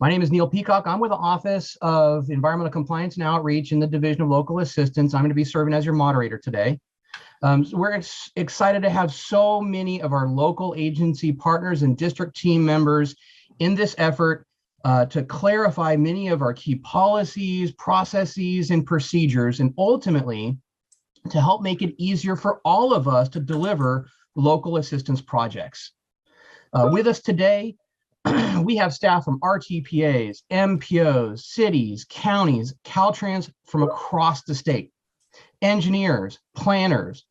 My name is Neil Peacock. I'm with the Office of Environmental Compliance and Outreach in the Division of Local Assistance. I'm going to be serving as your moderator today. So we're excited to have so many of our local agency partners and district team members in this effort to clarify many of our key policies, processes, and procedures, and ultimately to help make it easier for all of us to deliver local assistance projects. With us today, we have staff from RTPAs, MPOs, cities, counties, Caltrans from across the state, engineers, planners,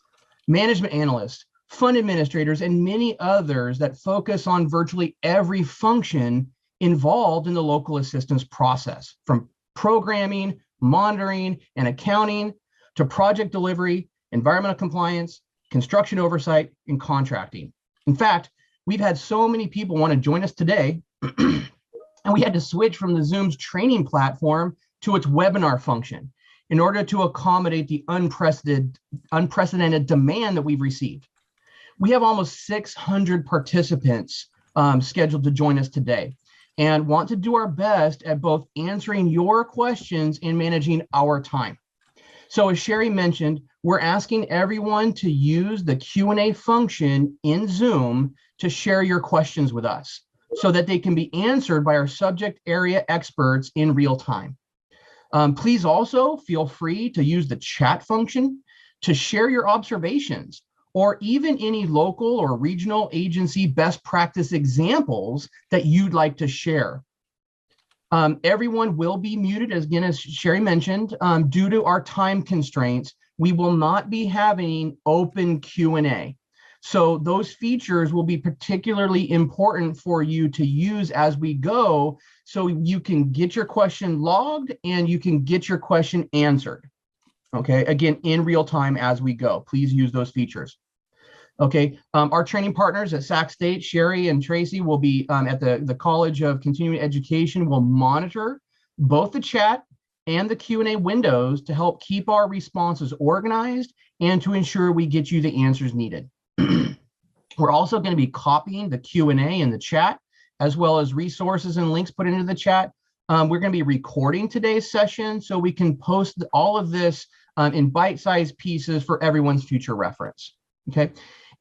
management analysts, fund administrators, and many others that focus on virtually every function involved in the local assistance process, from programming, monitoring, and accounting to project delivery, environmental compliance, construction oversight, and contracting. In fact, we've had so many people want to join us today, and we had to switch from the Zoom's training platform to its webinar function in order to accommodate the unprecedented demand that we've received. We have almost 600 participants scheduled to join us today and want to do our best at both answering your questions and managing our time. So as Sherry mentioned, we're asking everyone to use the Q&A function in Zoom to share your questions with us so that they can be answered by our subject area experts in real time. Please also feel free to use the chat function to share your observations or even any local or regional agency best practice examples that you'd like to share. Everyone will be muted, as Sherry mentioned, due to our time constraints. We will not be having open Q&A. So those features will be particularly important for you to use as we go, so you can get your question logged and you can get your question answered. Okay, again, in real time as we go. Please use those features. Okay, our training partners at Sac State, Sherry and Tracy, will be at the College of Continuing Education, will monitor both the chat and the Q&A windows to help keep our responses organized and to ensure we get you the answers needed. We're also going to be copying the Q&A in the chat, as well as resources and links put into the chat. We're going to be recording today's session so we can post all of this in bite-sized pieces for everyone's future reference. Okay.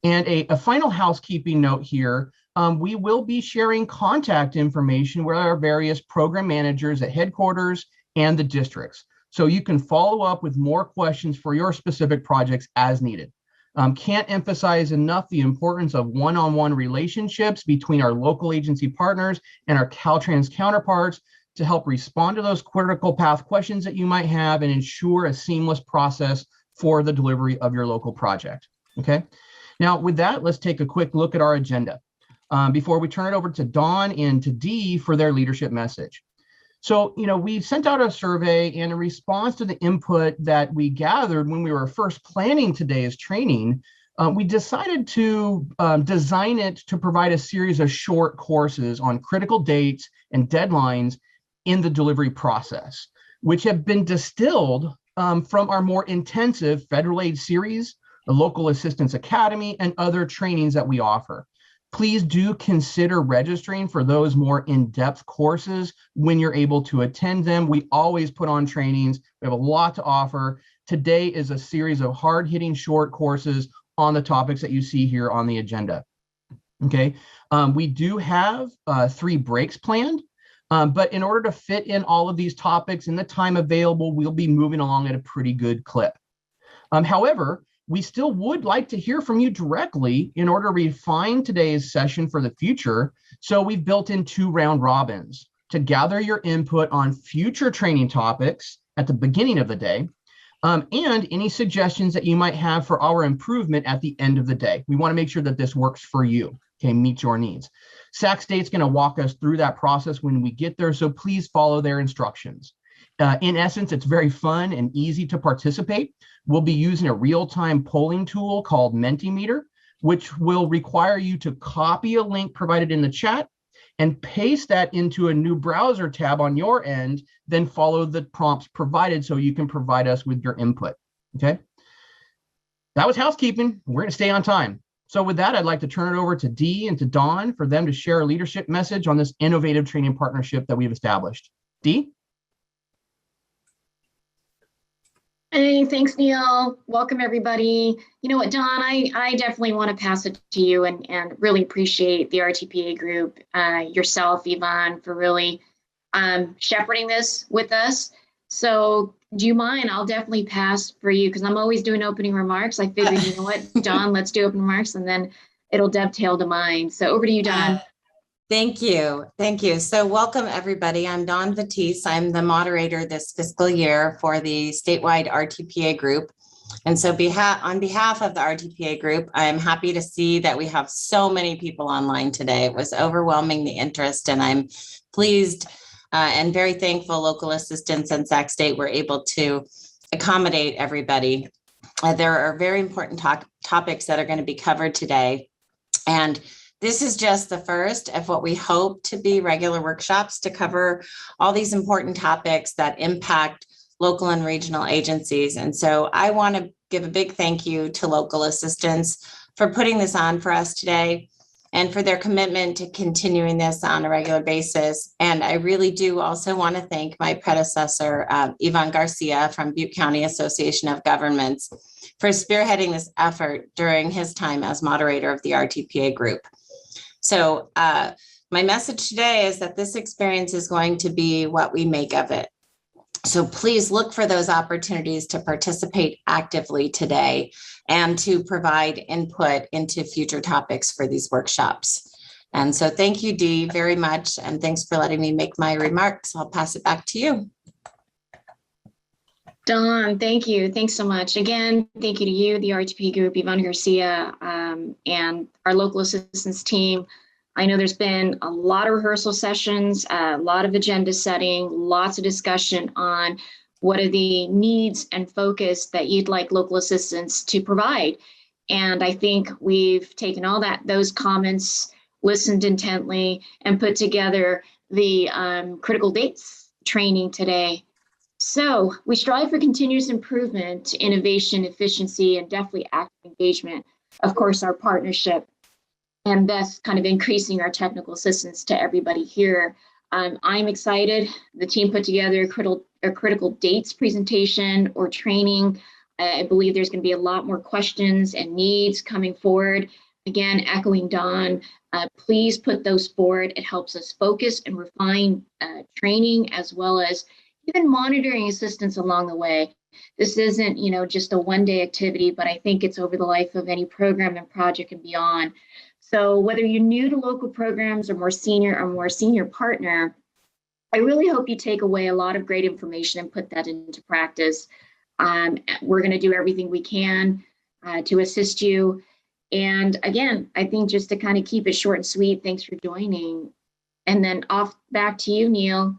And a final housekeeping note here, we will be sharing contact information with our various program managers at headquarters and the districts. So you can follow up with more questions for your specific projects as needed. Can't emphasize enough the importance of one-on-one relationships between our local agency partners and our Caltrans counterparts to help respond to those critical path questions that you might have and ensure a seamless process for the delivery of your local project. Okay. Now, with that, let's take a quick look at our agenda before we turn it over to Dawn and to Dee for their leadership message. So, we sent out a survey, and in response to the input that we gathered when we were first planning today's training, we decided to design it to provide a series of short courses on critical dates and deadlines in the delivery process, which have been distilled from our more intensive federal aid series, the Local Assistance Academy, and other trainings that we offer. Please do consider registering for those more in-depth courses when you're able to attend them. We always put on trainings. We have a lot to offer. Today is a series of hard-hitting short courses on the topics that you see here on the agenda. Okay, we do have 3 breaks planned, but in order to fit in all of these topics in the time available, we'll be moving along at a pretty good clip. However, we still would like to hear from you directly in order to refine today's session for the future. So we've built in 2 round robins to gather your input on future training topics at the beginning of the day, and any suggestions that you might have for our improvement at the end of the day. We want to make sure that this works for you, okay, meets your needs. Sac State's going to walk us through that process when we get there, so please follow their instructions. In essence, it's very fun and easy to participate. We'll be using a real-time polling tool called Mentimeter, which will require you to copy a link provided in the chat and paste that into a new browser tab on your end, then follow the prompts provided so you can provide us with your input. Okay. That was housekeeping. We're going to stay on time. So with that, I'd like to turn it over to Dee and to Dawn for them to share a leadership message on this innovative training partnership that we've established. Dee? Hey, thanks, Neil. Welcome, everybody. You know what, Don, I definitely want to pass it to you and really appreciate the RTPA group, yourself, Yvonne, for really shepherding this with us. So do you mind? I'll definitely pass for you because I'm always doing opening remarks. I figured, you know what, Don, let's do opening remarks and then it'll dovetail to mine. So over to you, Don. Thank you. Thank you. So welcome, everybody. I'm Dawn Batiste. I'm the moderator this fiscal year for the statewide RTPA group. And so on behalf of the RTPA group, I'm happy to see that we have so many people online today. It was overwhelming, the interest, and I'm pleased and very thankful local assistants and Sac State were able to accommodate everybody. There are very important topics that are going to be covered today. And this is just the first of what we hope to be regular workshops to cover all these important topics that impact local and regional agencies. And so I want to give a big thank you to local assistants for putting this on for us today and for their commitment to continuing this on a regular basis. And I really do also want to thank my predecessor, Ivan Garcia from Butte County Association of Governments, for spearheading this effort during his time as moderator of the RTPA group. So my message today is that this experience is going to be what we make of it. So please look for those opportunities to participate actively today and to provide input into future topics for these workshops. And so thank you, Dee, very much. And thanks for letting me make my remarks. I'll pass it back to you. Dawn, thank you. Thanks so much. Again, thank you to you, the RTP group, Yvonne Garcia, and our local assistance team. I know there's been a lot of rehearsal sessions, a lot of agenda setting, lots of discussion on what are the needs and focus that you'd like local assistance to provide. And I think we've taken all those comments, listened intently, and put together the critical dates training today. So we strive for continuous improvement, innovation, efficiency, and definitely active engagement. Of course, our partnership and thus kind of increasing our technical assistance to everybody here. I'm excited. The team put together a critical dates presentation or training. I believe there's going to be a lot more questions and needs coming forward. Again, echoing Dawn, please put those forward. It helps us focus and refine training as well as even monitoring assistance along the way. This isn't, just a one-day activity, but I think it's over the life of any program and project and beyond. So whether you're new to local programs or more senior partner, I really hope you take away a lot of great information and put that into practice. We're going to do everything we can to assist you. And again, I think just to kind of keep it short and sweet, thanks for joining. And then back to you, Neil.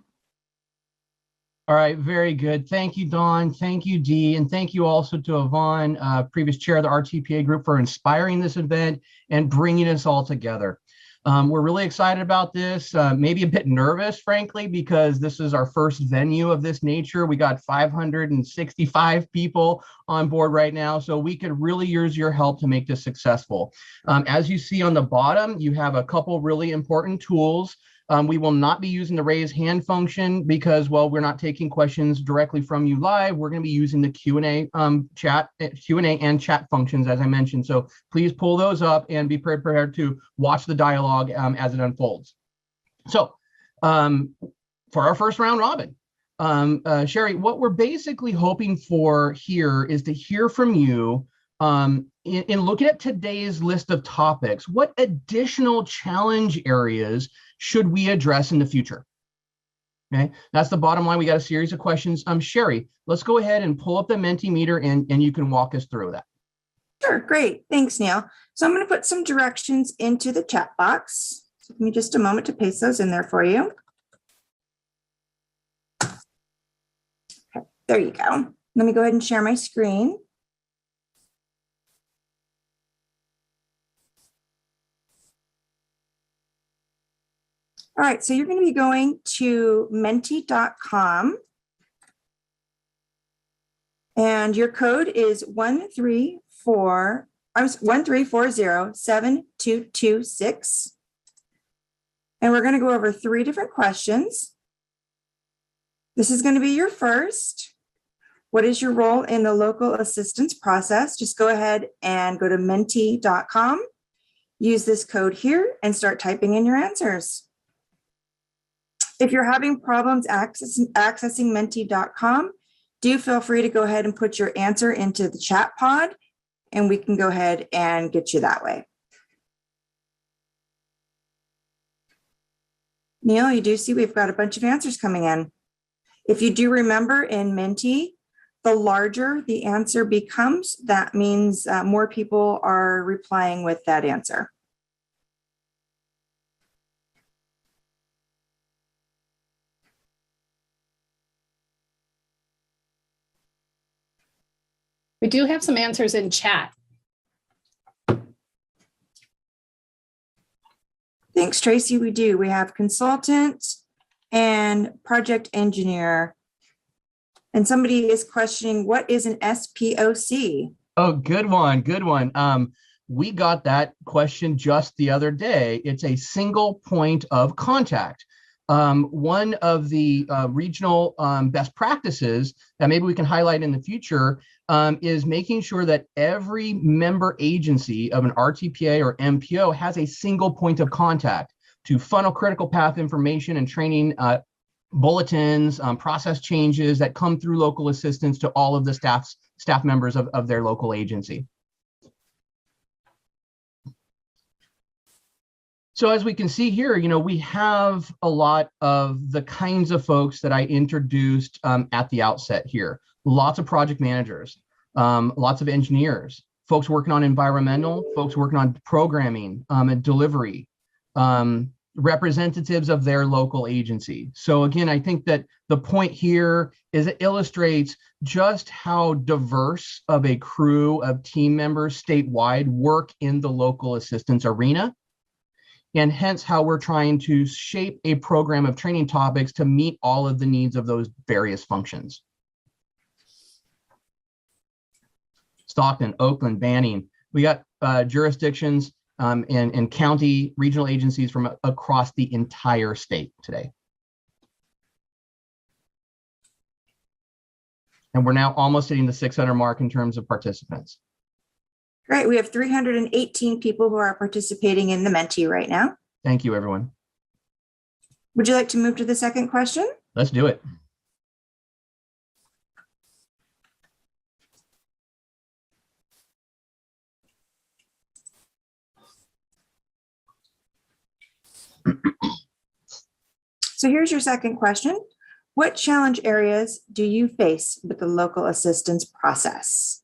All right, very good. Thank you, Dawn. Thank you, Dee. And thank you also to Yvonne, previous chair of the RTPA group, for inspiring this event and bringing us all together. We're really excited about this, maybe a bit nervous, frankly, because this is our first venue of this nature. We got 565 people on board right now, so we could really use your help to make this successful. As you see on the bottom, you have a couple really important tools. We will not be using the raise hand function because, well, we're not taking questions directly from you live. We're going to be using the Q&A and chat functions, as I mentioned. So please pull those up and be prepared to watch the dialogue as it unfolds. So for our first round robin, Sherry, what we're basically hoping for here is to hear from you in looking at today's list of topics. What additional challenge areas should we address in the future? Okay, that's the bottom line. We got a series of questions. Sherry, let's go ahead and pull up the Mentimeter and you can walk us through that. Sure, great. Thanks, Neil. So I'm going to put some directions into the chat box. So give me just a moment to paste those in there for you. Okay, there you go. Let me go ahead and share my screen. All right, so you're going to be going to menti.com and your code is 134, 1340-7226. And we're going to go over 3 different questions. This is going to be your first. What is your role in the local assistance process? Just go ahead and go to menti.com, use this code here, and start typing in your answers. If you're having problems accessing menti.com, do feel free to go ahead and put your answer into the chat pod, and we can go ahead and get you that way. Neil, you do see we've got a bunch of answers coming in. If you do remember in Menti, the larger the answer becomes, that means more people are replying with that answer. We do have some answers in chat. Thanks, Tracy. We do. We have consultant and project engineer. And somebody is questioning, what is an SPOC? Oh, good one. Good one. We got that question just the other day. It's a single point of contact. One of the regional best practices that maybe we can highlight in the future is making sure that every member agency of an RTPA or MPO has a single point of contact to funnel critical path information and training bulletins, process changes that come through local assistance to all of the staff members of their local agency. So as we can see here, we have a lot of the kinds of folks that I introduced at the outset here. Lots of project managers, lots of engineers, folks working on environmental, folks working on programming and delivery, representatives of their local agency. So again, I think that the point here is it illustrates just how diverse of a crew of team members statewide work in the local assistance arena, and hence how we're trying to shape a program of training topics to meet all of the needs of those various functions. Stockton, Oakland, Banning, we got jurisdictions and county regional agencies from across the entire state today. And we're now almost hitting the 600 mark in terms of participants. Great. We have 318 people who are participating in the Menti right now. Thank you, everyone. Would you like to move to the second question? Let's do it. So here's your second question. What challenge areas do you face with the local assistance process?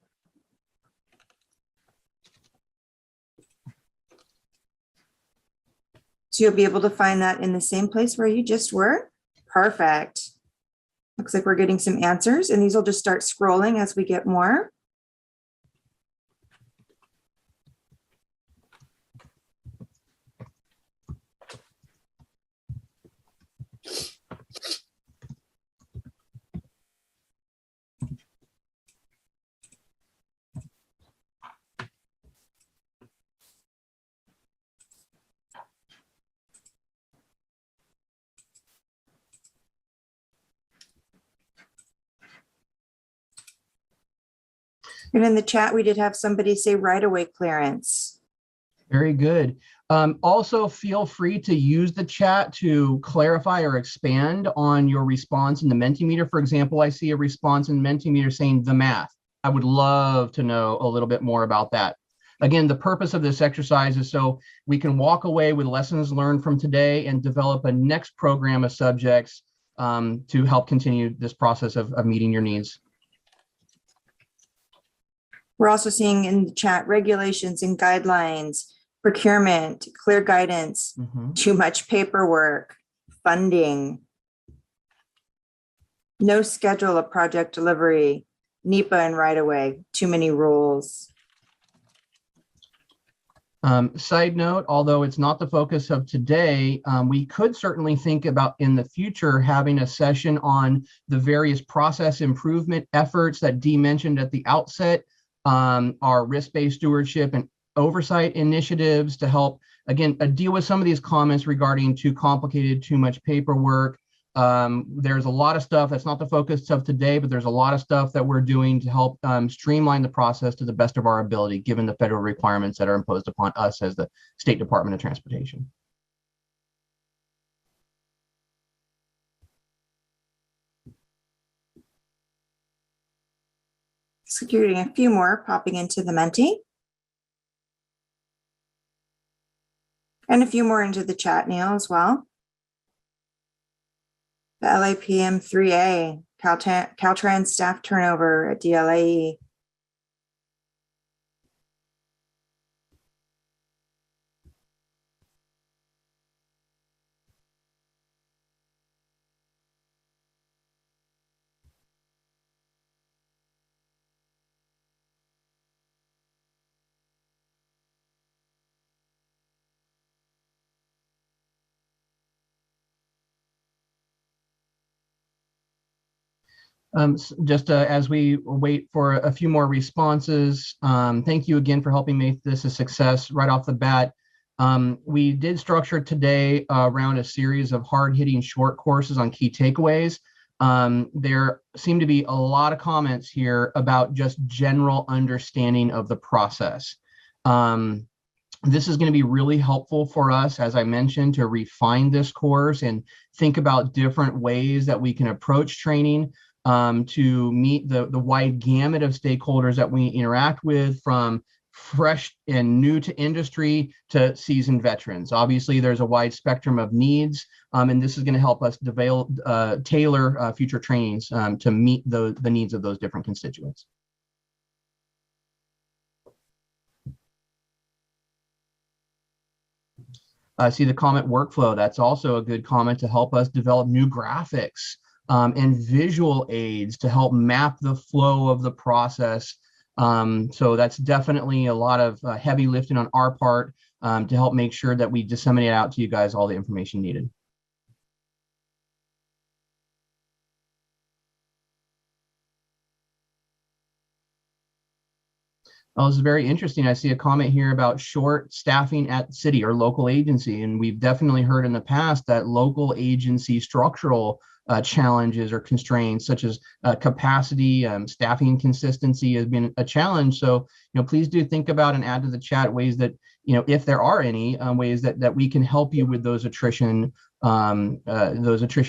So you'll be able to find that in the same place where you just were. Perfect. Looks like we're getting some answers, and these will just start scrolling as we get more. And in the chat, we did have somebody say right-of-way clearance. Very good. Also, feel free to use the chat to clarify or expand on your response in the Mentimeter. For example, I see a response in Mentimeter saying the math. I would love to know a little bit more about that. Again, the purpose of this exercise is so we can walk away with lessons learned from today and develop a next program of subjects to help continue this process of meeting your needs. We're also seeing in the chat regulations and guidelines, procurement, clear guidance, too much paperwork, funding, no schedule of project delivery, NEPA and right-of-way, too many rules. Side note, although it's not the focus of today, we could certainly think about in the future having a session on the various process improvement efforts that Dee mentioned at the outset, our risk-based stewardship and oversight initiatives to help, again, deal with some of these comments regarding too complicated, too much paperwork. There's a lot of stuff that's not the focus of today, but there's a lot of stuff that we're doing to help streamline the process to the best of our ability, given the federal requirements that are imposed upon us as the State Department of Transportation. So you're getting a few more popping into the Menti. And a few more into the chat, Neil, as well. The LAPM 3A, Caltrans staff turnover at DLAE. Just as we wait for a few more responses, thank you again for helping make this a success right off the bat. We did structure today around a series of hard-hitting short courses on key takeaways. There seem to be a lot of comments here about just general understanding of the process. This is going to be really helpful for us, as I mentioned, to refine this course and think about different ways that we can approach training to meet the wide gamut of stakeholders that we interact with, from fresh and new to industry to seasoned veterans. Obviously, there's a wide spectrum of needs, and this is going to help us tailor future trainings to meet the needs of those different constituents. I see the comment workflow. That's also a good comment to help us develop new graphics and visual aids to help map the flow of the process. So that's definitely a lot of heavy lifting on our part to help make sure that we disseminate out to you guys all the information needed. Oh, this is very interesting. I see a comment here about short staffing at city or local agency. And we've definitely heard in the past that local agency structural challenges or constraints such as capacity, staffing consistency has been a challenge. So, please do think about and add to the chat ways that, if there are any ways that we can help you with those attrition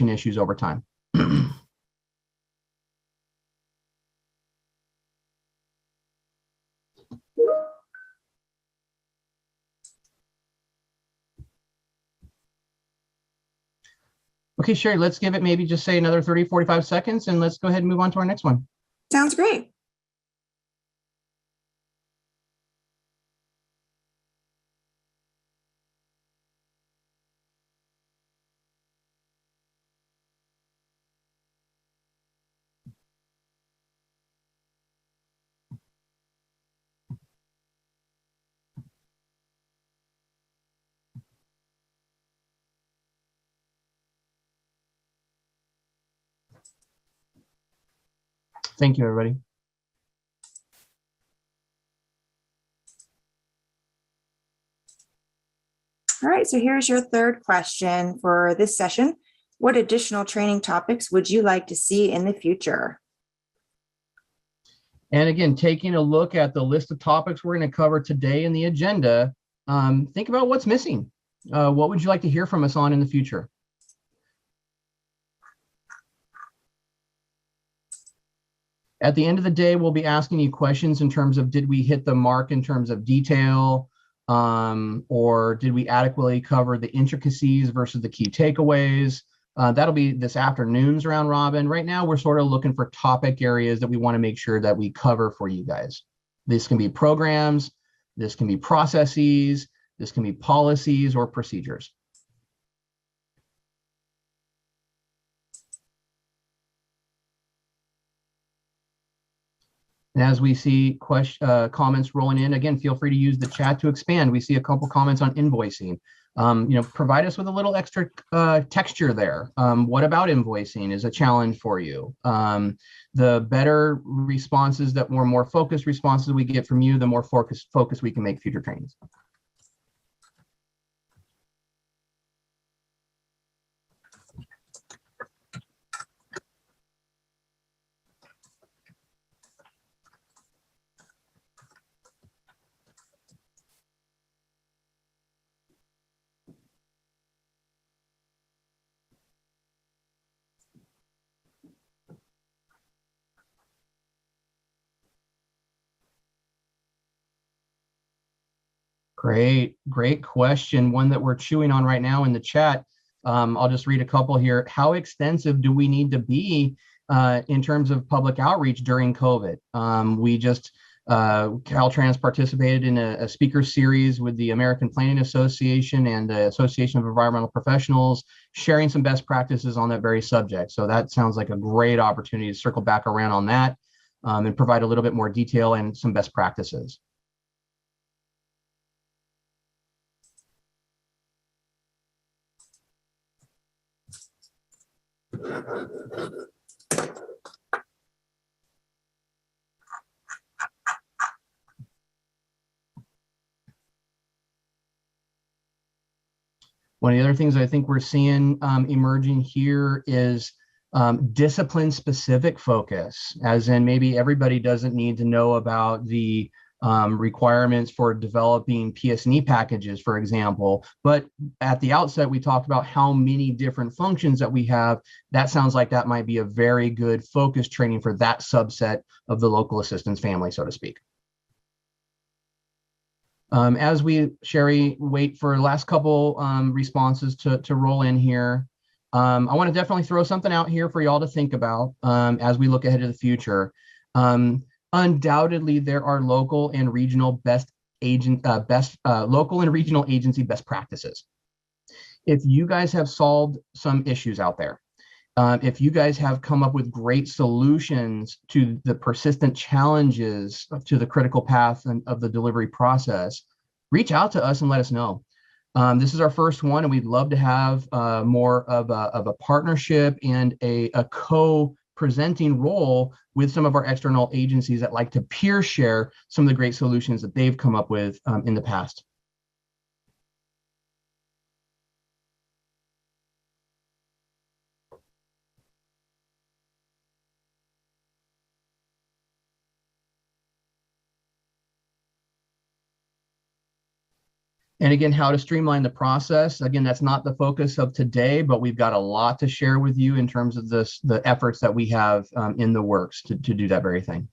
issues over time. Okay, Sherry, let's give it maybe just say another 30, 45 seconds, and let's go ahead and move on to our next one. Sounds great. Thank you, everybody. All right, so here's your third question for this session. What additional training topics would you like to see in the future? And again, taking a look at the list of topics we're going to cover today in the agenda, think about what's missing. What would you like to hear from us on in the future? At the end of the day, we'll be asking you questions in terms of, did we hit the mark in terms of detail, or did we adequately cover the intricacies versus the key takeaways? That'll be this afternoon's round robin. Right now, we're sort of looking for topic areas that we want to make sure that we cover for you guys. This can be programs, this can be processes, this can be policies or procedures. And as we see comments rolling in, again, feel free to use the chat to expand. We see a couple comments on invoicing. Provide us with a little extra texture there. What about invoicing is a challenge for you? The better responses that more focused responses we get from you, the more focus we can make future trainings. Great question. One that we're chewing on right now in the chat. I'll just read a couple here. How extensive do we need to be in terms of public outreach during COVID? Caltrans participated in a speaker series with the American Planning Association and the Association of Environmental Professionals, sharing some best practices on that very subject. So that sounds like a great opportunity to circle back around on that and provide a little bit more detail and some best practices. One of the other things I think we're seeing emerging here is discipline-specific focus, as in maybe everybody doesn't need to know about the requirements for developing PS&E packages, for example. But at the outset, we talked about how many different functions that we have. That sounds like that might be a very good focus training for that subset of the local assistance family, so to speak. As we, Sherry, wait for the last couple responses to roll in here, I want to definitely throw something out here for y'all to think about as we look ahead to the future. Undoubtedly, there are local and regional local and regional agency best practices. If you guys have solved some issues out there, if you guys have come up with great solutions to the persistent challenges to the critical path of the delivery process, reach out to us and let us know. This is our first one, and we'd love to have more of a partnership and a co-presenting role with some of our external agencies that like to peer share some of the great solutions that they've come up with in the past. And again, how to streamline the process. Again, that's not the focus of today, but we've got a lot to share with you in terms of the efforts that we have in the works to do that very thing.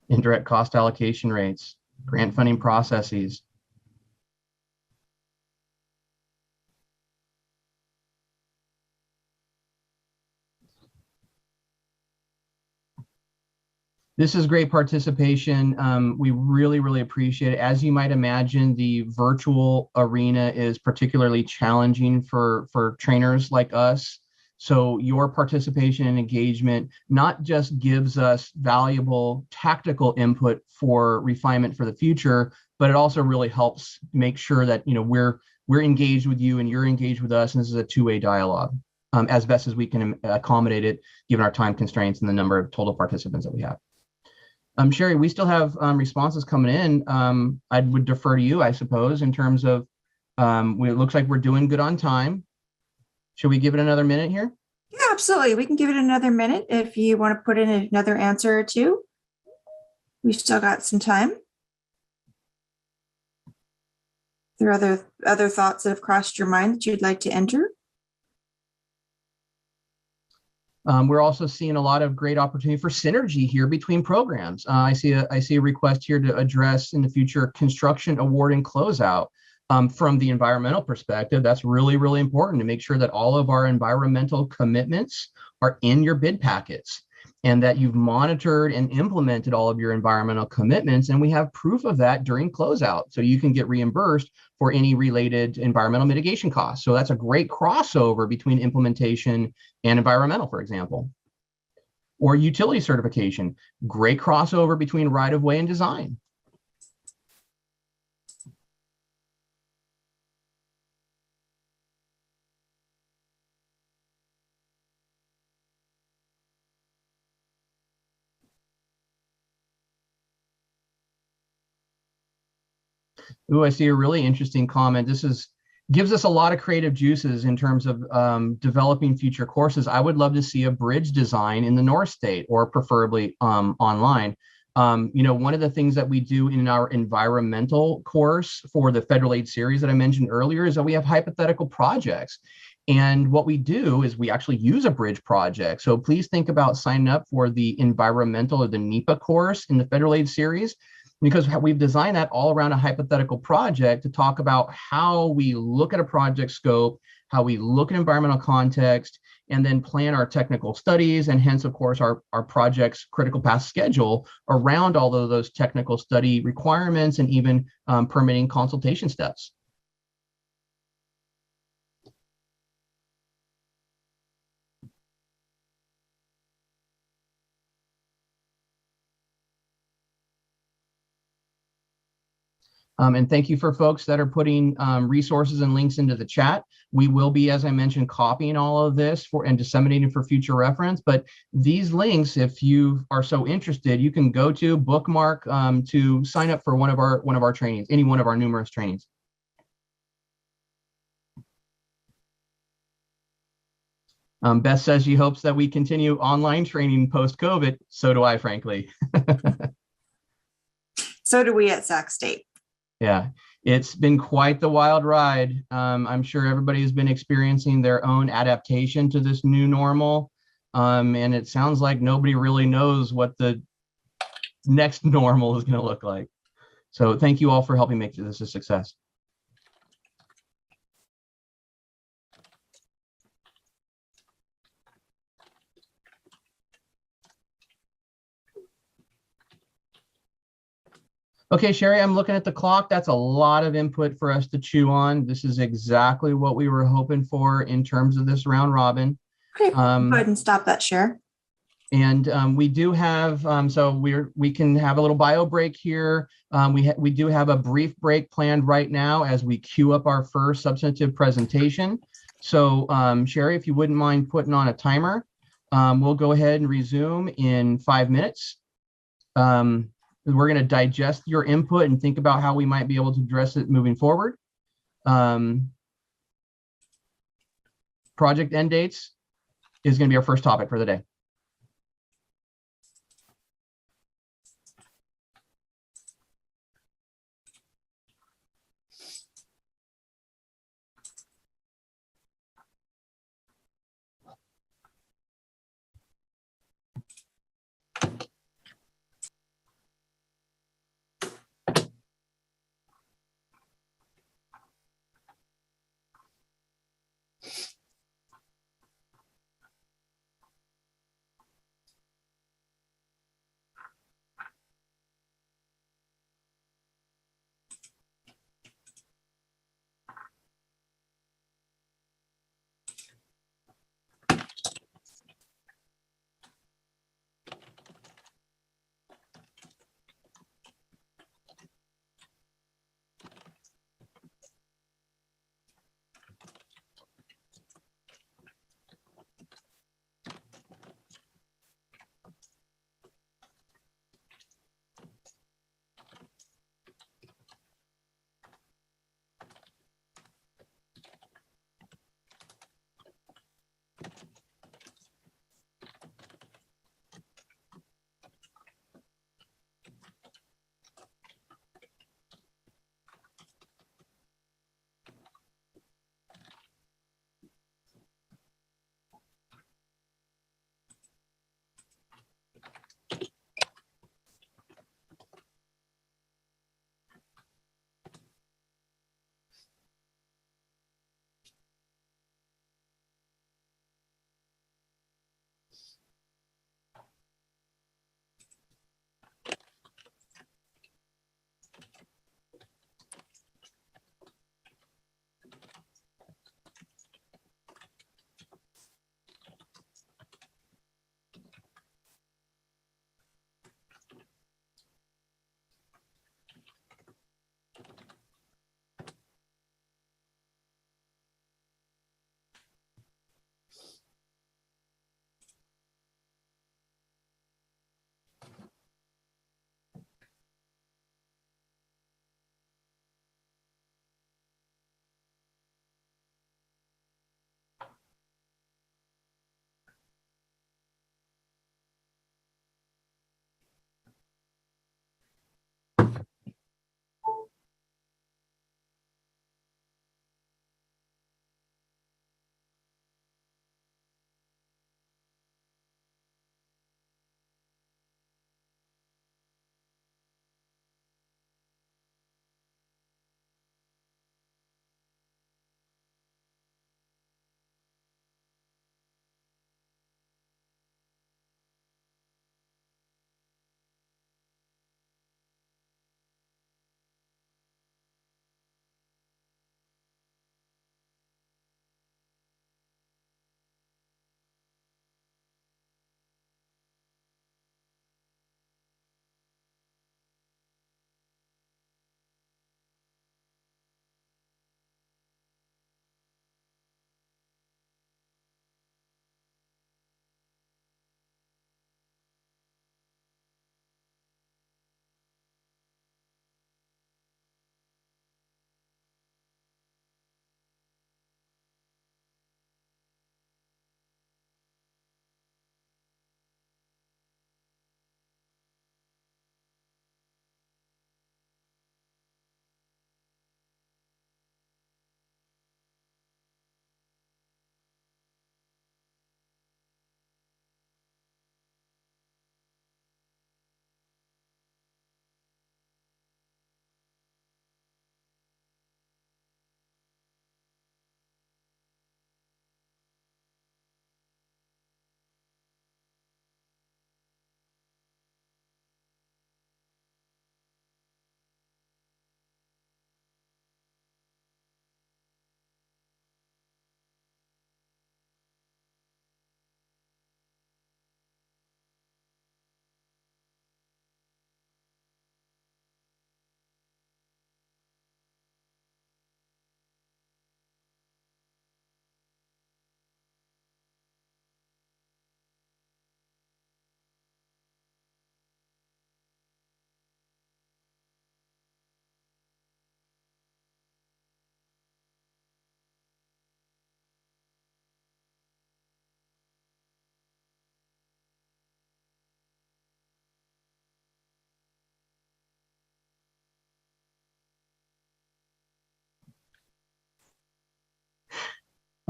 Indirect cost allocation rates, grant funding processes. This is great participation. We really appreciate it. As you might imagine, the virtual arena is particularly challenging for trainers like us. So your participation and engagement not just gives us valuable tactical input for refinement for the future, but it also really helps make sure that we're engaged with you and you're engaged with us, and this is a two-way dialogue as best as we can accommodate it given our time constraints and the number of total participants that we have. Sherry, we still have responses coming in. I would defer to you, I suppose, in terms of it looks like we're doing good on time. Should we give it another minute here? Yeah, absolutely. We can give it another minute if you want to put in another answer or two. We've still got some time. There are other thoughts that have crossed your mind that you'd like to enter? We're also seeing a lot of great opportunity for synergy here between programs. I see a request here to address in the future construction award and closeout. From the environmental perspective, that's really important to make sure that all of our environmental commitments are in your bid packets and that you've monitored and implemented all of your environmental commitments. And we have proof of that during closeout, so you can get reimbursed for any related environmental mitigation costs. So that's a great crossover between implementation and environmental, for example. Or utility certification, great crossover between right-of-way and design. Ooh, I see a really interesting comment. Gives us a lot of creative juices in terms of developing future courses. I would love to see a bridge design in the North State, or preferably online. One of the things that we do in our environmental course for the federal aid series that I mentioned earlier is that we have hypothetical projects. And what we do is we actually use a bridge project. So please think about signing up for the environmental or the NEPA course in the federal aid series, because we've designed that all around a hypothetical project to talk about how we look at a project scope, how we look at environmental context, and then plan our technical studies, and hence, of course, our project's critical path schedule around all of those technical study requirements and even permitting consultation steps. And thank you for folks that are putting resources and links into the chat. We will be, as I mentioned, copying all of this and disseminating for future reference. But these links, if you are so interested, you can go to bookmark to sign up for one of our trainings, any one of our numerous trainings. Beth says she hopes that we continue online training post-COVID. So do I, frankly. So do we at Sac State. Yeah, it's been quite the wild ride. I'm sure everybody has been experiencing their own adaptation to this new normal. And it sounds like nobody really knows what the next normal is going to look like. So thank you all for helping make this a success. Okay, Sherry, I'm looking at the clock. That's a lot of input for us to chew on. This is exactly what we were hoping for in terms of this round robin. Okay, go ahead and stop that share. And we do have, so we can have a little bio break here. We do have a brief break planned right now as we queue up our first substantive presentation. So Sherry, if you wouldn't mind putting on a timer, we'll go ahead and resume in 5 minutes. We're going to digest your input and think about how we might be able to address it moving forward. Project end dates is going to be our first topic for the day.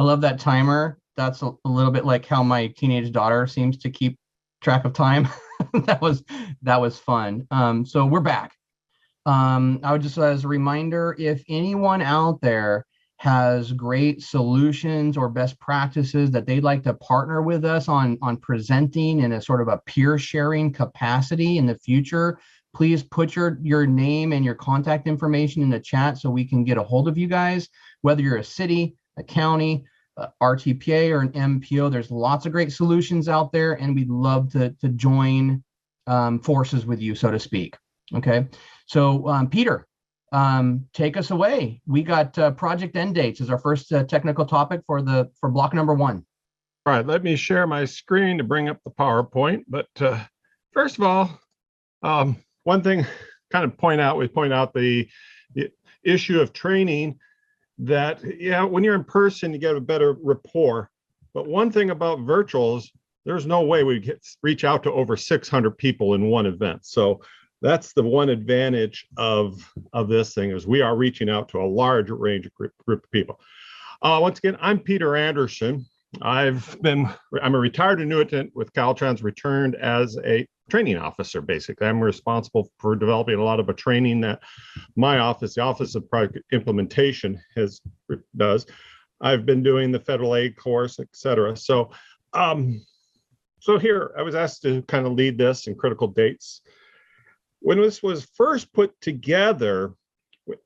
I love that timer. That's a little bit like how my teenage daughter seems to keep track of time. that was fun. So we're back. I would just, as a reminder, if anyone out there has great solutions or best practices that they'd like to partner with us on presenting in a sort of a peer sharing capacity in the future, please put your name and your contact information in the chat so we can get a hold of you guys, whether you're a city, a county, RTPA, or an MPO. There's lots of great solutions out there, and we'd love to join forces with you, so to speak. Okay, so Peter, take us away. We got project end dates as our first technical topic for block number 1. All right, let me share my screen to bring up the PowerPoint. But first of all, one thing kind of we point out the issue of training that, yeah, when you're in person, you get a better rapport. But one thing about virtuals, there's no way we reach out to over 600 people in one event. So that's the one advantage of this thing, is we are reaching out to a large range of group of people. Once again, I'm Peter Anderson. I'm a retired annuitant with Caltrans, returned as a training officer. Basically, I'm responsible for developing a lot of a training that my office, the Office of Project Implementation, does. I've been doing the federal aid course, etc. So here I was asked to kind of lead this in critical dates. When this was first put together,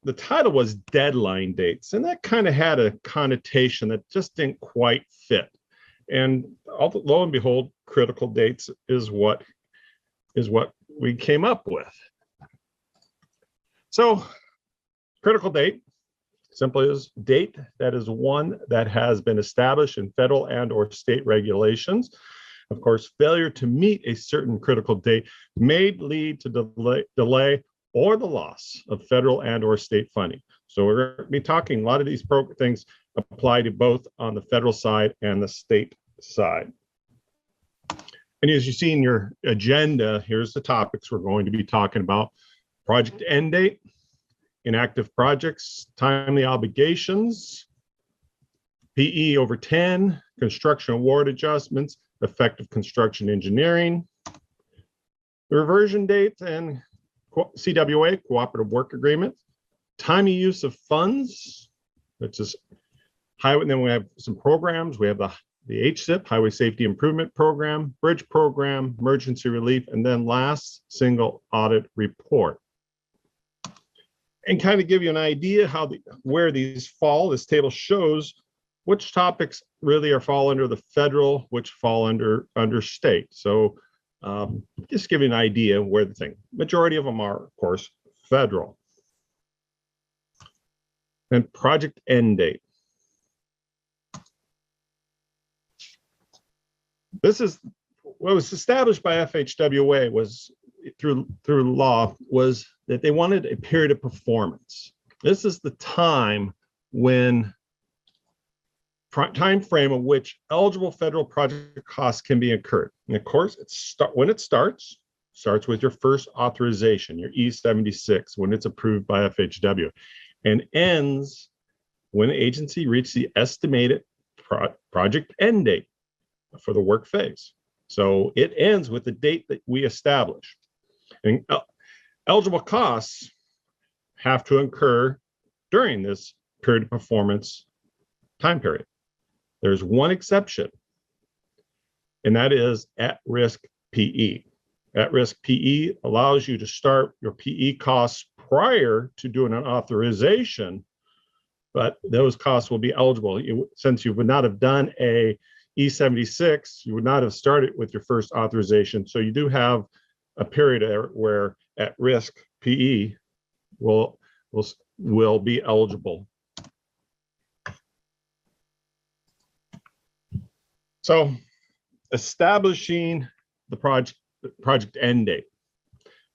the title was deadline dates, and that kind of had a connotation that just didn't quite fit. And lo and behold, critical dates is what we came up with. So critical date simply is date that is one that has been established in federal and or state regulations. Of course, failure to meet a certain critical date may lead to delay or the loss of federal and or state funding. So we're going to be talking, a lot of these things apply to both on the federal side and the state side. And as you see in your agenda, here's the topics we're going to be talking about: project end date, inactive projects, timely obligations, PE over 10, construction award adjustments, effective construction engineering, reversion dates, and CWA, cooperative work agreement, time of use of funds, which is highway. And then we have some programs. We have the HSIP, Highway Safety Improvement Program, Bridge Program, Emergency Relief, and then last, single audit report. And kind of give you an idea where these fall. This table shows which topics really fall under the federal, which fall under state. So just give you an idea where the majority of them are, of course, federal. And project end date. This is what was established by FHWA was through law, was that they wanted a period of performance. This is the time frame of which eligible federal project costs can be incurred. And of course, when it starts with your first authorization, your E76, when it's approved by FHW, and ends when the agency reaches the estimated project end date for the work phase. So it ends with the date that we establish. And eligible costs have to incur during this period of performance time period. There's one exception, and that is at-risk PE. At-risk PE allows you to start your PE costs prior to doing an authorization, but those costs will be eligible. Since you would not have done a E76, you would not have started with your first authorization. So you do have a period where at-risk PE will be eligible. So establishing the project end date.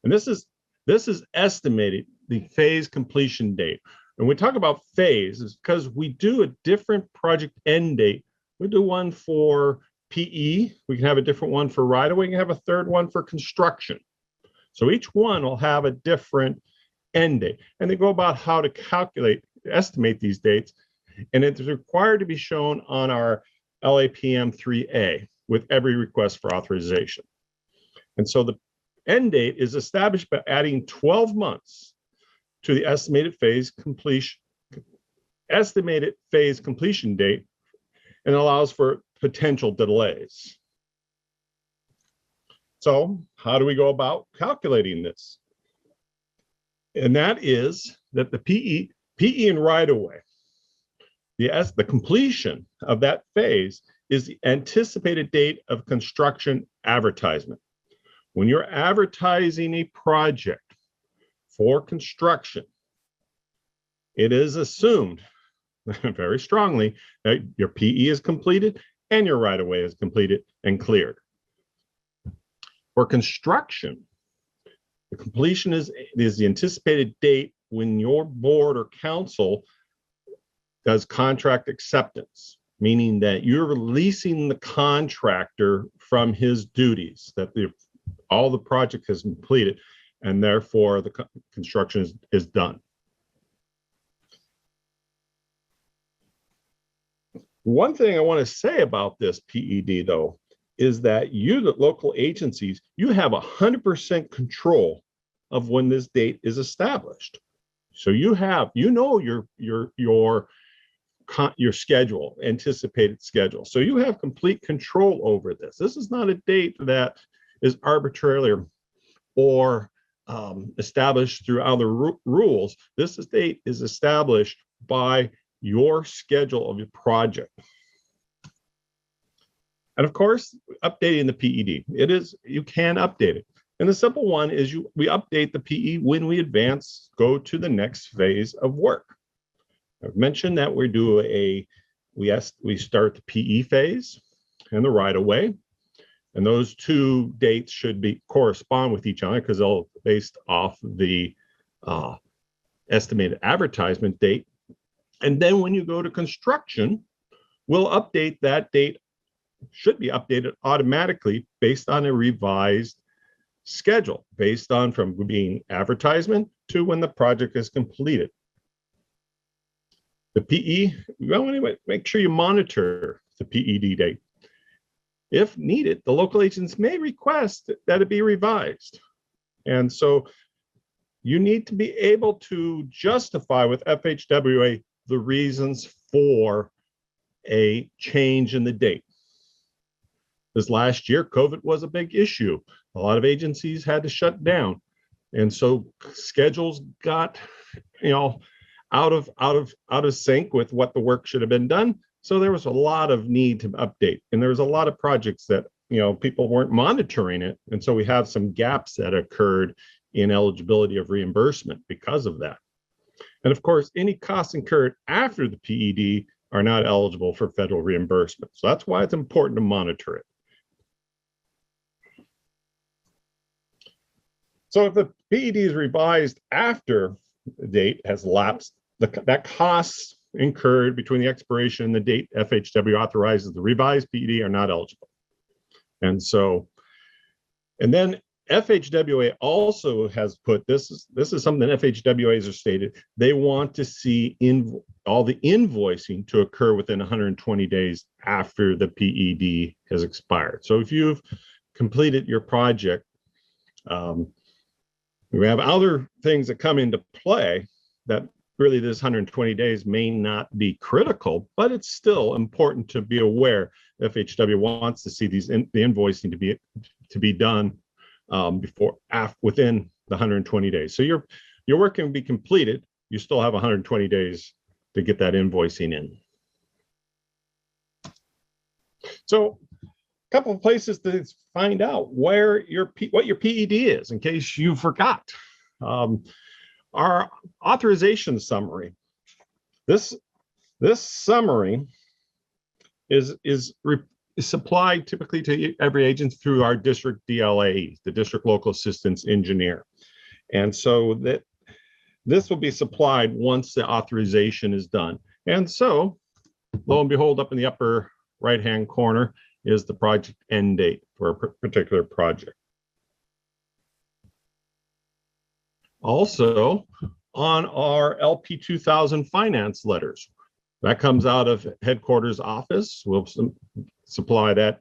And this is estimated the phase completion date. And we talk about phase is because we do a different project end date. We do one for PE. We can have a different one for right-of-way. We can have a third one for construction. So each one will have a different end date. And they go about how to estimate these dates. And it's required to be shown on our LAPM 3A with every request for authorization. And so the end date is established by adding 12 months to the estimated phase completion date, and allows for potential delays. So how do we go about calculating this? And that is that the PE and right-of-way, the completion of that phase is the anticipated date of construction advertisement. When you're advertising a project for construction, it is assumed very strongly that your PE is completed and your right-of-way is completed and cleared. For construction, the completion is the anticipated date when your board or council does contract acceptance, meaning that you're releasing the contractor from his duties, that all the project has completed, and therefore the construction is done. One thing I want to say about this PED, though, is that you, the local agencies, you have 100% control of when this date is established. So you know your schedule, anticipated schedule. So you have complete control over this. This is not a date that is arbitrarily or established through other rules. This date is established by your schedule of your project. And of course, updating the PED, you can update it. And the simple one is we update the PE when we go to the next phase of work. I've mentioned that we start the PE phase and the right-of-way, and those two dates should correspond with each other because they'll based off the estimated advertisement date. And then when you go to construction, we'll update that date, should be updated automatically based on a revised schedule, based on from being advertisement to when the project is completed. The PE, you want to make sure you monitor the PED date. If needed, the local agents may request that it be revised. And so you need to be able to justify with FHWA the reasons for a change in the date. This last year, COVID was a big issue. A lot of agencies had to shut down. And so schedules got, out of sync with what the work should have been done. So there was a lot of need to update. And there was a lot of projects that, people weren't monitoring it. And so we have some gaps that occurred in eligibility of reimbursement because of that. And of course, any costs incurred after the PED are not eligible for federal reimbursement. So that's why it's important to monitor it. So if the PED is revised after the date has lapsed, that costs incurred between the expiration and the date FHW authorizes the revised PED are not eligible. And then FHWA also has put, this is something that FHWAs are stated, they want to see all the invoicing to occur within 120 days after the PED has expired. So if you've completed your project, we have other things that come into play that really this 120 days may not be critical, but it's still important to be aware FHW wants to see the invoicing to be done within the 120 days. So your work can be completed. You still have 120 days to get that invoicing in. So a couple of places to find out what your PED is in case you forgot. Our authorization summary. This summary is supplied typically to every agent through our district DLA, the district local assistance engineer. And so that this will be supplied once the authorization is done. And so lo and behold, up in the upper right-hand corner is the project end date for a particular project. Also, on our LP 2000 finance letters, That comes out of headquarters office. We'll supply that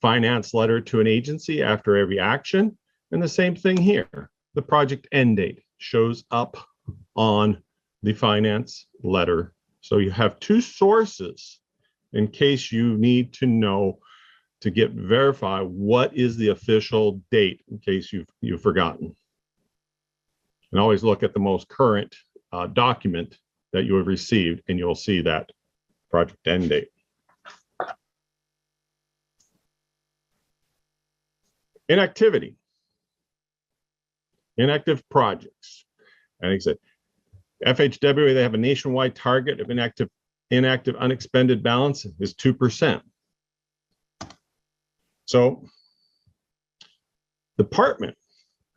finance letter to an agency after every action. And the same thing here. The project end date shows up on the finance letter. So you have two sources in case you need to know to verify what is the official date in case you've forgotten. And always look at the most current document that you have received, and you'll see that project end date. Inactivity. Inactive projects. And like I said, FHWA, they have a nationwide target of inactive unexpended balance is 2%. So department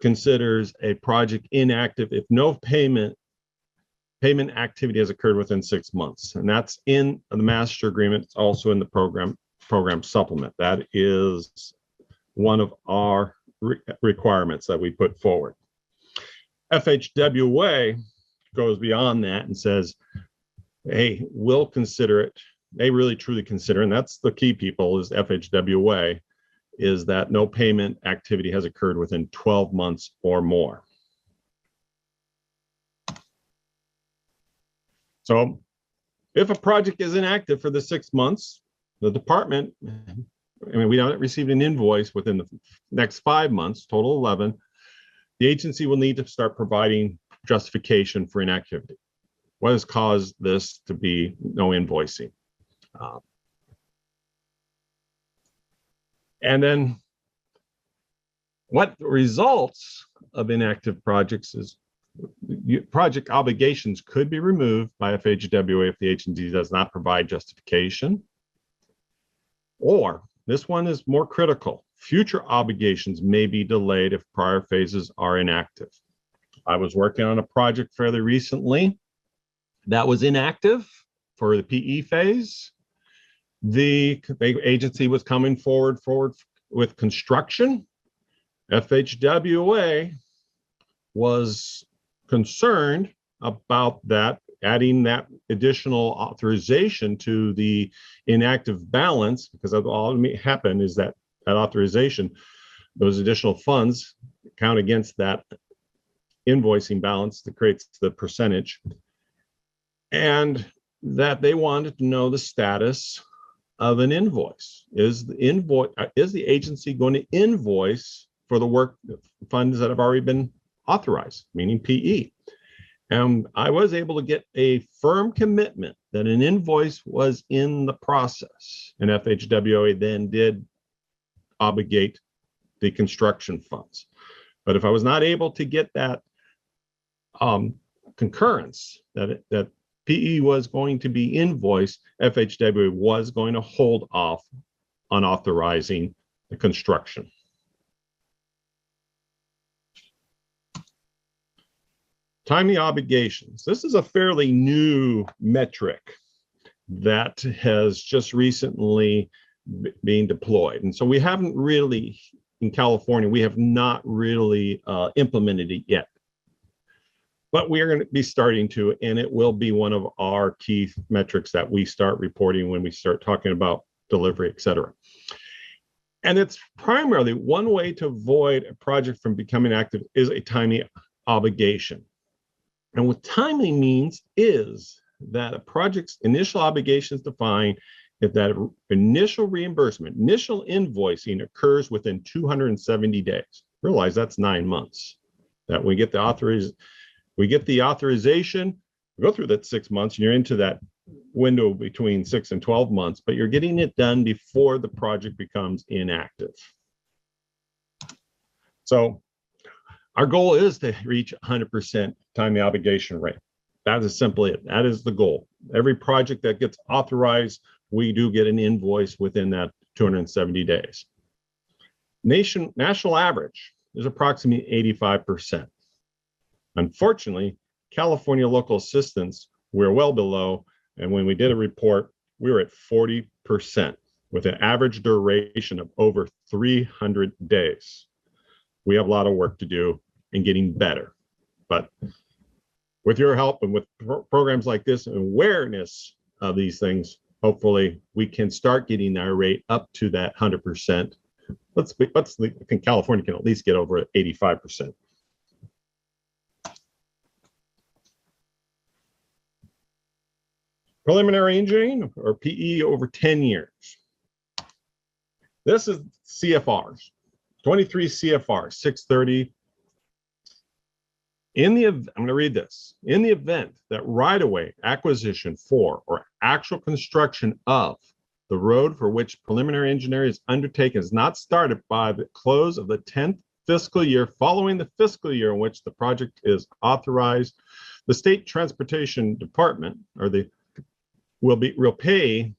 considers a project inactive if no payment activity has occurred within 6 months. And that's in the master agreement. It's also in the program supplement. That is one of our requirements that we put forward. FHWA goes beyond that and says, hey, we'll consider it. They really truly consider, and that's the key, people, is FHWA, is that no payment activity has occurred within 12 months or more. So if a project is inactive for the 6 months, the department, we don't receive an invoice within the next 5 months, total 11, the agency will need to start providing justification for inactivity. What has caused this to be no invoicing? And then what results of inactive projects is project obligations could be removed by FHWA if the agency does not provide justification. Or this one is more critical. Future obligations may be delayed if prior phases are inactive. I was working on a project fairly recently that was inactive for the PE phase. The agency was coming forward with construction. FHWA was concerned about that, adding that additional authorization to the inactive balance, because all that happened is that authorization, those additional funds count against that invoicing balance that creates the percentage, and that they wanted to know the status of an invoice. Is the agency going to invoice for the work funds that have already been authorized, meaning PE? And I was able to get a firm commitment that an invoice was in the process, and FHWA then did obligate the construction funds. But if I was not able to get that concurrence that PE was going to be invoiced, FHWA was going to hold off on authorizing the construction. Timely obligations. This is a fairly new metric that has just recently been deployed. And so we haven't really, in California, we have not really implemented it yet. But we are going to be starting to, and it will be one of our key metrics that we start reporting when we start talking about delivery, et cetera. And it's primarily one way to avoid a project from becoming active is a timely obligation. And what timely means is that a project's initial obligation is defined if that initial reimbursement, initial invoicing occurs within 270 days. Realize that's 9 months. That we get the authorization, we go through that 6 months, and you're into that window between 6 and 12 months, but you're getting it done before the project becomes inactive. So our goal is to reach 100% timely obligation rate. That is simply it. That is the goal. Every project that gets authorized, we do get an invoice within that 270 days. National average is approximately 85%. Unfortunately, California local assistance, we're well below. And when we did a report, we were at 40% with an average duration of over 300 days. We have a lot of work to do in getting better. But with your help and with programs like this and awareness of these things, hopefully we can start getting our rate up to that 100%. I think California can at least get over 85%. Preliminary engineering, or PE, over 10 years. This is CFRs, 23 CFR 630. I'm going to read this. In the event that right-of-way acquisition for or actual construction of the road for which preliminary engineering is undertaken is not started by the close of the 10th fiscal year following the fiscal year in which the project is authorized, the State Transportation Department will pay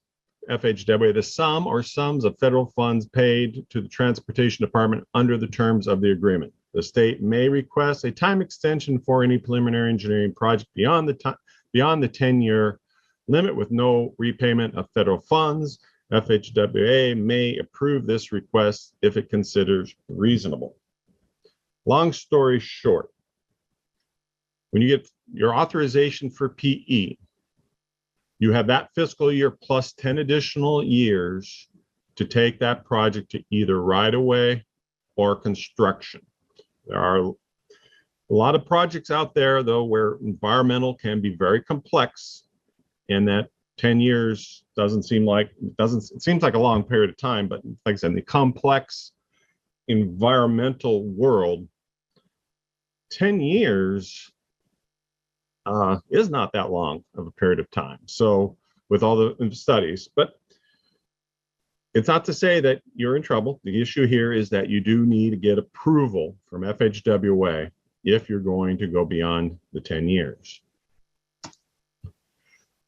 FHWA the sum or sums of federal funds paid to the Transportation Department under the terms of the agreement. The state may request a time extension for any preliminary engineering project beyond the 10-year limit with no repayment of federal funds. FHWA may approve this request if it considers reasonable. Long story short, when you get your authorization for PE, you have that fiscal year plus 10 additional years to take that project to either right-of-way or construction. There are a lot of projects out there, though, where environmental can be very complex, and that 10 years it seems like a long period of time, but like I said, in the complex environmental world, 10 years is not that long of a period of time. So with all the studies, but it's not to say that you're in trouble. The issue here is that you do need to get approval from FHWA if you're going to go beyond the 10 years.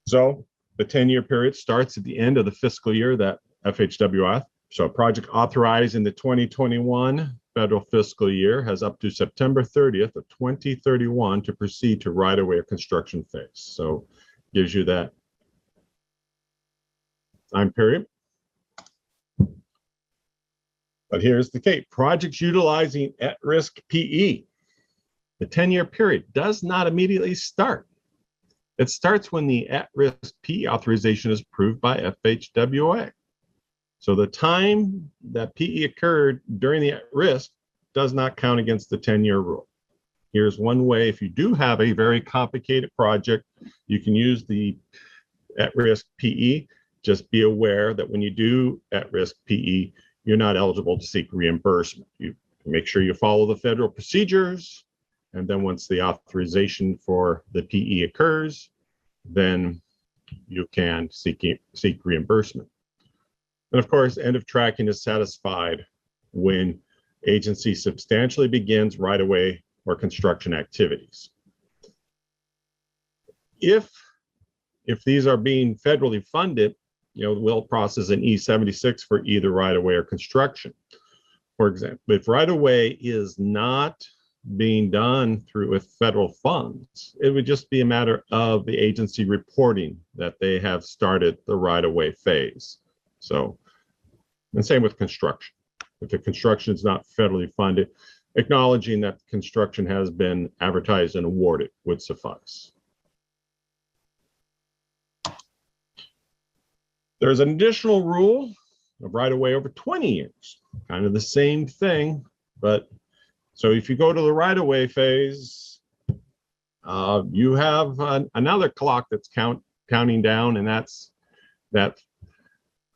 So the 10-year period starts at the end of the fiscal year that FHWA. So a project authorized in the 2021 federal fiscal year has up to September 30th of 2031 to proceed to right-of-way or construction phase. So gives you that time period. But here's the key. Projects utilizing at-risk PE. The 10-year period does not immediately start. It starts when the at-risk PE authorization is approved by FHWA. So the time that PE occurred during the at-risk does not count against the 10-year rule. Here's one way: if you do have a very complicated project, you can use the at-risk PE. Just be aware that when you do at-risk PE, you're not eligible to seek reimbursement. You make sure you follow the federal procedures, and then once the authorization for the PE occurs, then you can seek reimbursement. And of course, end of tracking is satisfied when agency substantially begins right-of-way or construction activities. If these are being federally funded, we'll process an E-76 for either right-of-way or construction. For example, if right-of-way is not being done with federal funds, it would just be a matter of the agency reporting that they have started the right-of-way phase. So, and same with construction. If the construction is not federally funded, acknowledging that construction has been advertised and awarded would suffice. There's an additional rule of right-of-way over 20 years, kind of the same thing, but so if you go to the right-of-way phase, you have another clock that's counting down, and that's that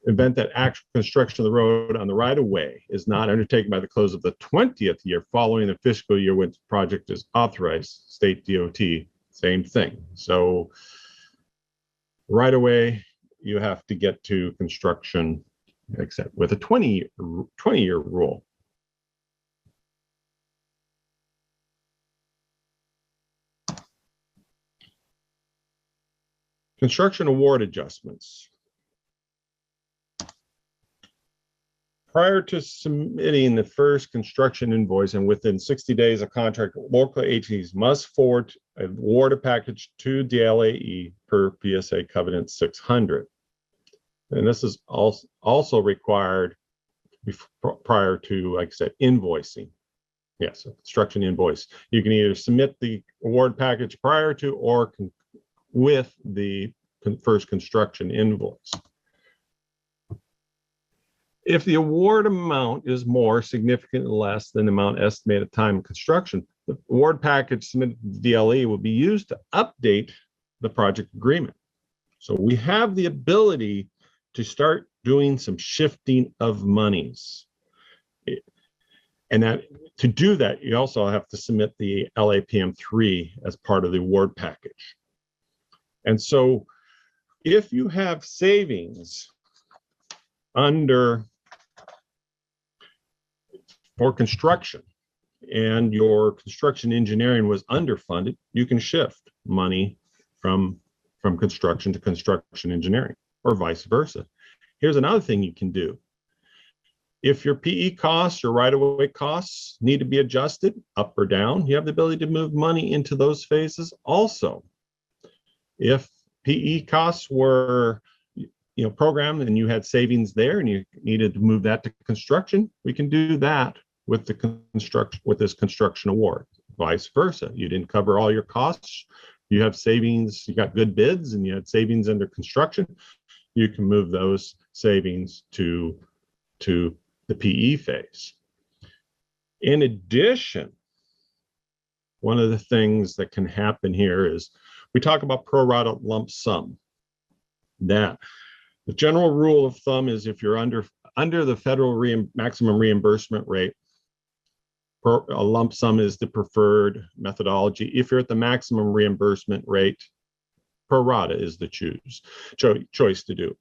event that actual construction of the road on the right-of-way is not undertaken by the close of the 20th year following the fiscal year when the project is authorized, state DOT, same thing. So right-of-way, you have to get to construction, except with a 20-year rule. Construction award adjustments. Prior to submitting the first construction invoice and within 60 days of contract, local agencies must forward award a package to DLAE per PSA Covenant 600. And this is also required prior to, like I said, invoicing. Yes, a construction invoice. You can either submit the award package prior to or with the first construction invoice. If the award amount is more, significantly less than the amount estimated at time of construction, the award package submitted to the DLE will be used to update the project agreement. So we have the ability to start doing some shifting of monies. And that to do that, you also have to submit the LAPM3 as part of the award package. And so if you have savings for construction and your construction engineering was underfunded, you can shift money from construction to construction engineering or vice versa. Here's another thing you can do. If your PE costs or right-of-way costs need to be adjusted up or down, you have the ability to move money into those phases also. If PE costs were programmed and you had savings there and you needed to move that to construction, we can do that with this construction award. Vice versa. You didn't cover all your costs. You have savings, you got good bids and you had savings under construction. You can move those savings to the PE phase. In addition, one of the things that can happen here is we talk about pro rata lump sum. That the general rule of thumb is if you're under the federal maximum reimbursement rate, a lump sum is the preferred methodology. If you're at the maximum reimbursement rate, pro rata is the choice to do.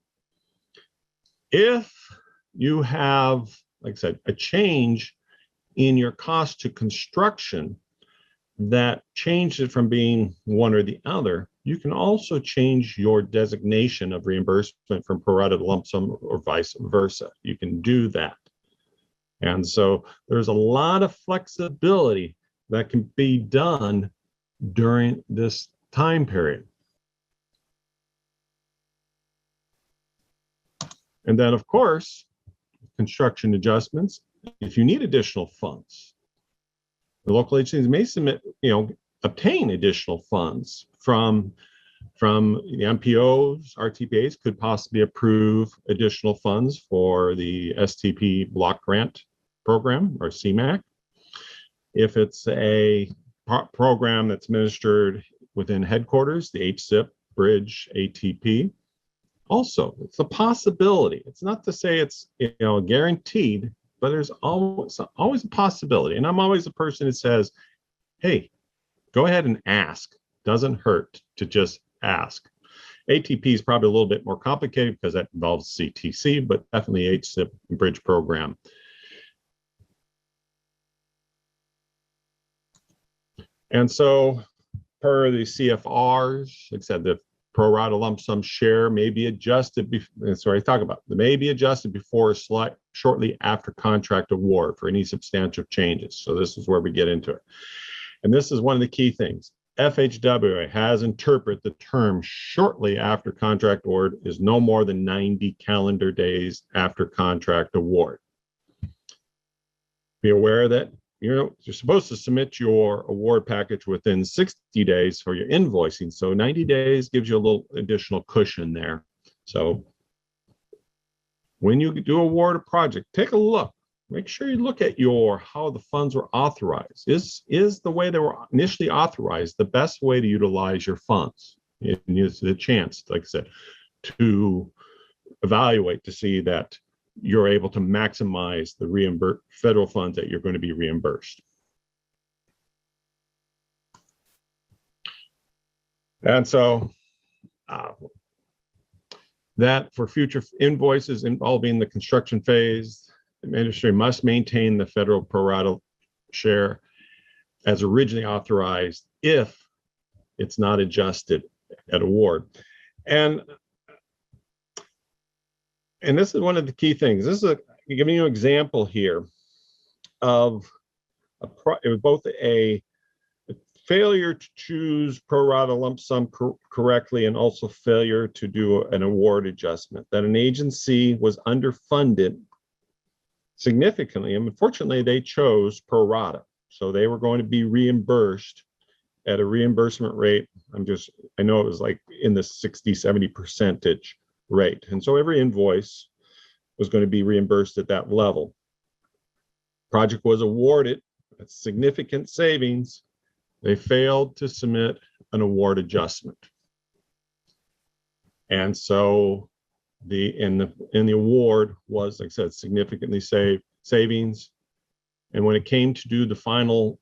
If you have, like I said, a change in your cost to construction that changed it from being one or the other, you can also change your designation of reimbursement from pro rata to lump sum or vice versa. You can do that. And so there's a lot of flexibility that can be done during this time period. And then, of course, construction adjustments, if you need additional funds, the local agencies may submit, obtain additional funds from the MPOs, RTPAs could possibly approve additional funds for the STP block grant program or CMAQ. If it's a program that's administered within headquarters, the HSIP, Bridge, ATP, also, it's a possibility. It's not to say it's guaranteed, but there's always a possibility. And I'm always a person that says, hey, go ahead and ask. Doesn't hurt to just ask. ATP is probably a little bit more complicated because that involves CTC, but definitely HSIP Bridge program. And so per the CFRs, like I said, the pro rata lump sum share may be adjusted, may be adjusted before shortly after contract award for any substantial changes. So this is where we get into it. And this is one of the key things. FHWA has interpreted the term shortly after contract award is no more than 90 calendar days after contract award. Be aware that you're supposed to submit your award package within 60 days for your invoicing. So 90 days gives you a little additional cushion there. So when you do award a project, take a look. Make sure you look at how the funds were authorized. Is the way they were initially authorized the best way to utilize your funds? It is the chance, like I said, to evaluate to see that you're able to maximize the federal funds that you're going to be reimbursed. And so that for future invoices involving the construction phase, the ministry must maintain the federal pro rata share as originally authorized if it's not adjusted at award. And this is one of the key things. This is giving you an example here of it was both a failure to choose pro rata lump sum correctly and also failure to do an award adjustment, that an agency was underfunded significantly. And unfortunately, they chose pro rata. So they were going to be reimbursed at a reimbursement rate. I know it was like in the 60-70% rate. And so every invoice was going to be reimbursed at that level. Project was awarded at significant savings. They failed to submit an award adjustment. And so in the award was, like I said, significantly savings. And when it came to do the final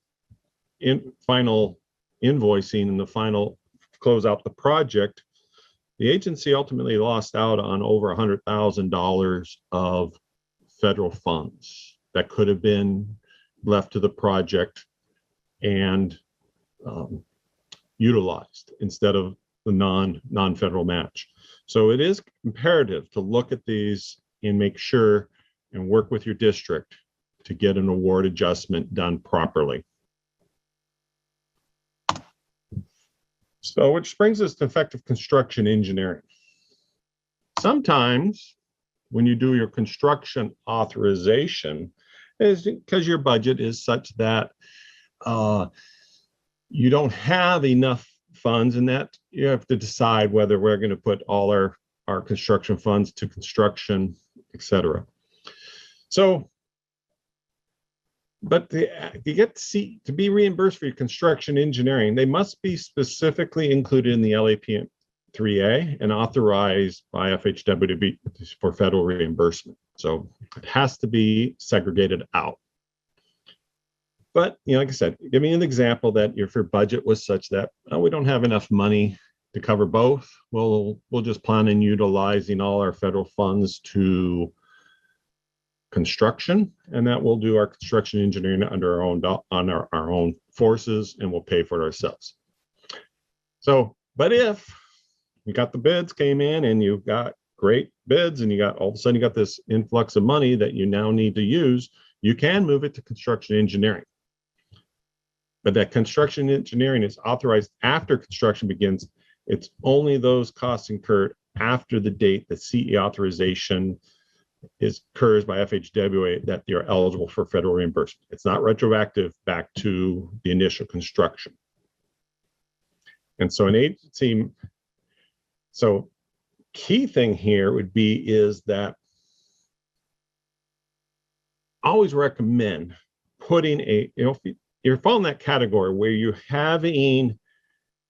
invoicing and the final close out the project, the agency ultimately lost out on over $100,000 of federal funds that could have been left to the project and utilized instead of the non-federal match. So it is imperative to look at these and make sure and work with your district to get an award adjustment done properly. So, which brings us to effective construction engineering. Sometimes when you do your construction authorization, is because your budget is such that you don't have enough funds, and that you have to decide whether we're going to put all our construction funds to construction, etc. So, but you get to be reimbursed for your construction engineering, they must be specifically included in the LAP 3A and authorized by FHW to be for federal reimbursement. So it has to be segregated out. But like I said, give me an example that if your budget was such that we don't have enough money to cover both, we'll just plan on utilizing all our federal funds to construction, and that we'll do our construction engineering under our own forces, and we'll pay for it ourselves. So, but if you got the bids came in and you've got great bids and you got all of a sudden you got this influx of money that you now need to use, you can move it to construction engineering. But that construction engineering is authorized after construction begins. It's only those costs incurred after the date the CE authorization occurs by FHWA that you're eligible for federal reimbursement. It's not retroactive back to the initial construction. And so an agency, so key thing here would be is that I always recommend putting if you're following that category where you're having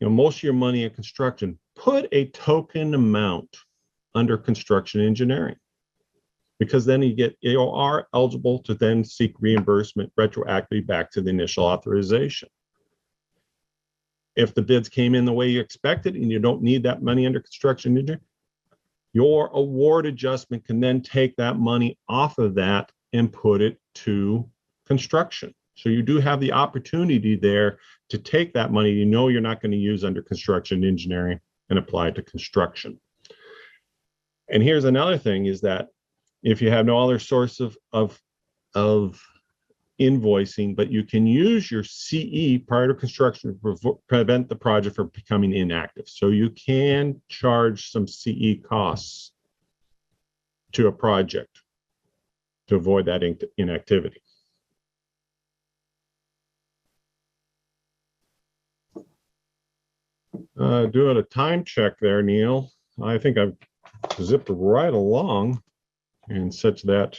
most of your money in construction, put a token amount under construction engineering, because then you are eligible to then seek reimbursement retroactively back to the initial authorization. If the bids came in the way you expected and you don't need that money under construction engineering, your award adjustment can then take that money off of that and put it to construction. So you do have the opportunity there to take that money you're not going to use under construction engineering and apply it to construction. And here's another thing is that if you have no other source of invoicing, but you can use your CE prior to construction to prevent the project from becoming inactive. So you can charge some CE costs to a project to avoid that inactivity. Doing a time check there, Neil. I think I've zipped right along and such that.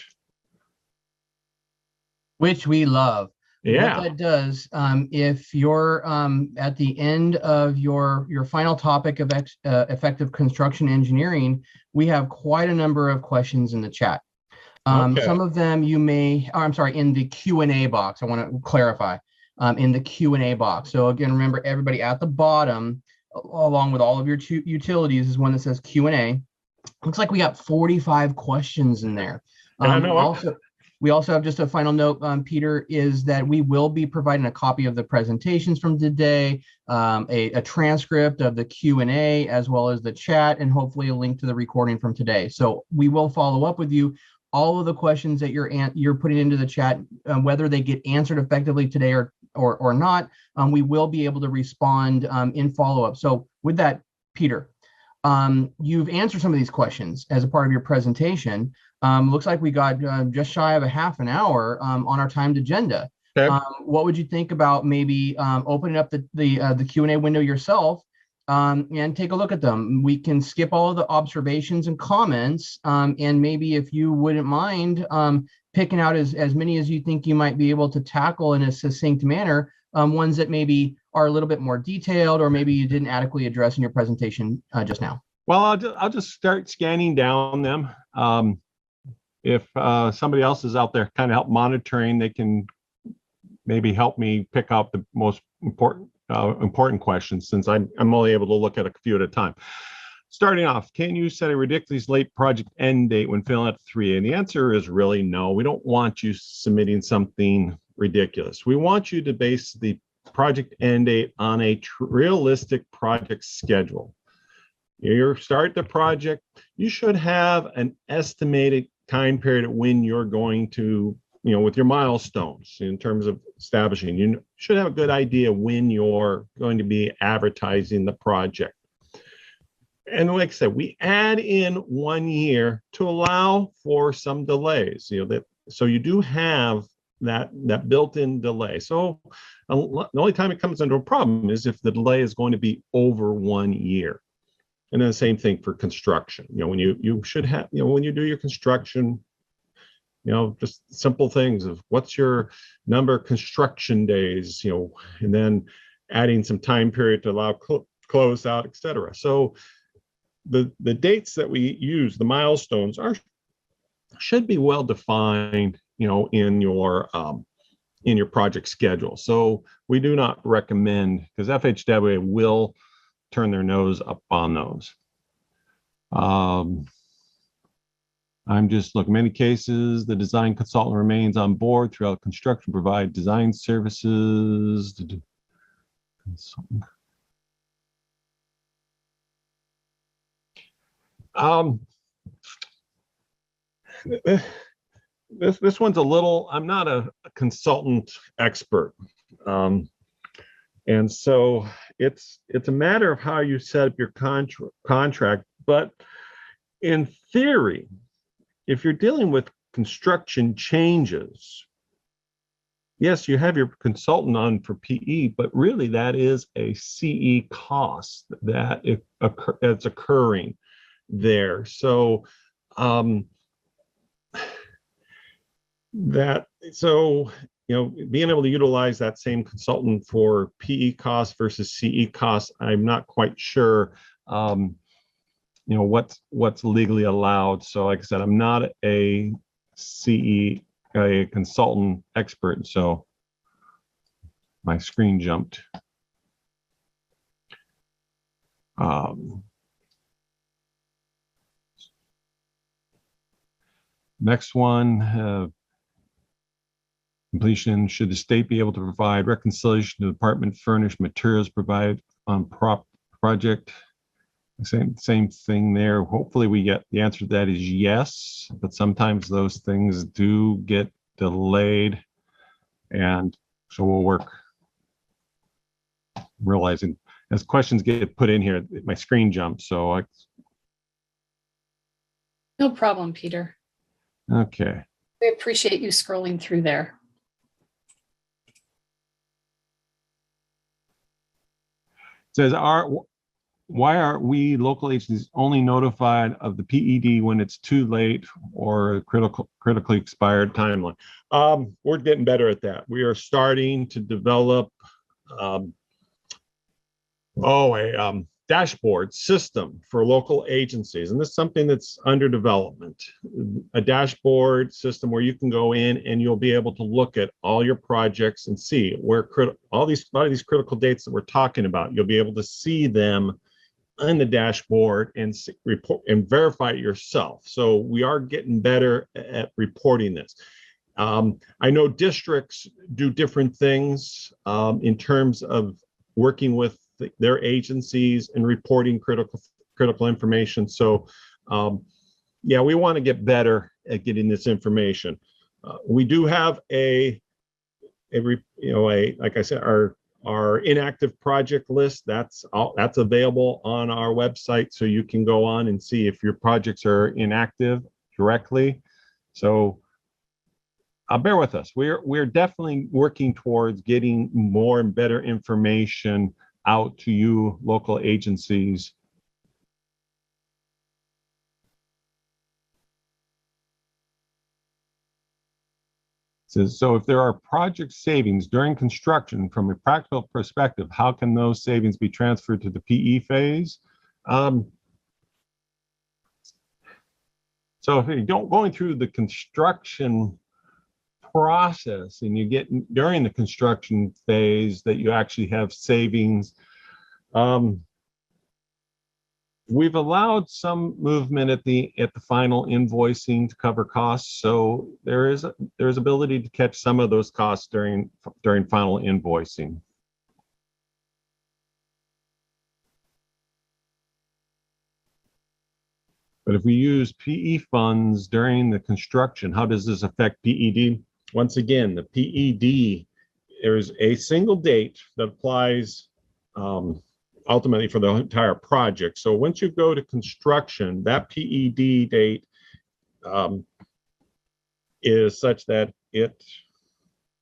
Which we love. Yeah. What that does, if you're at the end of your final topic of effective construction engineering, we have quite a number of questions in the chat. Okay. Some of them you may, I'm sorry, in the Q&A box. I want to clarify, in the Q&A box. So again, remember everybody at the bottom, along with all of your utilities, is one that says Q&A. Looks like we got 45 questions in there. We also have just a final note, Peter, is that we will be providing a copy of the presentations from today, a transcript of the Q&A, as well as the chat, and hopefully a link to the recording from today. So we will follow up with you. All of the questions that you're putting into the chat, whether they get answered effectively today or not, we will be able to respond in follow-up. So with that, Peter, you've answered some of these questions as a part of your presentation. Looks like we got just shy of a half an hour on our timed agenda. Okay. What would you think about maybe opening up the Q&A window yourself and take a look at them? We can skip all of the observations and comments, and maybe if you wouldn't mind picking out as many as you think you might be able to tackle in a succinct manner, ones that maybe are a little bit more detailed or maybe you didn't adequately address in your presentation just now. Well, I'll just start scanning down them. If somebody else is out there kind of help monitoring, they can maybe help me pick out the most important questions, since I'm only able to look at a few at a time. Starting off, can you set a ridiculously late project end date when filling out 3A? And the answer is really no. We don't want you submitting something ridiculous. We want you to base the project end date on a realistic project schedule. You start the project, you should have an estimated time period when you're going to, with your milestones in terms of establishing. You should have a good idea when you're going to be advertising the project. And like I said, we add in 1 year to allow for some delays, so you do have that built-in delay. So the only time it comes into a problem is if the delay is going to be over 1 year. And then the same thing for construction. When you should have, when you do your construction, just simple things of what's your number of construction days, and then adding some time period to allow close out, et cetera. So the dates that we use, the milestones, should be well defined, in your project schedule. So we do not recommend, because FHWA will turn their nose up on those. I'm just looking, many cases, the design consultant remains on board throughout construction, provide design services. This one's a little, I'm not a consultant expert. And so it's a matter of how you set up your contract. But in theory, if you're dealing with construction changes, yes, you have your consultant on for PE, but really that is a CE cost that it's occurring there. So being able to utilize that same consultant for PE costs versus CE costs, I'm not quite sure, what's legally allowed. So like I said, I'm not a consultant expert. So my screen jumped. Next one, completion. Should the state be able to provide reconciliation to the department furnished materials provided on project? Same thing there. Hopefully we get the answer to that is yes, but sometimes those things do get delayed. And so we'll work, realizing as questions get put in here, my screen jumps. So No problem, Peter. Okay. We appreciate you scrolling through there. It says, why are we local agencies only notified of the PED when it's too late or critically expired timeline? We're getting better at that. We are starting to develop a dashboard system for local agencies, and this is something that's under development. A dashboard system where you can go in and you'll be able to look at all your projects and see where a lot of these critical dates that we're talking about. You'll be able to see them on the dashboard and report and verify it yourself. So we are getting better at reporting this. I know districts do different things in terms of working with their agencies and reporting critical information. So yeah, we want to get better at getting this information. We do have like I said, our inactive project list, that's available on our website, so you can go on and see if your projects are inactive directly. So bear with us. We're definitely working towards getting more and better information out to you, local agencies. So if there are project savings during construction, from a practical perspective, how can those savings be transferred to the PE phase? So if you're going through the construction process and you get during the construction phase that you actually have savings, we've allowed some movement at the final invoicing to cover costs, so there's ability to catch some of those costs during final invoicing. But if we use PE funds during the construction, how does this affect PED? Once again, the PED, there's a single date that applies ultimately for the entire project. So once you go to construction, that PED date is such that it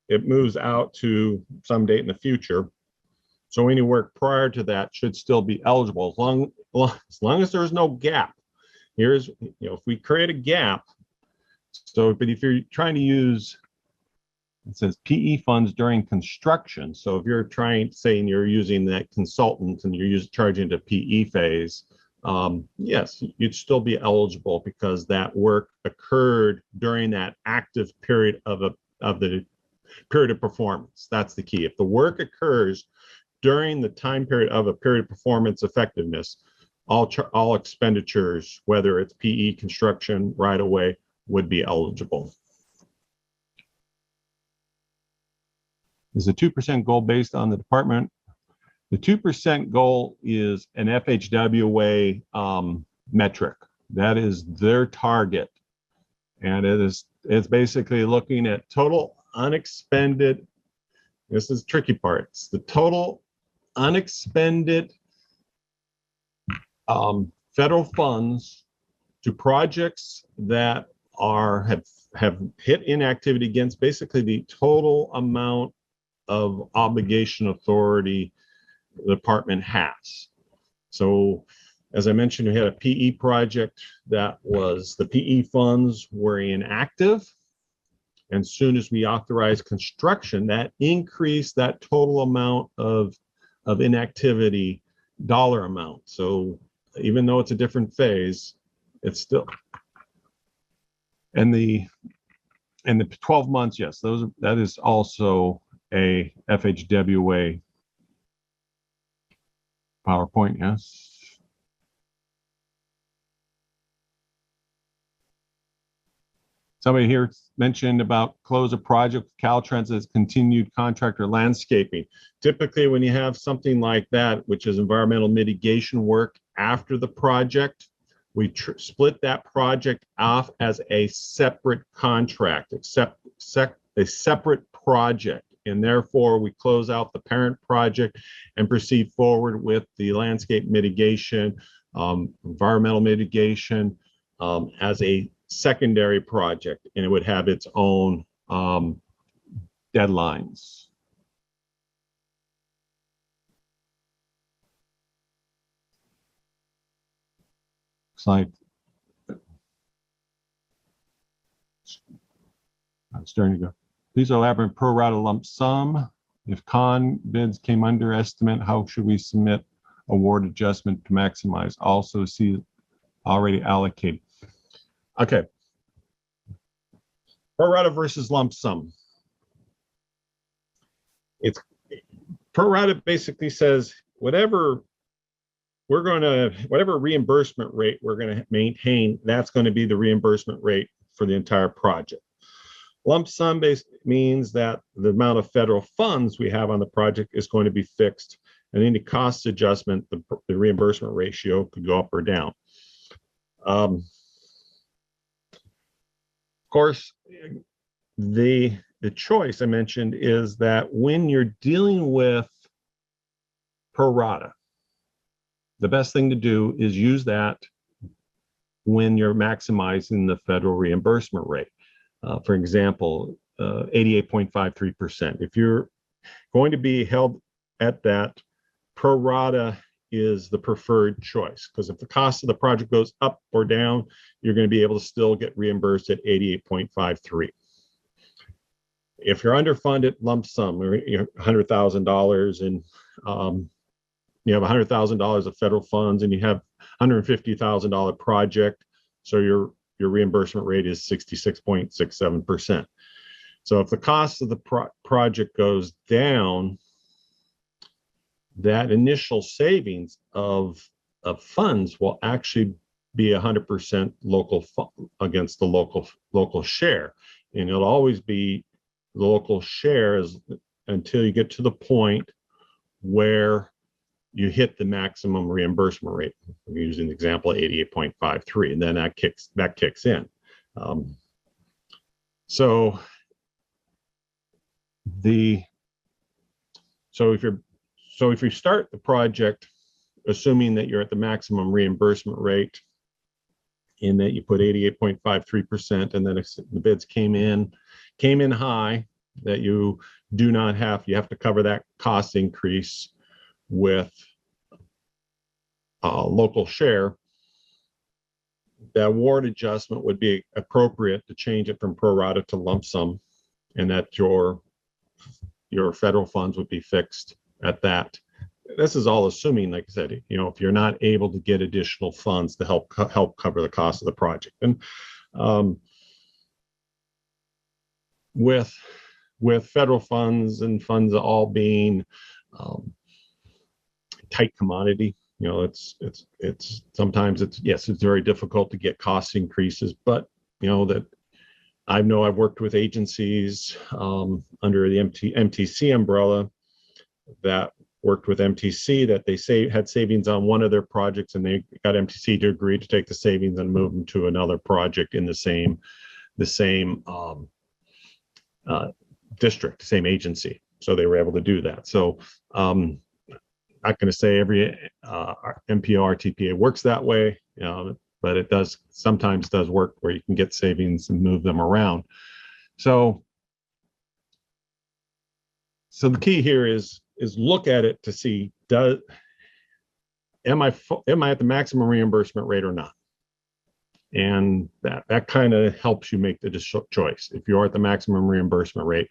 moves out to some date in the future. So any work prior to that should still be eligible as long as there's no gap. Here's, if we create a gap, but if you're trying to use, it says PE funds during construction. So if you're saying you're using that consultant and you're charging to PE phase, yes, you'd still be eligible because that work occurred during that active period of the period of performance. That's the key. If the work occurs during the time period of a period of performance effectiveness, all expenditures, whether it's PE, construction, right away, would be eligible. Is the 2% goal based on the department? The 2% goal is an FHWA metric. That is their target. And it's basically looking at total unexpended, this is the tricky part, it's the total unexpended federal funds to projects that have hit inactivity against basically the total amount of obligation authority the department has. So as I mentioned, we had a PE project that was, the PE funds were inactive. And as soon as we authorized construction, that increased that total amount of inactivity dollar amount. So even though it's a different phase, it's still, and the 12 months, yes, that is also a FHWA PowerPoint, yes. Somebody here mentioned about close a project with Caltrans as continued contractor landscaping. Typically, when you have something like that, which is environmental mitigation work after the project, we split that project off as a separate contract, a separate project. And therefore, we close out the parent project and proceed forward with the landscape mitigation, environmental mitigation as a secondary project, and it would have its own deadlines. Looks like I'm starting to go. Please elaborate pro rata lump sum. If con bids came under estimate, how should we submit award adjustment to maximize? Also see already allocated. Okay. Pro rata versus lump sum. It's pro rata basically says whatever reimbursement rate we're going to maintain, that's going to be the reimbursement rate for the entire project. Lump sum basically means that the amount of federal funds we have on the project is going to be fixed, and any cost adjustment, the reimbursement ratio could go up or down. Of course, the choice I mentioned is that when you're dealing with pro rata, the best thing to do is use that when you're maximizing the federal reimbursement rate. For example, 88.53%. If you're going to be held at that, pro rata is the preferred choice, because if the cost of the project goes up or down, you're going to be able to still get reimbursed at 88.53. If you're underfunded lump sum, or $100,000, and you have $100,000 of federal funds, and you have $150,000 project, so your reimbursement rate is 66.67%. So if the cost of the project goes down, that initial savings of funds will actually be 100% local against the local share, and it'll always be the local share until you get to the point where you hit the maximum reimbursement rate. I'm using the example of 88.53, and then that kicks in. So if you start the project assuming that you're at the maximum reimbursement rate, in that you put 88.53%, and then if the bids came in high, that you have to cover that cost increase with local share, the award adjustment would be appropriate to change it from pro rata to lump sum, and that your federal funds would be fixed at that. This is all assuming, like I said, if you're not able to get additional funds to help cover the cost of the project. And with federal funds and funds all being tight commodity, it's sometimes it's very difficult to get cost increases, but that I've worked with agencies under the MTC umbrella that worked with MTC that they had savings on one of their projects, and they got MTC to agree to take the savings and move them to another project in the same district, same agency. So they were able to do that. So I'm not going to say every MPO RTPA works that way, but it sometimes does work where you can get savings and move them around. So the key here is look at it to see, am I at the maximum reimbursement rate or not? And that kind of helps you make the choice. If you're at the maximum reimbursement rate,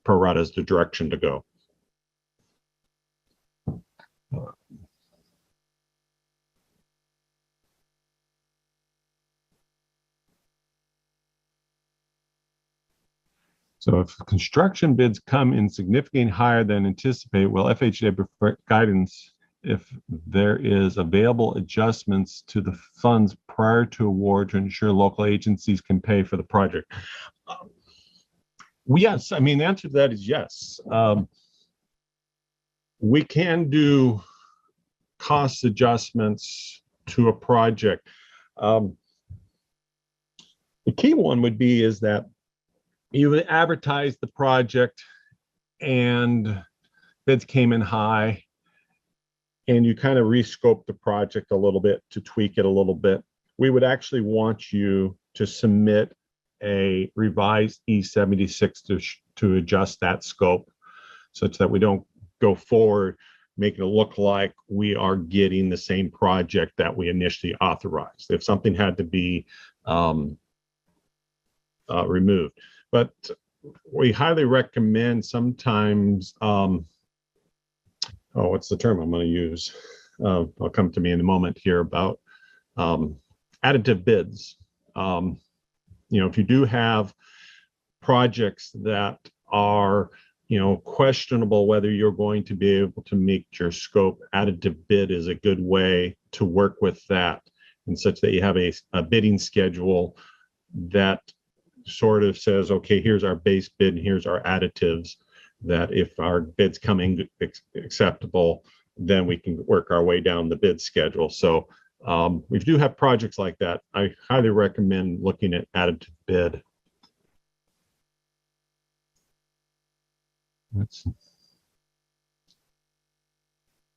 pro rata is the direction to go. So if construction bids come in significantly higher than anticipated, will FHA provide guidance if there is available adjustments to the funds prior to award to ensure local agencies can pay for the project? Yes, I mean, the answer to that is yes. We can do cost adjustments to a project. The key one would be is that you would advertise the project and bids came in high, and you kind of rescope the project a little bit to tweak it a little bit. We would actually want you to submit a revised E76 to adjust that scope, such that we don't go forward making it look like we are getting the same project that we initially authorized, if something had to be removed. But we highly recommend sometimes, what's the term I'm going to use? I'll come to me in a moment here about additive bids. If you do have projects that are, questionable whether you're going to be able to meet your scope, additive bid is a good way to work with that, and such that you have a bidding schedule that sort of says, okay, here's our base bid and here's our additives, that if our bids come in acceptable, then we can work our way down the bid schedule. So if you do have projects like that, I highly recommend looking at additive bid.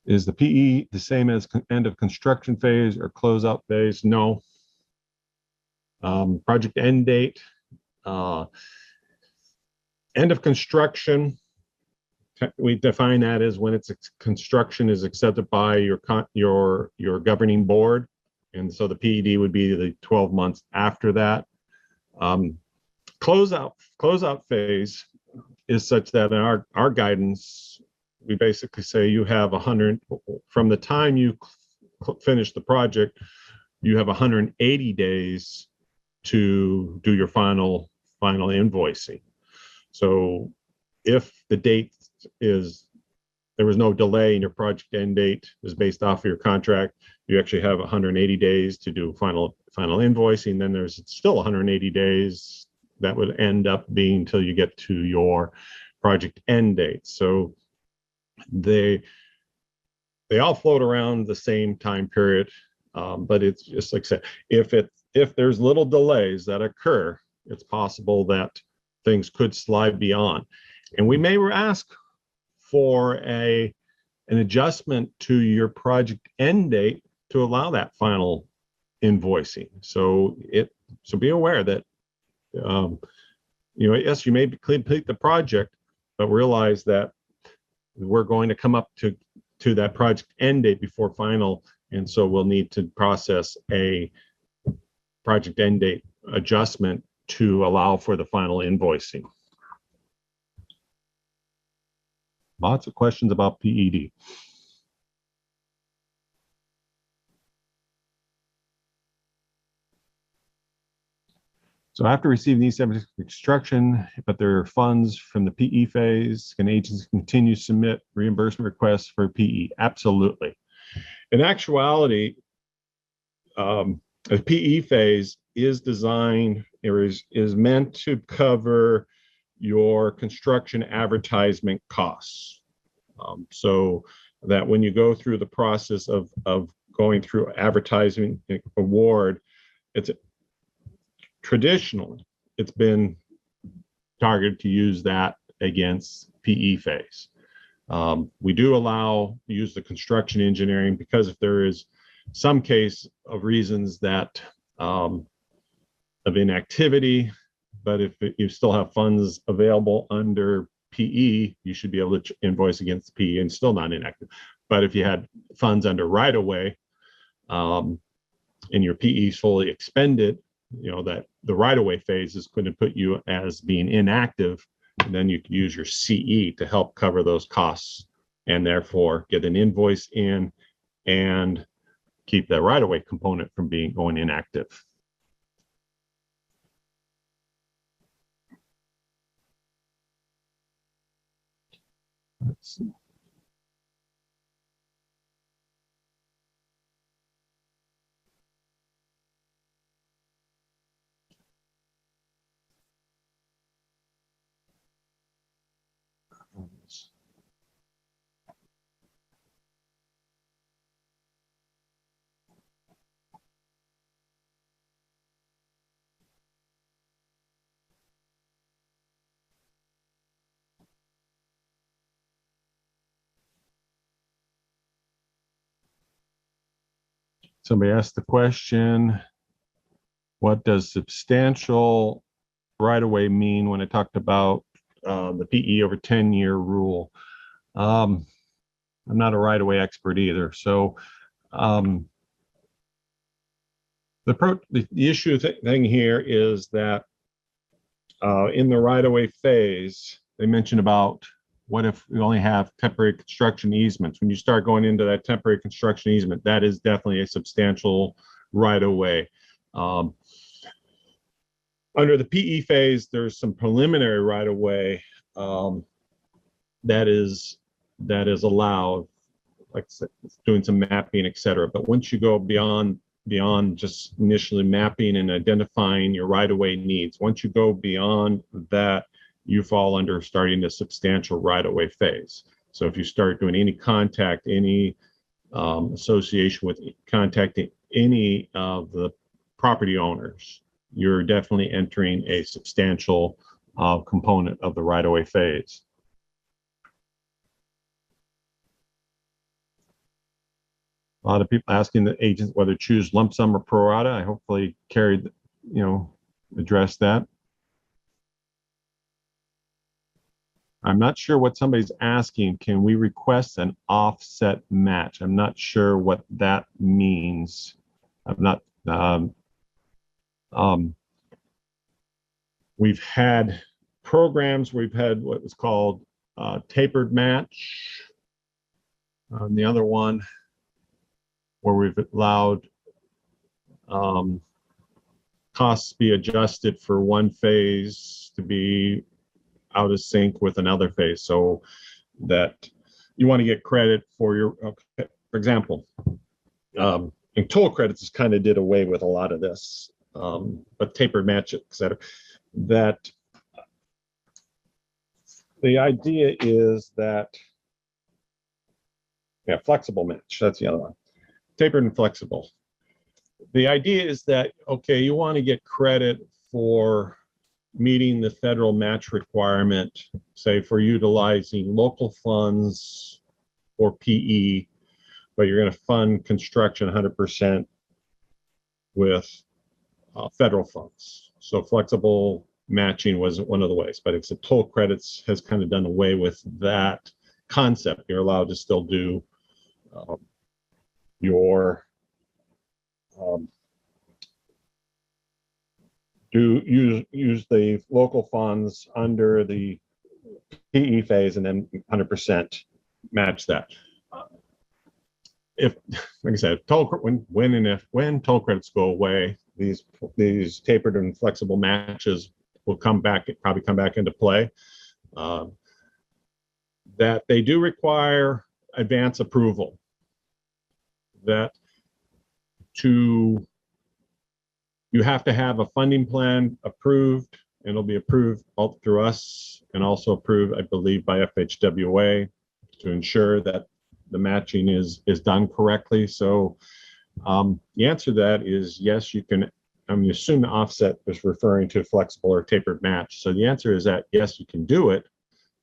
Is the PE the same as end of construction phase or closeout phase? No. Project end date. End of construction, we define that as when its construction is accepted by your governing board. And so the PED would be the 12 months after that. Closeout phase is such that in our guidance, we basically say you have 100, from the time you finish the project, you have 180 days to do your final invoicing. So if the date is, there was no delay in your project end date is based off of your contract, you actually have 180 days to do final invoicing. Then there's still 180 days that would end up being until you get to your project end date. So they all float around the same time period, but it's just like I said, if there's little delays that occur, it's possible that things could slide beyond. And we may ask for an adjustment to your project end date to allow that final invoicing. So be aware that yes, you may complete the project, but realize that we're going to come up to that project end date before final, and so we'll need to process a project end date adjustment to allow for the final invoicing. Lots of questions about PED. So after receiving these steps of construction, but there are funds from the PE phase, can agencies continue to submit reimbursement requests for PE? Absolutely. In actuality, a PE phase is designed or is meant to cover your construction advertisement costs. So that when you go through the process of going through advertising award, traditionally, it's been targeted to use that against PE phase. We do use the construction engineering because if there is some case of reasons that of inactivity, but if you still have funds available under PE, you should be able to invoice against PE and still not inactive. But if you had funds under right of way and your PE is fully expended, that the right of way phase is going to put you as being inactive, and then you can use your CE to help cover those costs and therefore get an invoice in and keep that right of way component from going inactive. Let's see. Somebody asked the question, what does substantial right-of-way mean when I talked about the PE over 10-year rule? I'm not a right-of-way expert either. So the issue thing here is that in the right-of-way phase, they mentioned about what if we only have temporary construction easements? When you start going into that temporary construction easement, that is definitely a substantial right-of-way. Under the PE phase, there's some preliminary right-of-way that is allowed, like doing some mapping, et cetera. But once you go beyond just initially mapping and identifying your right-of-way needs, once you go beyond that, you fall under starting the substantial right-of-way phase. So if you start doing any contact, any association with contacting any of the property owners, you're definitely entering a substantial component of the right-of-way phase. A lot of people asking the agents whether to choose lump sum or pro rata. I hopefully addressed that. I'm not sure what somebody's asking. Can we request an offset match? I'm not sure what that means. I'm not, we've had programs, we've had what was called tapered match. The other one where we've allowed costs be adjusted for one phase to be out of sync with another phase, so that you want to get credit for your, okay, for example, and toll credits has kind of did away with a lot of this, but tapered match, et cetera. That the idea is that, yeah, flexible match, that's the other one. Tapered and flexible. The idea is that, okay, you want to get credit for meeting the federal match requirement, say for utilizing local funds or PE, but you're going to fund construction 100% with federal funds. So flexible matching was one of the ways, but it's a toll credits has kind of done away with that concept. You're allowed to still do your use the local funds under the PE phase and then 100% match that. If, like I said, when toll credits go away, these tapered and flexible matches will probably come back into play. That they do require advance approval. That you have to have a funding plan approved, and it'll be approved all through us and also approved, I believe, by FHWA to ensure that the matching is done correctly. So the answer to that is yes, you can. I'm assuming the offset was referring to flexible or tapered match. So the answer is that yes, you can do it.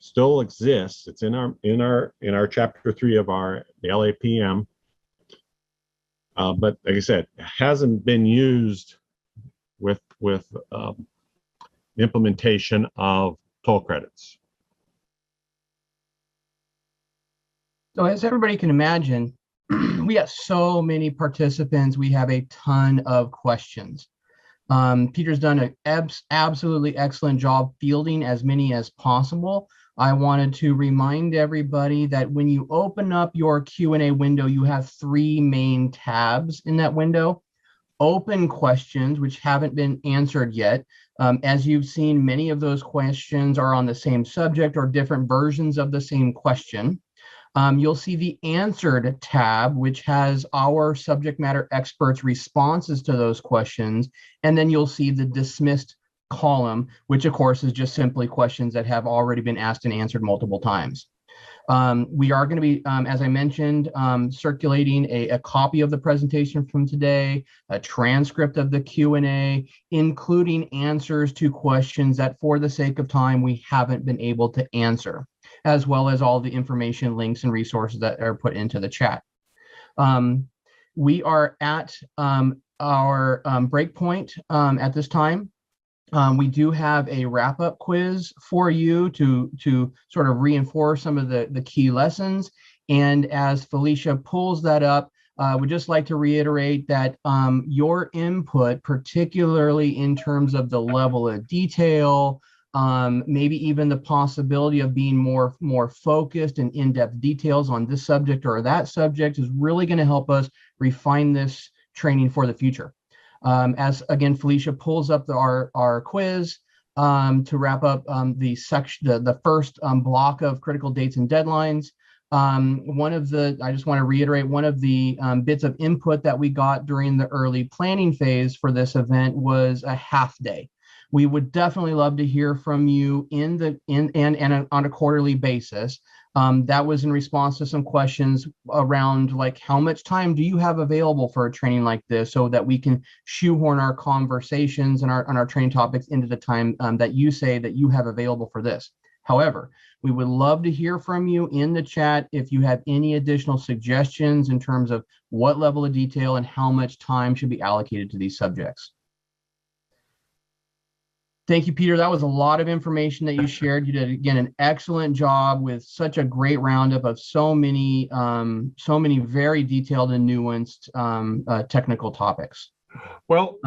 Still exists. It's in our chapter 3 of the LAPM. But like I said, it hasn't been used with the implementation of toll credits. So as everybody can imagine, we got so many participants. We have a ton of questions. Peter's done an absolutely excellent job fielding as many as possible. I wanted to remind everybody that when you open up your Q&A window, you have 3 main tabs in that window. Open questions, which haven't been answered yet. As you've seen, many of those questions are on the same subject or different versions of the same question. You'll see the answered tab, which has our subject matter experts' responses to those questions. And then you'll see the dismissed column, which of course is just simply questions that have already been asked and answered multiple times. We are going to be, as I mentioned, circulating a copy of the presentation from today, a transcript of the Q&A, including answers to questions that for the sake of time we haven't been able to answer, as well as all the information, links, and resources that are put into the chat. We are at our break point at this time. We do have a wrap-up quiz for you to sort of reinforce some of the key lessons. And as Felicia pulls that up, I would just like to reiterate that your input, particularly in terms of the level of detail, maybe even the possibility of being more focused and in-depth details on this subject or that subject, is really going to help us refine this training for the future. As again, Felicia pulls up our quiz to wrap up the first block of critical dates and deadlines. I just want to reiterate, one of the bits of input that we got during the early planning phase for this event was a half day. We would definitely love to hear from you and on a quarterly basis. That was in response to some questions around, like, how much time do you have available for a training like this, so that we can shoehorn our conversations and our training topics into the time that you say that you have available for this. However, we would love to hear from you in the chat if you have any additional suggestions in terms of what level of detail and how much time should be allocated to these subjects. Thank you, Peter. That was a lot of information that you shared. You did, again, an excellent job with such a great roundup of so many very detailed and nuanced technical topics. Well,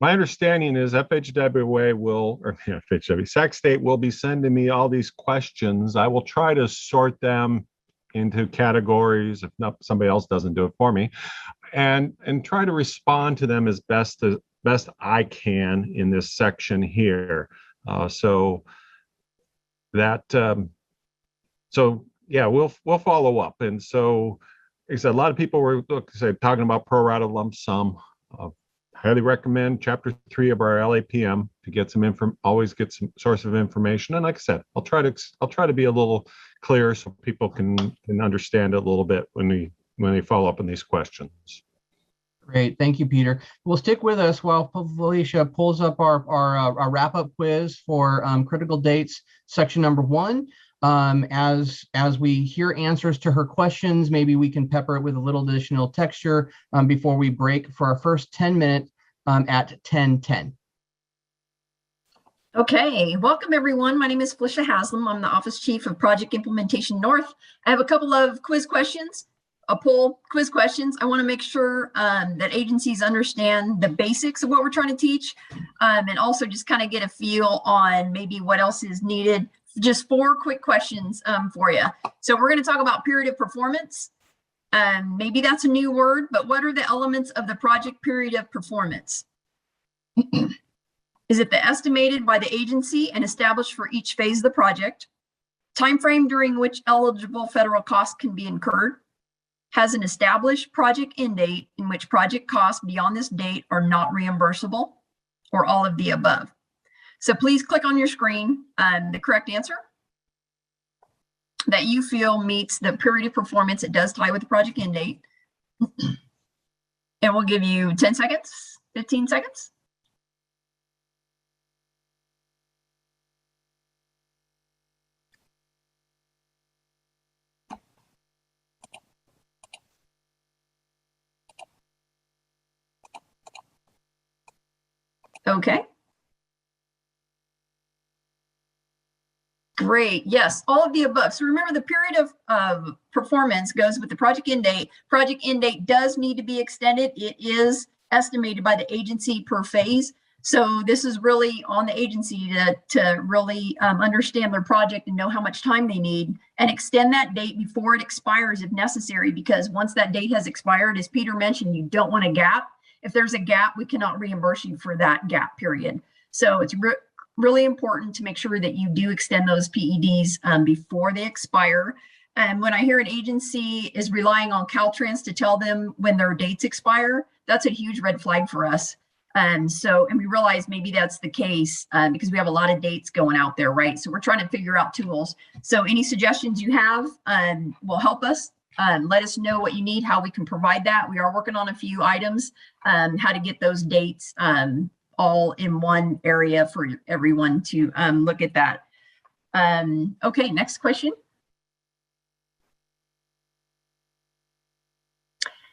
my understanding is FHWA will, or FHWA, Sac State will be sending me all these questions. I will try to sort them into categories, if not somebody else doesn't do it for me, and try to respond to them as best I can in this section here. So yeah, we'll follow up. And so, like I said, a lot of people were talking about pro rata lump sum. Highly recommend Chapter 3 of our LAPM to get always get some source of information. And like I said, I'll try to be a little clearer so people can understand it a little bit when they follow up on these questions. Great, thank you, Peter. We'll stick with us while Felicia pulls up our wrap-up quiz for critical dates, section number 1. As we hear answers to her questions, maybe we can pepper it with a little additional texture before we break for our first 10 minutes at 10:10. Okay, welcome everyone. My name is Felicia Haslam. I'm the Office Chief of Project Implementation North. I have a couple of quiz questions. Quiz questions. I want to make sure that agencies understand the basics of what we're trying to teach, and also just kind of get a feel on maybe what else is needed. Just 4 quick questions for you. So we're going to talk about period of performance. Maybe that's a new word, but what are the elements of the project period of performance? Is it the estimated by the agency and established for each phase of the project? Timeframe during which eligible federal costs can be incurred? Has an established project end date in which project costs beyond this date are not reimbursable, or all of the above? So please click on your screen the correct answer that you feel meets the period of performance. It does tie with the project end date. And we'll give you 10 seconds, 15 seconds. Okay. Great. Yes, all of the above. So remember, the period of performance goes with the project end date. Project end date does need to be extended. It is estimated by the agency per phase. So this is really on the agency to really understand their project and know how much time they need and extend that date before it expires if necessary, because once that date has expired, as Peter mentioned, you don't want a gap. If there's a gap, we cannot reimburse you for that gap period. So it's really important to make sure that you do extend those PEDs before they expire. And when I hear an agency is relying on Caltrans to tell them when their dates expire, that's a huge red flag for us. And we realize maybe that's the case because we have a lot of dates going out there, right? So we're trying to figure out tools. So any suggestions you have will help us. Let us know what you need, how we can provide that. We are working on a few items, how to get those dates all in one area for everyone to look at that. Okay, next question.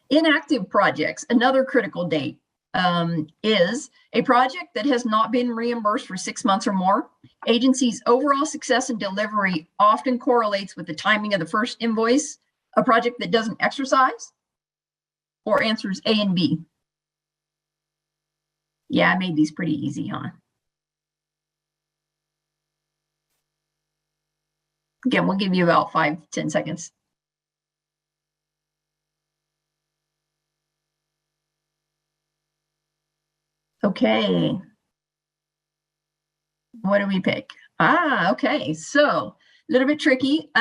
Inactive projects, another critical date is a project that has not been reimbursed for 6 months or more. Agency's overall success and delivery often correlates with the timing of the first invoice. A project that doesn't exercise, or answers A and B? Yeah, I made these pretty easy, huh? Again, we'll give you about 5-10 seconds. Okay. What do we pick? Okay. So a little bit tricky.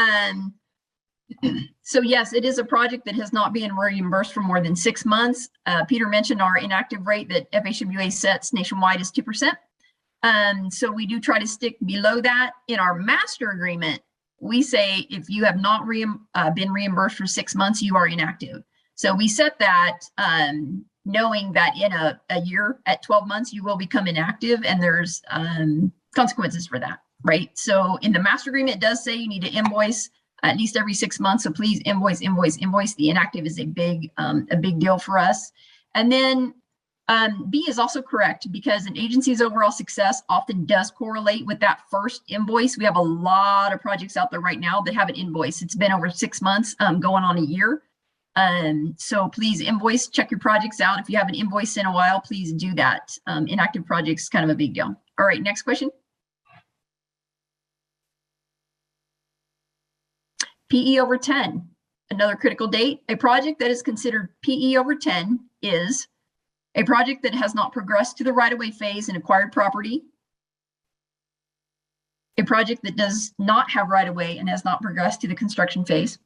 So yes, it is a project that has not been reimbursed for more than 6 months. Peter mentioned our inactive rate that FHWA sets nationwide is 2%. So we do try to stick below that. In our master agreement, we say if you have not been reimbursed for 6 months, you are inactive. So we set that knowing that in a year, at 12 months, you will become inactive, and there's consequences for that, right? So in the master agreement, it does say you need to invoice at least every 6 months. So please invoice. The inactive is a big deal for us. And then B is also correct because an agency's overall success often does correlate with that first invoice. We have a lot of projects out there right now that have an invoice. It's been over 6 months, going on a year. So please invoice, check your projects out. If you haven't invoiced in a while, please do that. Inactive projects, kind of a big deal. All right, next question. PE over 10, another critical date. A project that is considered PE over 10 is a project that has not progressed to the right-of-way phase in acquired property, a project that does not have right-of-way and has not progressed to the construction phase.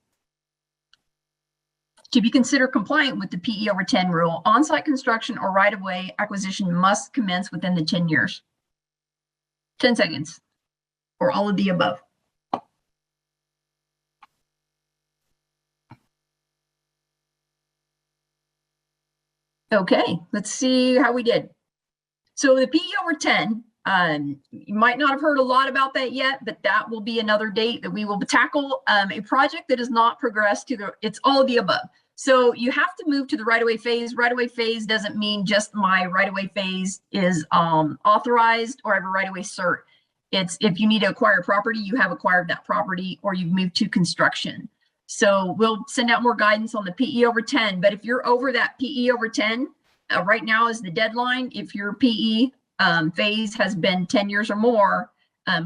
To be considered compliant with the PE over 10 rule, on-site construction or right-of-way acquisition must commence within the 10 years. 10 seconds, or all of the above. Okay, let's see how we did. So the PE over 10, you might not have heard a lot about that yet, but that will be another date that we will tackle. A project that has not progressed to the, it's all of the above. So you have to move to the right-of-way phase. Right-of-way phase doesn't mean just my right-of-way phase is authorized or I have a right-of-way cert. It's if you need to acquire property, you have acquired that property or you've moved to construction. So we'll send out more guidance on the PE over 10, but if you're over that PE over 10, right now is the deadline. If your PE phase has been 10 years or more,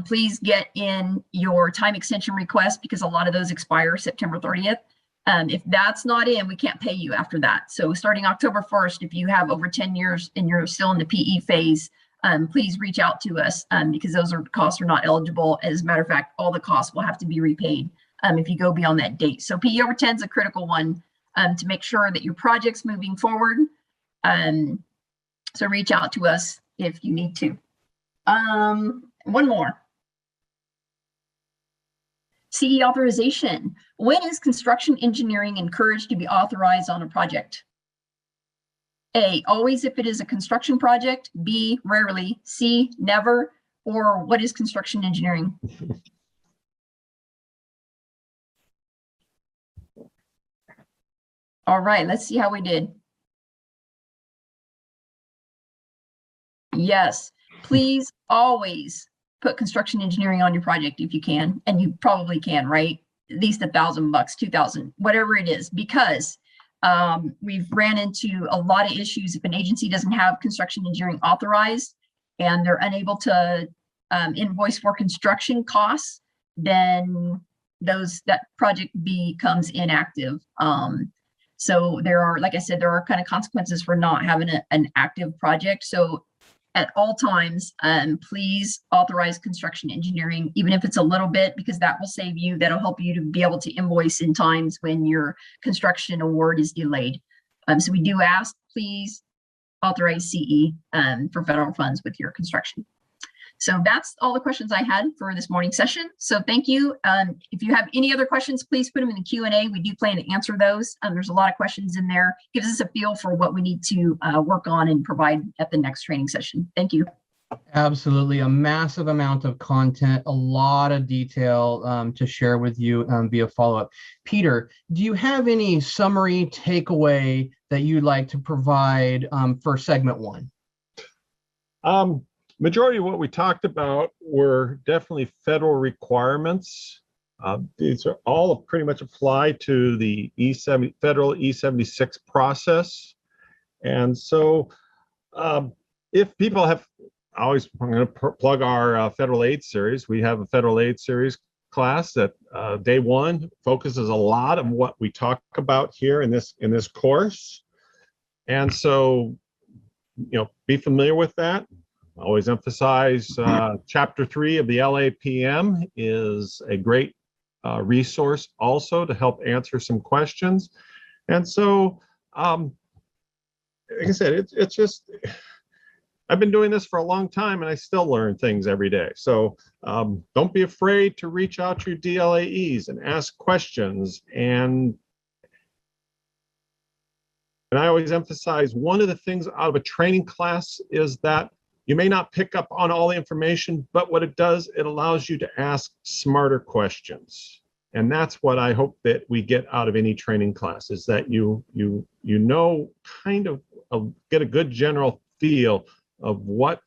please get in your time extension request because a lot of those expire September 30th. If that's not in, we can't pay you after that. So starting October 1st, if you have over 10 years and you're still in the PE phase, please reach out to us because those costs are not eligible. As a matter of fact, all the costs will have to be repaid if you go beyond that date. So PE over 10 is a critical one to make sure that your project's moving forward. So reach out to us if you need to. One more. CE authorization. When is construction engineering encouraged to be authorized on a project? A, always if it is a construction project. B, rarely. C, never. Or what is construction engineering? All right, let's see how we did. Yes, please always put construction engineering on your project if you can, and you probably can, right? At least $1,000, 2,000, whatever it is, because we've ran into a lot of issues if an agency doesn't have construction engineering authorized and they're unable to invoice for construction costs, then that project becomes inactive. So there are, like I said, there are kind of consequences for not having an active project. So at all times, please authorize construction engineering, even if it's a little bit, because that will save you. That'll help you to be able to invoice in times when your construction award is delayed. So we do ask, please authorize CE for federal funds with your construction. So that's all the questions I had for this morning session. So thank you. If you have any other questions, please put them in the Q&A. We do plan to answer those. There's a lot of questions in there. Gives us a feel for what we need to work on and provide at the next training session. Thank you. Absolutely. A massive amount of content, a lot of detail to share with you via follow-up. Peter, do you have any summary takeaway that you'd like to provide for segment 1? Majority of what we talked about were definitely federal requirements. These are all pretty much apply to the federal E76 process. And so if people have, I'm going to plug our federal aid series. We have a federal aid series class that day 1 focuses a lot of what we talk about here in this course. And so, be familiar with that. Always emphasize Chapter 3 of the LAPM is a great resource also to help answer some questions. And so, like I said, it's just, I've been doing this for a long time and I still learn things every day. So don't be afraid to reach out to your DLAEs and ask questions. And I always emphasize one of the things out of a training class is that you may not pick up on all the information, but what it does, it allows you to ask smarter questions. And that's what I hope that we get out of any training class, is that you know kind of get a good general feel of what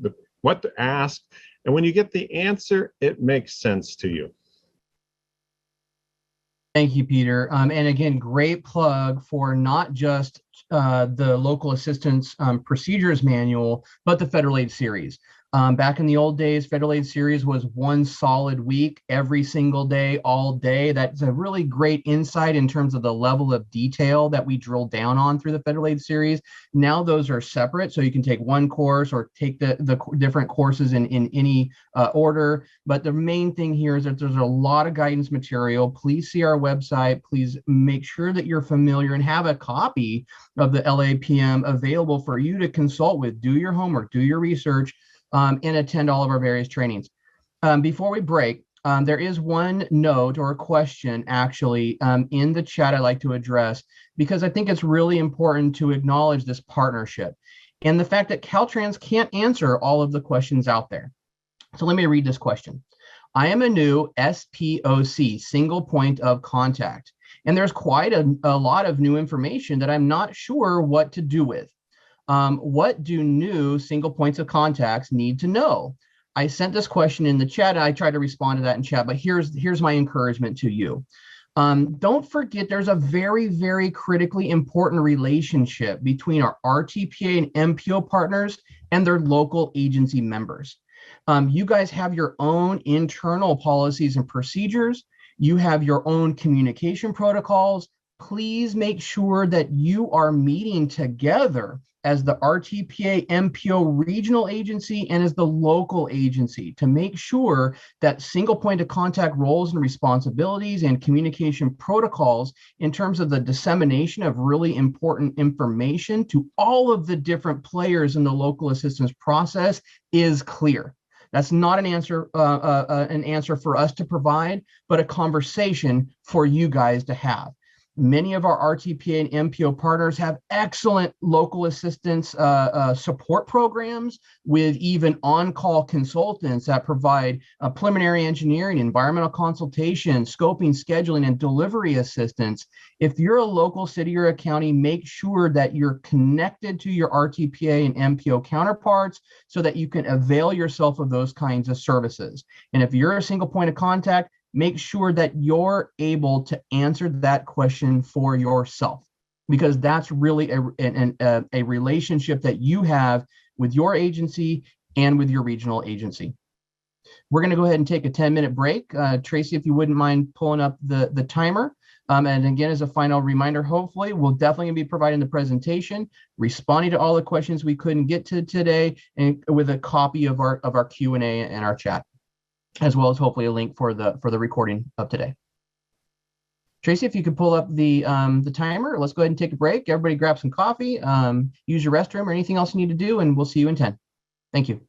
to ask. And when you get the answer, it makes sense to you. Thank you, Peter. And again, great plug for not just the local assistance procedures manual, but the federal aid series. Back in the old days, federal aid series was one solid week, every single day, all day. That's a really great insight in terms of the level of detail that we drill down on through the federal aid series. Now those are separate, so you can take one course or take the different courses in any order. But the main thing here is that there's a lot of guidance material. Please see our website. Please make sure that you're familiar and have a copy of the LAPM available for you to consult with, do your homework, do your research, and attend all of our various trainings. Before we break, there is one note or a question actually in the chat I'd like to address, because I think it's really important to acknowledge this partnership and the fact that Caltrans can't answer all of the questions out there. So let me read this question. I am a new SPOC, single point of contact, and there's quite a lot of new information that I'm not sure what to do with. What do new single points of contacts need to know? I sent this question in the chat, and I tried to respond to that in chat, but here's my encouragement to you. Don't forget there's a very, very critically important relationship between our RTPA and MPO partners and their local agency members. You guys have your own internal policies and procedures. You have your own communication protocols. Please make sure that you are meeting together as the RTPA MPO regional agency and as the local agency to make sure that single point of contact roles and responsibilities and communication protocols in terms of the dissemination of really important information to all of the different players in the local assistance process is clear. That's not an answer for us to provide, but a conversation for you guys to have. Many of our RTPA and MPO partners have excellent local assistance support programs with even on-call consultants that provide preliminary engineering, environmental consultation, scoping, scheduling, and delivery assistance. If you're a local city or a county, make sure that you're connected to your RTPA and MPO counterparts so that you can avail yourself of those kinds of services. And if you're a single point of contact, make sure that you're able to answer that question for yourself, because that's really a relationship that you have with your agency and with your regional agency. We're going to go ahead and take a 10-minute break. Tracy, if you wouldn't mind pulling up the timer. And again, as a final reminder, hopefully, we'll definitely be providing the presentation, responding to all the questions we couldn't get to today, and with a copy of our Q&A and our chat, as well as hopefully a link for the recording of today. Tracy, if you could pull up the timer, let's go ahead and take a break. Everybody grab some coffee, use your restroom or anything else you need to do, and we'll see you in 10. Thank you.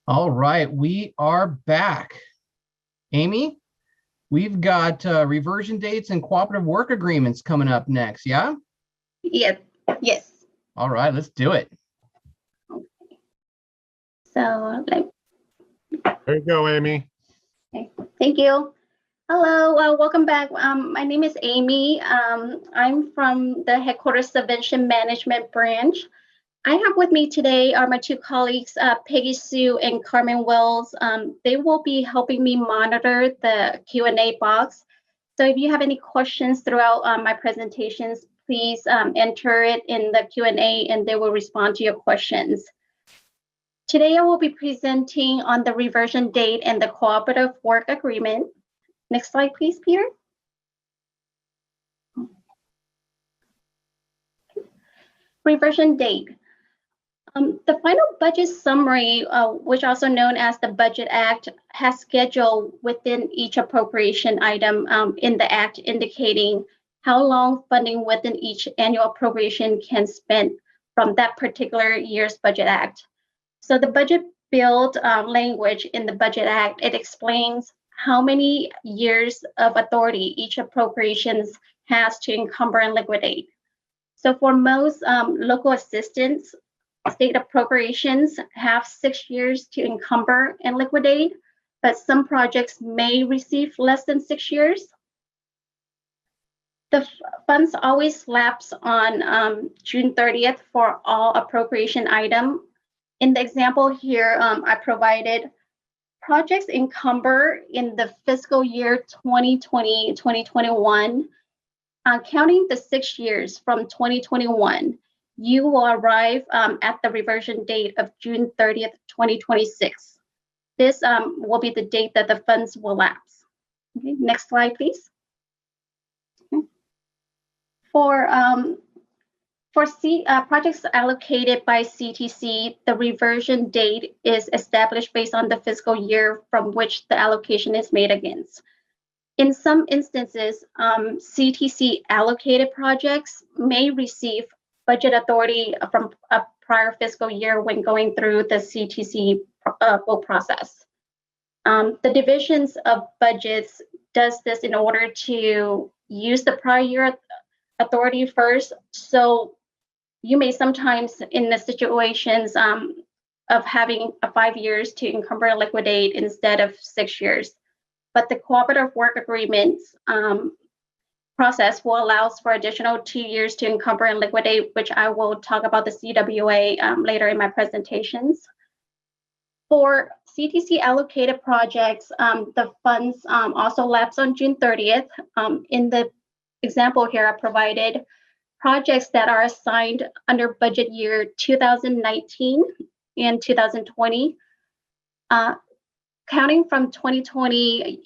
All right, we are back. Amy, we've got reversion dates and cooperative work agreements coming up next, yeah? Yes, yes. All right, let's do it. So, There you go, Amy. thank you. Hello, welcome back. My name is Amy. I'm from the Headquarters Subvention Management Branch. I have with me today are my two colleagues, Peggy Sue and Carmen Wells. They will be helping me monitor the Q&A box. So if you have any questions throughout my presentations, please enter it in the Q&A and they will respond to your questions. Today I will be presenting on the reversion date and the cooperative work agreement. Next slide, please, Peter. Reversion date. The final budget summary, which also known as the Budget Act, has scheduled within each appropriation item in the Act indicating how long funding within each annual appropriation can spend from that particular year's Budget Act. So the budget build language in the Budget Act, it explains how many years of authority each appropriations has to encumber and liquidate. So for most local assistance, state appropriations have 6 years to encumber and liquidate, but some projects may receive less than 6 years. The funds always lapse on June 30th for all appropriation item. In the example here, I provided projects encumber in the fiscal year 2020-2021, counting the 6 years from 2021. You will arrive at the reversion date of June 30th, 2026. This will be the date that the funds will lapse. Okay, next slide, please. Okay. For projects allocated by CTC, the reversion date is established based on the fiscal year from which the allocation is made against. In some instances, CTC allocated projects may receive budget authority from a prior fiscal year when going through the CTC full process. The divisions of budgets does this in order to use the prior year authority first. So you may sometimes in the situations of having 5 years to encumber and liquidate instead of 6 years. But the cooperative work agreements process will allow for additional 2 years to encumber and liquidate, which I will talk about the CWA later in my presentations. For CTC allocated projects, the funds also lapse on June 30th. In the example here, I provided projects that are assigned under budget year 2019 and 2020. Counting from 2020,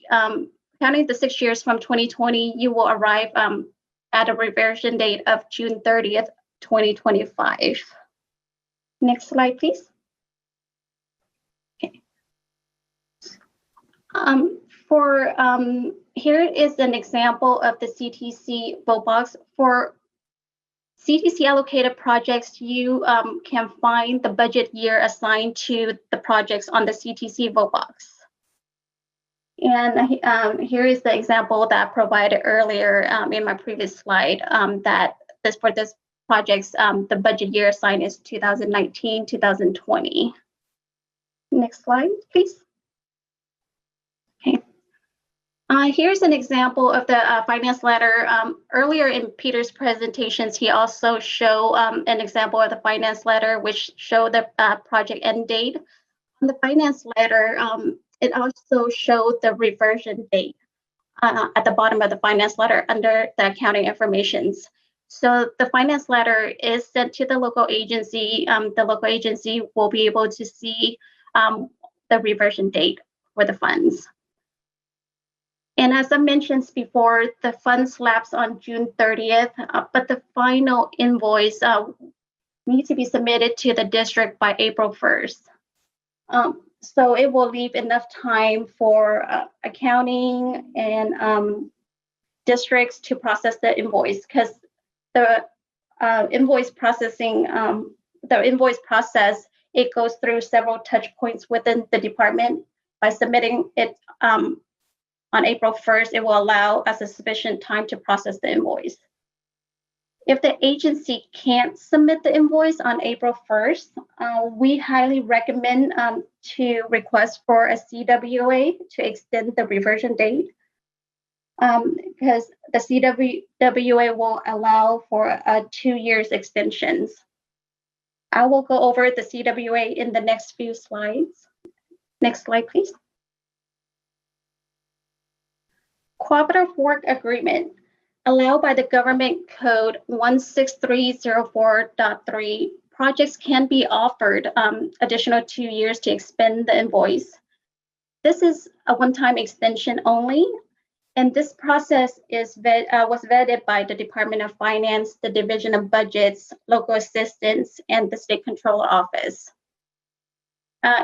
counting the 6 years from 2020, you will arrive at a reversion date of June 30th, 2025. Next slide, please. Okay. Here is an example of the CTC vote box. For CTC allocated projects, you can find the budget year assigned to the projects on the CTC vote box. And here is the example that I provided earlier in my previous slide, that for this projects, the budget year assigned is 2019, 2020. Next slide, please. Okay. Here's an example of the finance letter. Earlier in Peter's presentations, he also showed an example of the finance letter, which showed the project end date. On the finance letter, it also showed the reversion date at the bottom of the finance letter under the accounting informations. So the finance letter is sent to the local agency. The local agency will be able to see the reversion date for the funds. And as I mentioned before, the funds lapse on June 30th, but the final invoice needs to be submitted to the district by April 1st. So it will leave enough time for accounting and districts to process the invoice, because the invoice process it goes through several touch points within the department. By submitting it on April 1st, it will allow us a sufficient time to process the invoice. If the agency can't submit the invoice on April 1st, we highly recommend to request for a CWA to extend the reversion date, because the CWA will allow for a 2 years extensions. I will go over the CWA in the next few slides. Next slide, please. Cooperative work agreement. Allowed by the Government Code 16304.3, projects can be offered additional 2 years to expend the invoice. This is a one-time extension only, and this process was vetted by the Department of Finance, the Division of Budgets, Local Assistance, and the State Controller Office.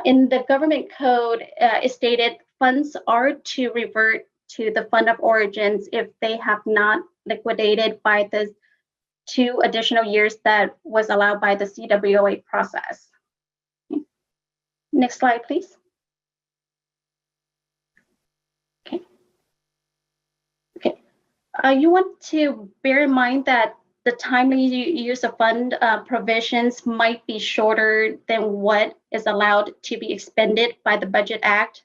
In the Government Code, it stated funds are to revert to the fund of origins if they have not liquidated by the 2 additional years that was allowed by the CWA process. Okay. Next slide, please. Okay. Okay. You want to bear in mind that the timely use of fund provisions might be shorter than what is allowed to be expended by the Budget Act.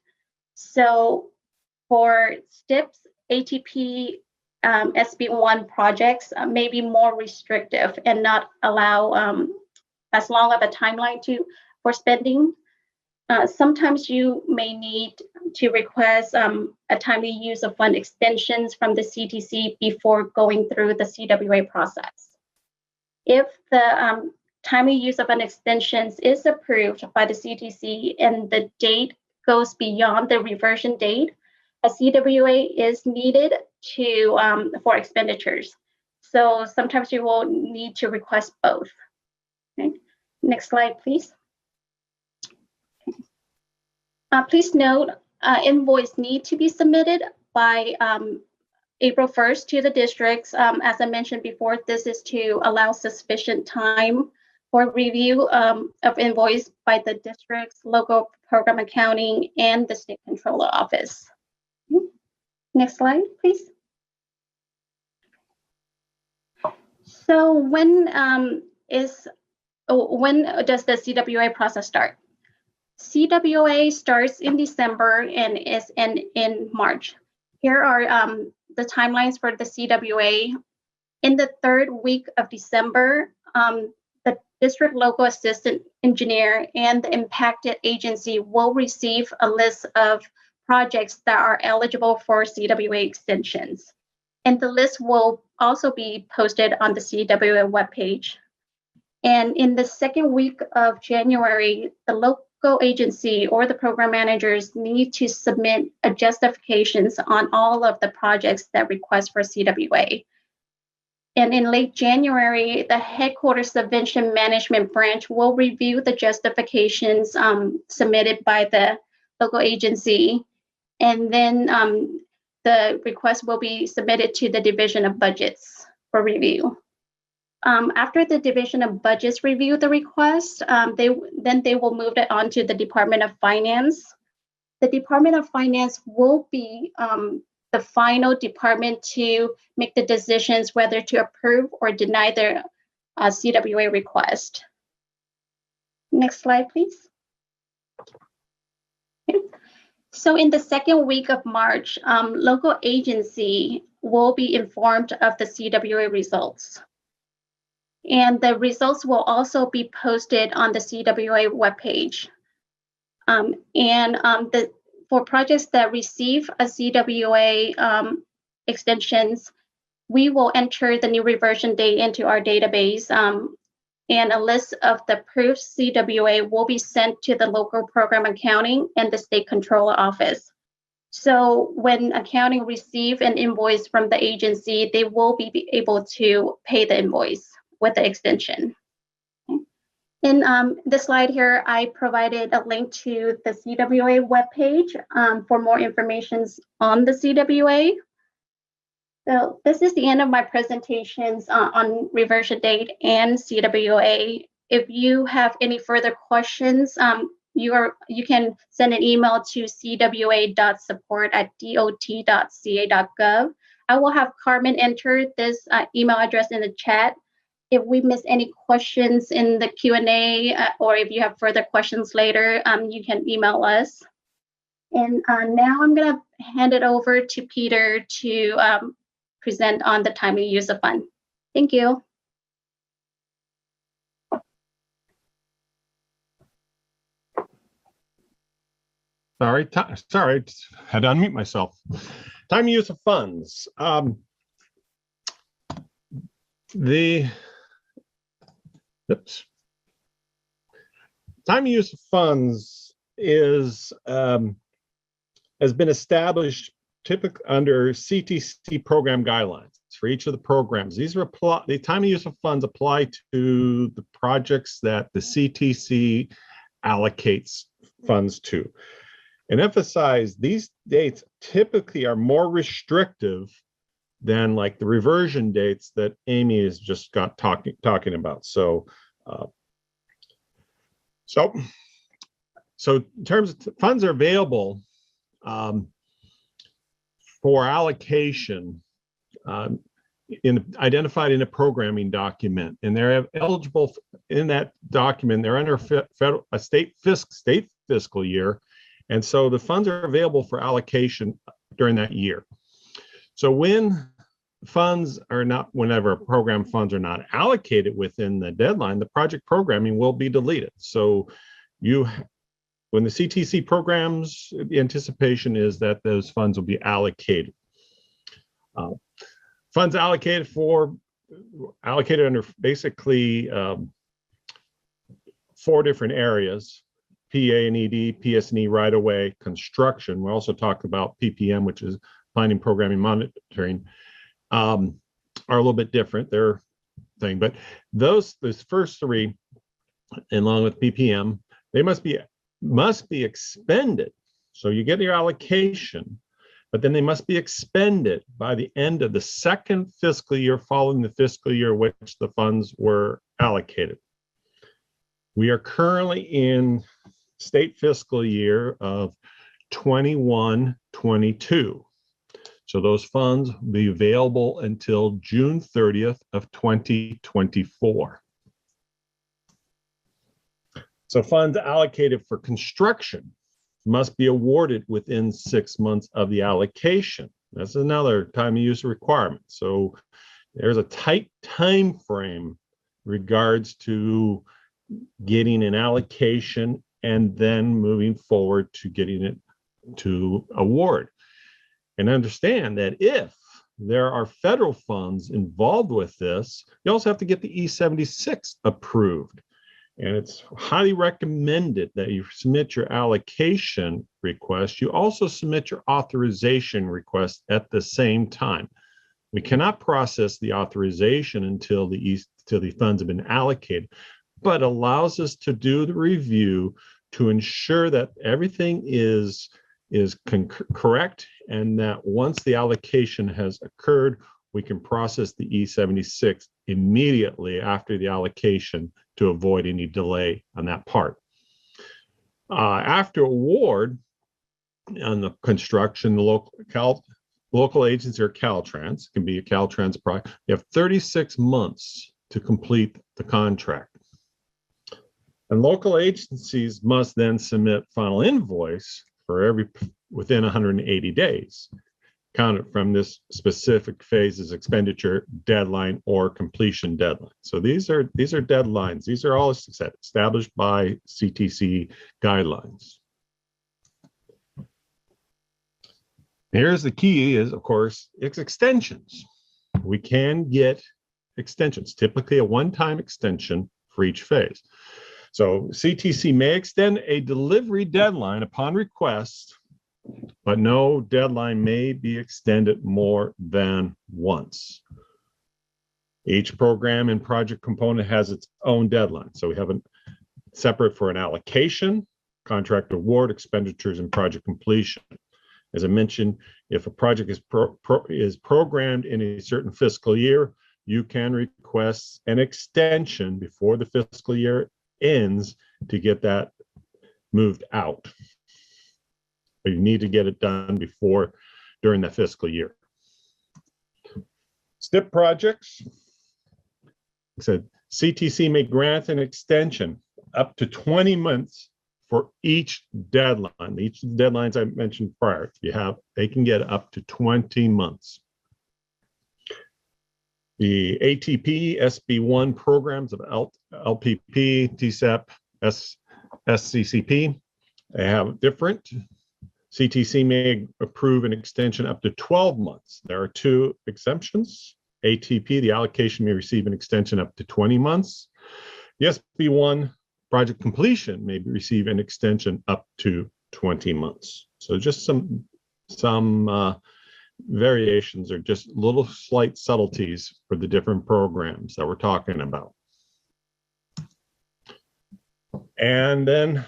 So for STIPs, ATP, SB1 projects may be more restrictive and not allow as long of a timeline for spending. Sometimes you may need to request a timely use of fund extensions from the CTC before going through the CWA process. If the timely use of fund extensions is approved by the CTC and the date goes beyond the reversion date, a CWA is needed for expenditures. So sometimes you will need to request both. Okay. Next slide, please. Please note, invoice need to be submitted by April 1st to the districts. As I mentioned before, this is to allow sufficient time for review of invoice by the districts, local program accounting, and the State Controller Office. Next slide, please. So when does the CWA process start? CWA starts in December and is in March. Here are the timelines for the CWA. In the 3rd week of December, the district local assistant engineer and the impacted agency will receive a list of projects that are eligible for CWA extensions. And the list will also be posted on the CWA webpage. And in the 2nd week of January, the local agency or the program managers need to submit justifications on all of the projects that request for CWA. And in late January, the headquarters subvention management branch will review the justifications submitted by the local agency. And then the request will be submitted to the Division of Budgets for review. After the Division of Budgets review the request, they will move it on to the Department of Finance. The Department of Finance will be the final department to make the decisions whether to approve or deny their CWA request. Next slide, please. Okay. So in the 2nd week of March, local agency will be informed of the CWA results. And the results will also be posted on the CWA webpage. For projects that receive a CWA extensions, we will enter the new reversion date into our database, and a list of the approved CWA will be sent to the local program accounting and the State Controller Office. So when accounting receive an invoice from the agency, they will be able to pay the invoice with the extension. Okay. In this slide here, I provided a link to the CWA webpage for more information on the CWA. So this is the end of my presentations on reversion date and CWA If you have any further questions, you can send an email to cwa.support@dot.ca.gov. I will have Carmen enter this email address in the chat. If we miss any questions in the Q&A, or if you have further questions later, you can email us. And now I'm going to hand it over to Peter to present on the timely use of fund. Thank you. Sorry, had to unmute myself. Time use of funds. Time use of funds is has been established typically under CTC program guidelines for each of the programs. These are the time use of funds apply to the projects that the CTC allocates funds to. And emphasize these dates typically are more restrictive than like the reversion dates that Amy has just got talking about. So in terms of funds are available for allocation identified in a programming document, and they're eligible in that document. They're under a state fiscal year. And so the funds are available for allocation during that year. So whenever program funds are not allocated within the deadline, the project programming will be deleted. So when the CTC programs, the anticipation is that those funds will be allocated. Funds allocated under basically 4 different areas: PA&ED, PS&E right-of-way, construction. We also talked about PPM, which is planning, programming, monitoring, are a little bit different. They're thing, but those first 3, along with PPM, they must be expended. So you get your allocation, but then they must be expended by the end of the 2nd fiscal year following the fiscal year which the funds were allocated. We are currently in state fiscal year of 21-22. So those funds will be available until June 30th of 2024. So funds allocated for construction must be awarded within 6 months of the allocation. That's another time use requirement. So there's a tight time frame regards to getting an allocation and then moving forward to getting it to award. And understand that if there are federal funds involved with this, you also have to get the E76 approved. And it's highly recommended that you submit your allocation request. You also submit your authorization request at the same time. We cannot process the authorization until the funds have been allocated, but allows us to do the review to ensure that everything is correct, and that once the allocation has occurred, we can process the E76 immediately after the allocation to avoid any delay on that part. After award on the construction, the local agency or Caltrans, can be a Caltrans project, you have 36 months to complete the contract. And local agencies must then submit final invoice for within 180 days, counted from this specific phase's expenditure deadline or completion deadline. So these are deadlines. These are all established by CTC guidelines. Here's the key is, of course, it's extensions. We can get extensions, typically a one-time extension for each phase. So CTC may extend a delivery deadline upon request, but no deadline may be extended more than once. Each program and project component has its own deadline. So we have a separate for an allocation, contract award, expenditures, and project completion. As I mentioned, if a project is programmed in a certain fiscal year, you can request requests an extension before the fiscal year ends to get that moved out. But you need to get it done during the fiscal year. STIP projects. It said CTC may grant an extension up to 20 months for each deadline. Each of the deadlines I mentioned prior, they can get up to 20 months. The ATP, SB1 programs of LPP, TSEP, SCCP, they have different. CTC may approve an extension up to 12 months. There are 2 exemptions. ATP, the allocation may receive an extension up to 20 months. The SB1 project completion may receive an extension up to 20 months. So just some variations or just little slight subtleties for the different programs that we're talking about. And then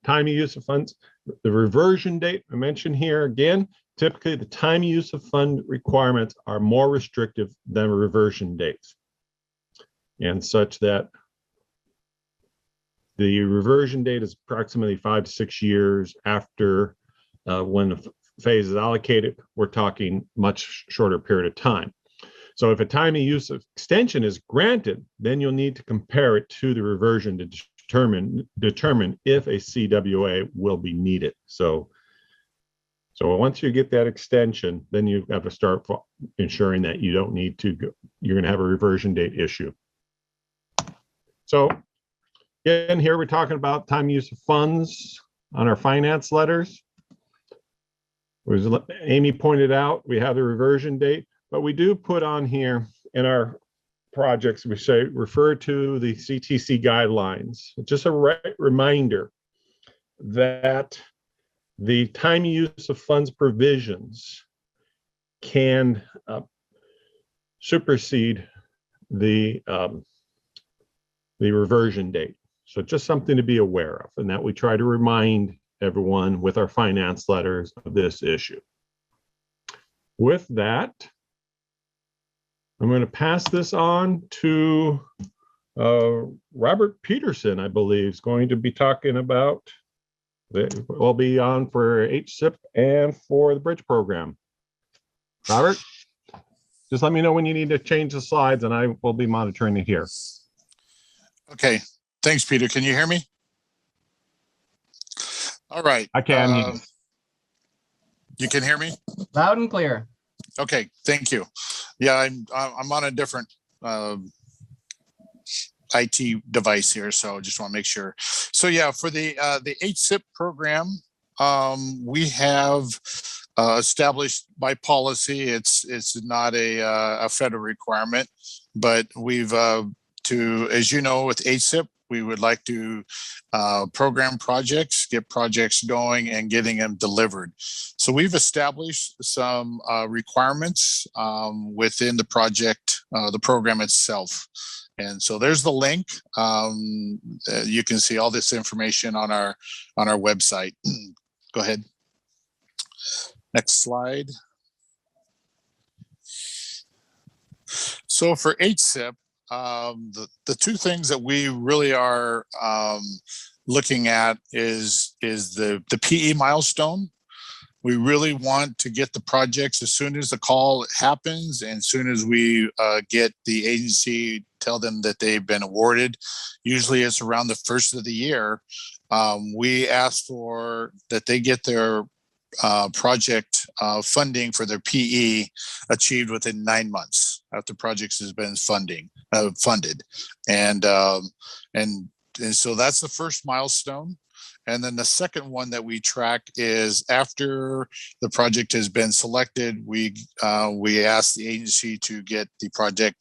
time of use of funds, the reversion date I mentioned here again, typically the time of use of fund requirements are more restrictive than reversion dates, and such that the reversion date is approximately 5 to 6 years after when the phase is allocated. We're talking much shorter period of time. So if a time of use of extension is granted, then you'll need to compare it to the reversion to determine if a CWA will be needed. So once you get that extension, then you have to start ensuring that you don't need to go, you're going to have a reversion date issue. So again, here we're talking about time use of funds on our finance letters. As Amy pointed out, we have the reversion date, but we do put on here in our projects, we say refer to the CTC guidelines. Just a reminder that the time use of funds provisions can supersede the reversion date. So just something to be aware of, and that we try to remind everyone with our finance letters of this issue. With that, I'm going to pass this on to Robert Peterson, I believe, is going to be talking about, will be on for HSIP and for the bridge program. Robert, just let me know when you need to change the slides and I will be monitoring it here. Okay, thanks, Peter. Can you hear me? All right. I can. You can hear me? Loud and clear. Okay, thank you. Yeah, I'm on a different IT device here, so just want to make sure. So yeah, for the HSIP program, we have established by policy. It's not a federal requirement, but we've as you know, with HSIP, we would like to program projects, get projects going and getting them delivered. So we've established some requirements within the project, the program itself. And so there's the link. You can see all this information on our website. Go ahead. Next slide. So for HSIP, the 2 things that we really are looking at is the PE milestone. We really want to get the projects as soon as the call happens and as soon as we get the agency, tell them that they've been awarded. Usually it's around the first of the year. We ask for that they get their project funding for their PE achieved within 9 months after projects has been funded. And so that's the first milestone. And then the second one that we track is after the project has been selected, we ask the agency to get the project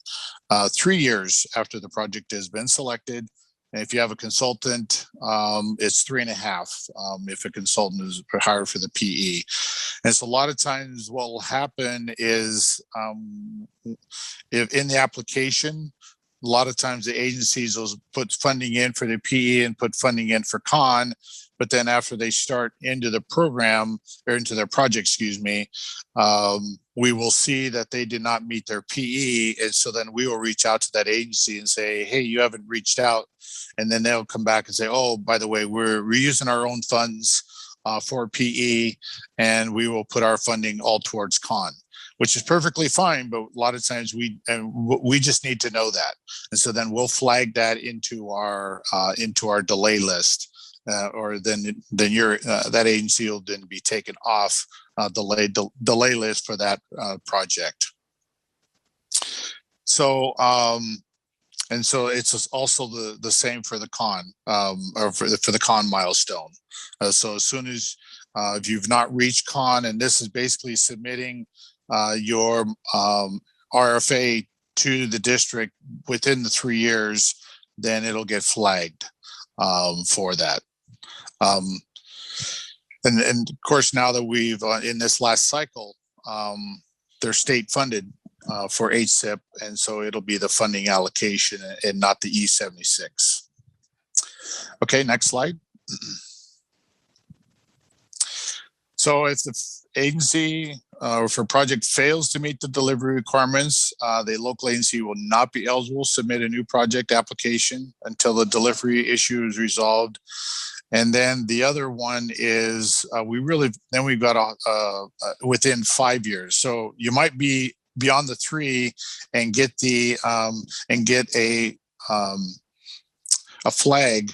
3 years after the project has been selected. And if you have a consultant, it's 3.5 if a consultant is hired for the PE. And so a lot of times what will happen is if in the application, a lot of times the agencies will put funding in for the PE and put funding in for con, but then after they start into the program or into their project, excuse me, we will see that they did not meet their PE. And so then we will reach out to that agency and say, hey, you haven't reached out. And then they'll come back and say, oh, by the way, we're using our own funds for PE, and we will put our funding all towards con, which is perfectly fine. But a lot of times we just need to know that. And so then we'll flag that into our delay list. Or then that agency will then be taken off delay list for that project. So and so it's also the same for the con or for the con milestone. So as soon as if you've not reached con, and this is basically submitting your RFA to the district within the 3 years, then it'll get flagged for that. And of course, now that we've in this last cycle, they're state funded for HSIP, and so it'll be the funding allocation and not the E76. Okay, next slide. So if the agency or if a project fails to meet the delivery requirements, the local agency will not be eligible to submit a new project application until the delivery issue is resolved. And then the other one is we've got within 5 years. So you might be beyond the 3 and get a flag.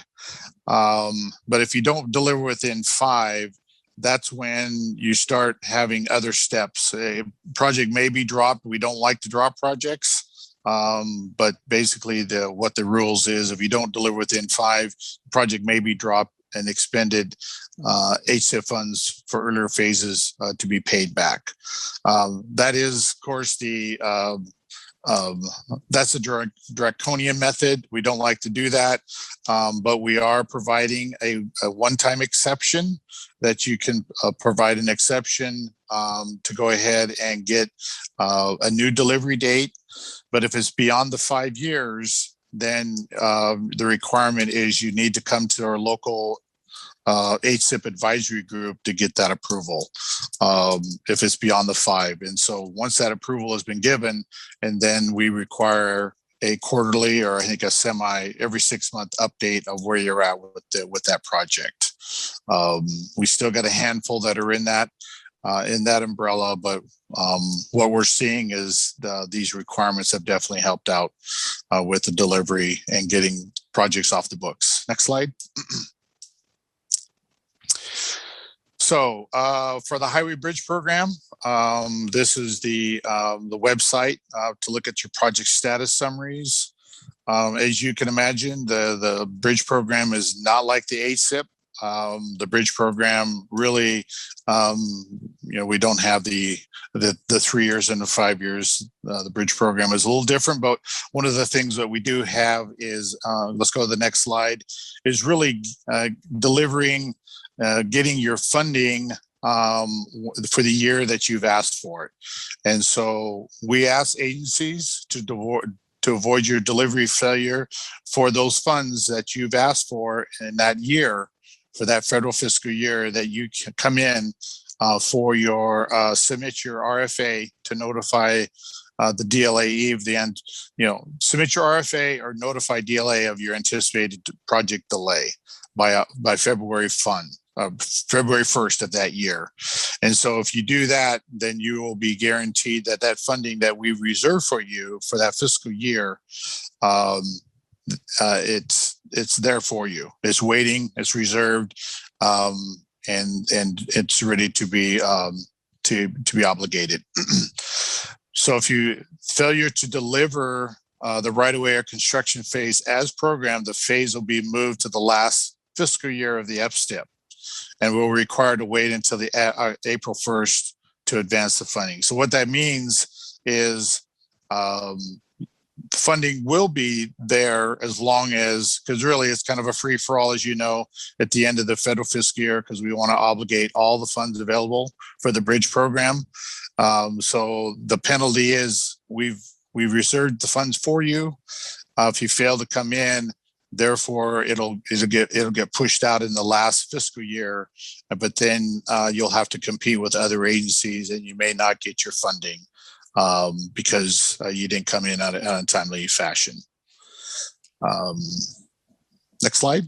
But if you don't deliver within 5, that's when you start having other steps. A project may be dropped. We don't like to drop projects. But basically what the rules is, if you don't deliver within 5, the project may be dropped and expended HSIP funds for earlier phases to be paid back. That is, of course, that's a draconian method. We don't like to do that, but we are providing a one-time exception that you can provide an exception to go ahead and get a new delivery date. But if it's beyond the 5 years, then the requirement is you need to come to our local HSIP advisory group to get that approval if it's beyond the 5. And so once that approval has been given, and then we require a quarterly, or I think every 6-month update of where you're at with that project. We still got a handful that are in that umbrella, but what we're seeing is these requirements have definitely helped out with the delivery and getting projects off the books. Next slide. So for the Highway Bridge Program, this is the website to look at your project status summaries. As you can imagine, the bridge program is not like the HSIP. The bridge program really, we don't have the 3 years and the 5 years. The bridge program is a little different, but one of the things that we do have is, let's go to the next slide, is really delivering, getting your funding for the year that you've asked for it. And so we ask agencies to avoid your delivery failure for those funds that you've asked for in that year, for that federal fiscal year, that you can come in for your submit your RFA to notify the DLAE of the end. Submit your RFA or notify DLA of your anticipated project delay by February 1st of that year. And so if you do that, then you will be guaranteed that funding that we reserve for you for that fiscal year, it's there for you. It's waiting, it's reserved, and it's ready to be obligated. So if you failure to deliver the right-of-way or construction phase as programmed, the phase will be moved to the last fiscal year of the FSTIP, and we'll require to wait until the April 1st to advance the funding. So what that means is funding will be there as long as, because really it's kind of a free for all, as you know, at the end of the federal fiscal year, because we want to obligate all the funds available for the bridge program. So the penalty is we've reserved the funds for you. If you fail to come in, therefore it'll get pushed out in the last fiscal year, but then you'll have to compete with other agencies, and you may not get your funding because you didn't come in on a timely fashion. Next slide.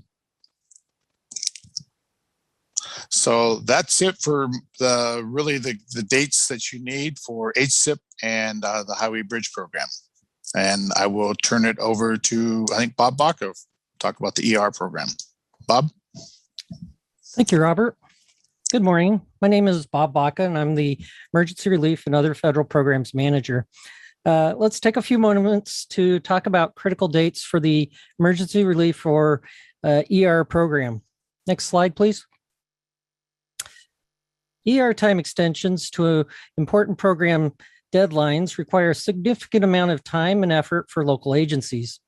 So that's it for the dates that you need for HSIP and the Highway Bridge Program. And I will turn it over to, I think, Bob Baca, talk about the ER program. Bob? Thank you, Robert. Good morning. My name is Bob Baca, and I'm the Emergency Relief and Other Federal Programs Manager. Let's take a few moments to talk about critical dates for the Emergency Relief or ER program. Next slide, please. ER time extensions to important program deadlines require a significant amount of time and effort for local agencies,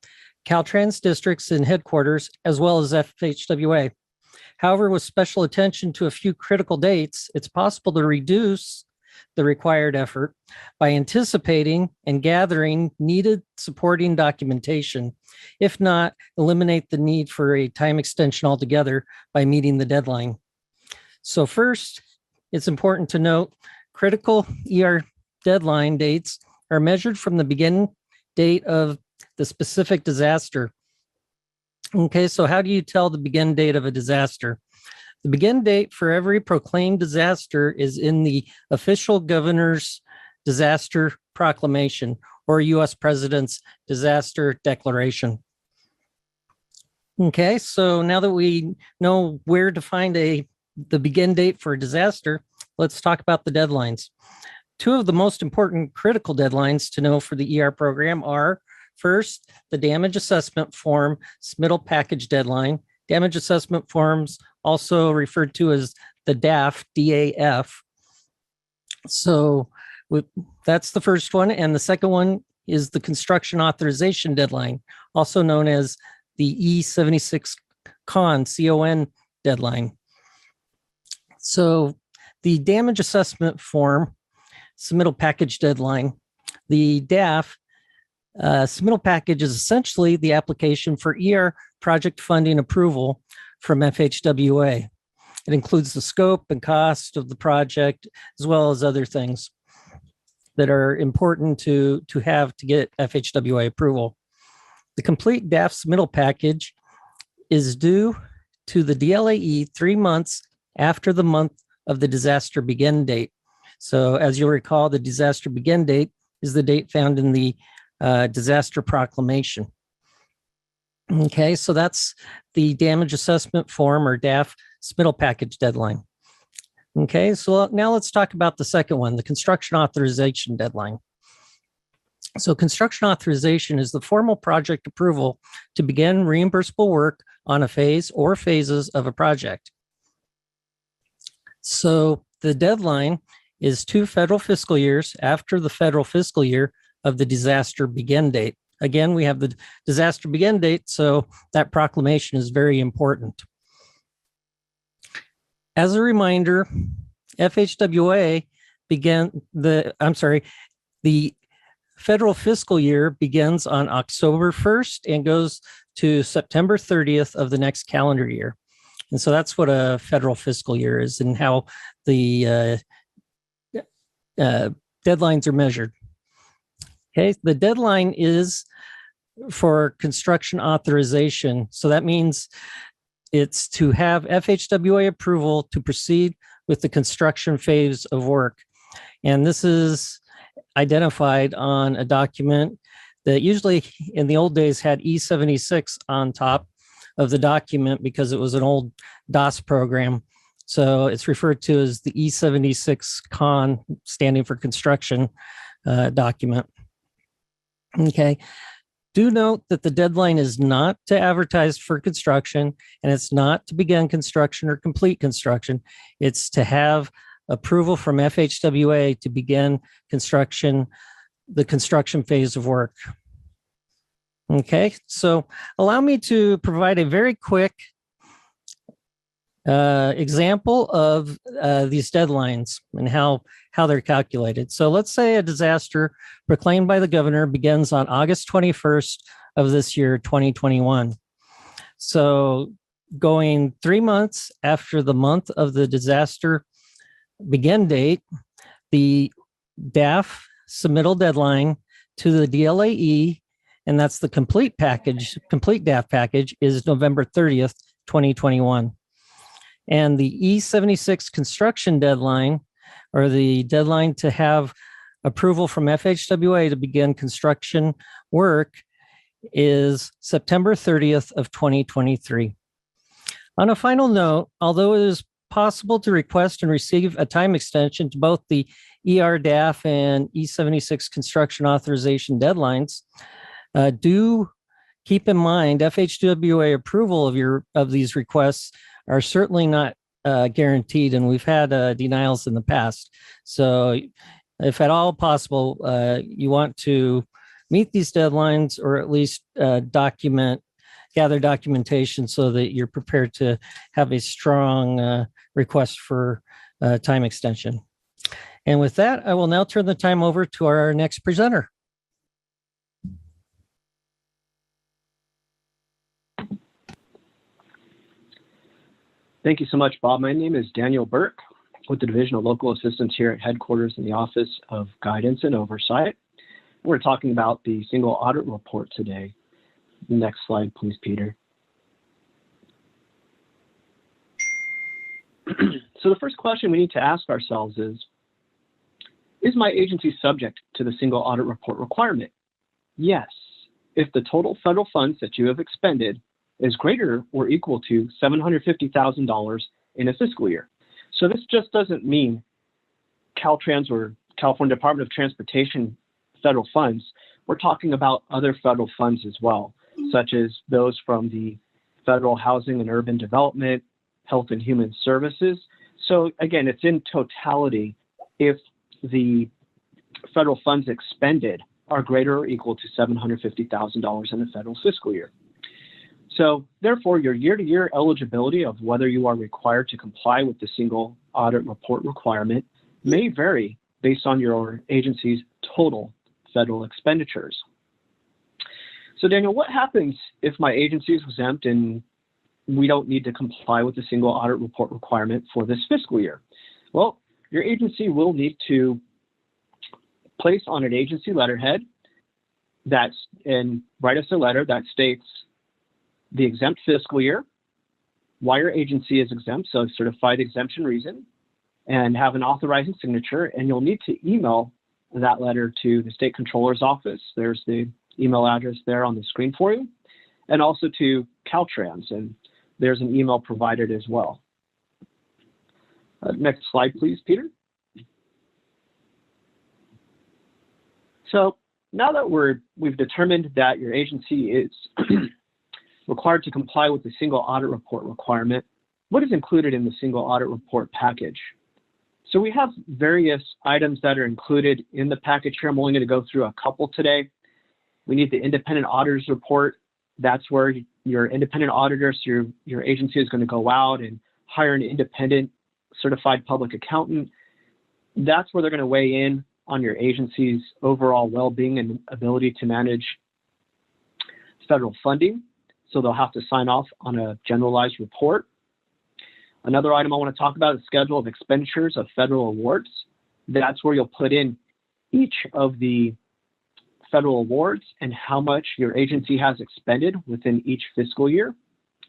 Caltrans districts and headquarters, as well as FHWA. However, with special attention to a few critical dates, it's possible to reduce the required effort by anticipating and gathering needed supporting documentation. If not, eliminate the need for a time extension altogether by meeting the deadline. So first, it's important to note critical ER deadline dates are measured from the beginning date of the specific disaster. Okay, so how do you tell the begin date of a disaster? The begin date for every proclaimed disaster is in the official governor's disaster proclamation or U.S. President's disaster declaration. Okay, so now that we know where to find the begin date for a disaster, let's talk about the deadlines. Two of the most important critical deadlines to know for the ER program are, first, the damage assessment form submittal package deadline. Damage assessment forms, also referred to as the DAF, D-A-F. So that's the first one. And the second one is the construction authorization deadline, also known as the E76 CON deadline. So the damage assessment form submittal package deadline, the DAF submittal package is essentially the application for ER project funding approval from FHWA. It includes the scope and cost of the project, as well as other things that are important to have to get FHWA approval. The complete DAF submittal package is due to the DLAE 3 months after the month of the disaster begin date. So as you'll recall, the disaster begin date is the date found in the disaster proclamation. Okay, so that's the damage assessment form or DAF submittal package deadline. Okay, so now let's talk about the second one, the construction authorization deadline. So construction authorization is the formal project approval to begin reimbursable work on a phase or phases of a project. So the deadline is 2 federal fiscal years after the federal fiscal year of the disaster begin date. Again, we have the disaster begin date, so that proclamation is very important. As a reminder, FHWA the federal fiscal year begins on October 1st and goes to September 30th of the next calendar year. And so that's what a federal fiscal year is and how the deadlines are measured. Okay, the deadline is for construction authorization. So that means it's to have FHWA approval to proceed with the construction phase of work. And this is identified on a document that usually in the old days had E76 on top of the document because it was an old DOS program. So it's referred to as the E76 CON, standing for construction document. Okay. Do note that the deadline is not to advertise for construction, and it's not to begin construction or complete construction. It's to have approval from FHWA to begin construction, the construction phase of work. Okay, so allow me to provide a very quick example of these deadlines and how they're calculated. So let's say a disaster proclaimed by the governor begins on August 21st of this year, 2021. So going 3 months after the month of the disaster begin date, the DAF submittal deadline to the DLAE, and that's the complete DAF package, is November 30th, 2021. And the E76 construction deadline, or the deadline to have approval from FHWA to begin construction work, is September 30th of 2023. On a final note, although it is possible to request and receive a time extension to both the ER-DAF and E76 construction authorization deadlines, do keep in mind FHWA approval of these requests are certainly not guaranteed, and we've had denials in the past. So if at all possible, you want to meet these deadlines, or at least gather documentation so that you're prepared to have a strong request for time extension. And with that, I will now turn the time over to our next presenter. Thank you so much, Bob. My name is Daniel Burke with the Division of Local Assistance here at headquarters in the Office of Guidance and Oversight. We're talking about the single audit report today. Next slide, please, Peter. So the first question we need to ask ourselves is my agency subject to the single audit report requirement? Yes, if the total federal funds that you have expended is greater or equal to $750,000 in a fiscal year. So this just doesn't mean Caltrans or California Department of Transportation federal funds. We're talking about other federal funds as well, such as those from the Federal Housing and Urban Development, Health and Human Services. So again, it's in totality if the federal funds expended are greater or equal to $750,000 in a federal fiscal year. So therefore, your year-to-year eligibility of whether you are required to comply with the single audit report requirement may vary based on your agency's total federal expenditures. So Daniel, what happens if my agency is exempt and we don't need to comply with the single audit report requirement for this fiscal year? Well, your agency will need to place on an agency letterhead and write us a letter that states the exempt fiscal year, why your agency is exempt, so certified exemption reason, and have an authorizing signature. And you'll need to email that letter to the state controller's office. There's the email address there on the screen for you, and also to Caltrans, and there's an email provided as well. Next slide, please, Peter. So now that we've determined that your agency is required to comply with the single audit report requirement, what is included in the single audit report package? So we have various items that are included in the package here. I'm only going to go through a couple today. We need the independent auditor's report. That's where your independent auditors, your agency is going to go out and hire an independent certified public accountant. That's where they're going to weigh in on your agency's overall well-being and ability to manage federal funding. So they'll have to sign off on a generalized report. Another item I want to talk about is schedule of expenditures of federal awards. That's where you'll put in each of the federal awards and how much your agency has expended within each fiscal year,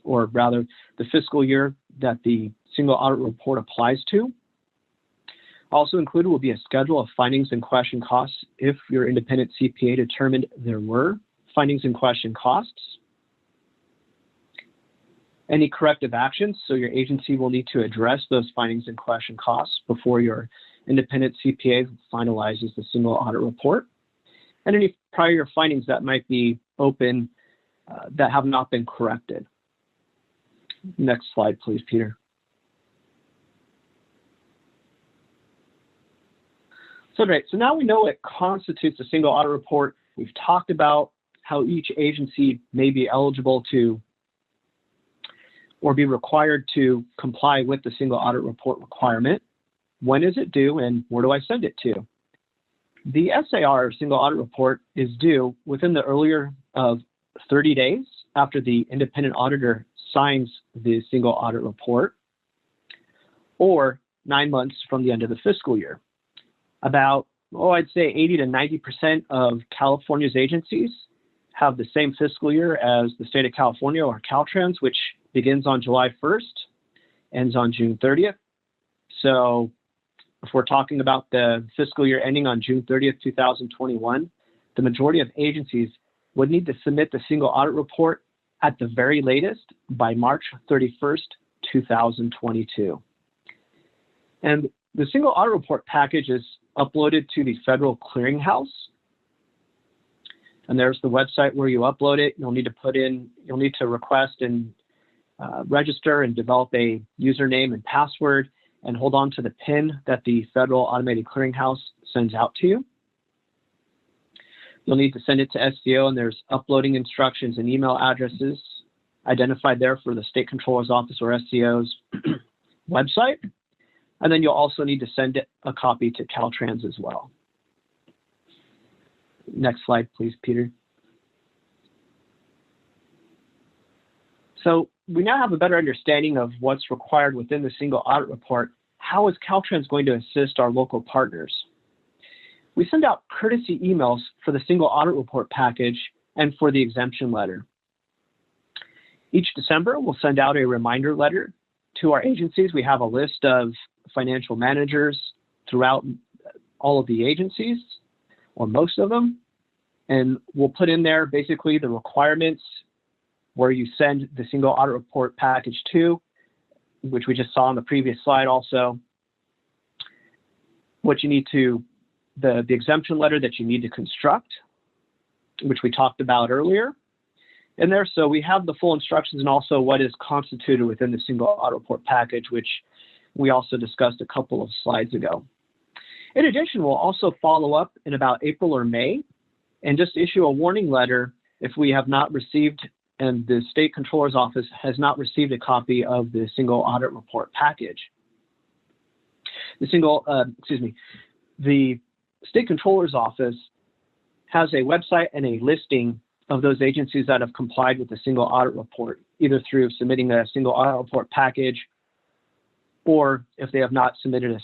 or rather the fiscal year that the single audit report applies to. Also included will be a schedule of findings and question costs if your independent CPA determined there were findings and question costs. Any corrective actions, so your agency will need to address those findings and question costs before your independent CPA finalizes the single audit report. And any prior findings that might be open that have not been corrected. Next slide, please, Peter. So great, so now we know what constitutes a single audit report. We've talked about how each agency may be eligible to or be required to comply with the single audit report requirement? When is it due, and where do I send it to? The SAR, single audit report, is due within the earlier of 30 days after the independent auditor signs the single audit report, or 9 months from the end of the fiscal year. About, I'd say 80 to 90% of California's agencies have the same fiscal year as the state of California, or Caltrans, which begins on July 1st, ends on June 30th. So if we're talking about the fiscal year ending on June 30th, 2021, the majority of agencies would need to submit the single audit report at the very latest by March 31st, 2022. And the single audit report package is uploaded to the Federal Clearinghouse. And there's the website where you upload it. You'll need to request and register and develop a username and password and hold on to the PIN that the Federal Automated Clearinghouse sends out to you. You'll need to send it to SCO, and there's uploading instructions and email addresses identified there for the State Controller's Office or SCO's website. And then you'll also need to send a copy to Caltrans as well. Next slide, please, Peter. So we now have a better understanding of what's required within the single audit report. How is Caltrans going to assist our local partners? We send out courtesy emails for the single audit report package and for the exemption letter. Each December, we'll send out a reminder letter to our agencies. We have a list of financial managers throughout all of the agencies, or most of them, and we'll put in there basically the requirements where you send the single audit report package to, which we just saw on the previous slide also, what you need to, the exemption letter that you need to construct, which we talked about earlier in there. So we have the full instructions and also what is constituted within the single audit report package, which we also discussed a couple of slides ago. In addition, we'll also follow up in about April or May and just issue a warning letter if we have not received and the State Controller's Office has not received a copy of the single audit report package. The State Controller's Office has a website and a listing of those agencies that have complied with the single audit report, either through submitting a single audit report package, or if they have not submitted a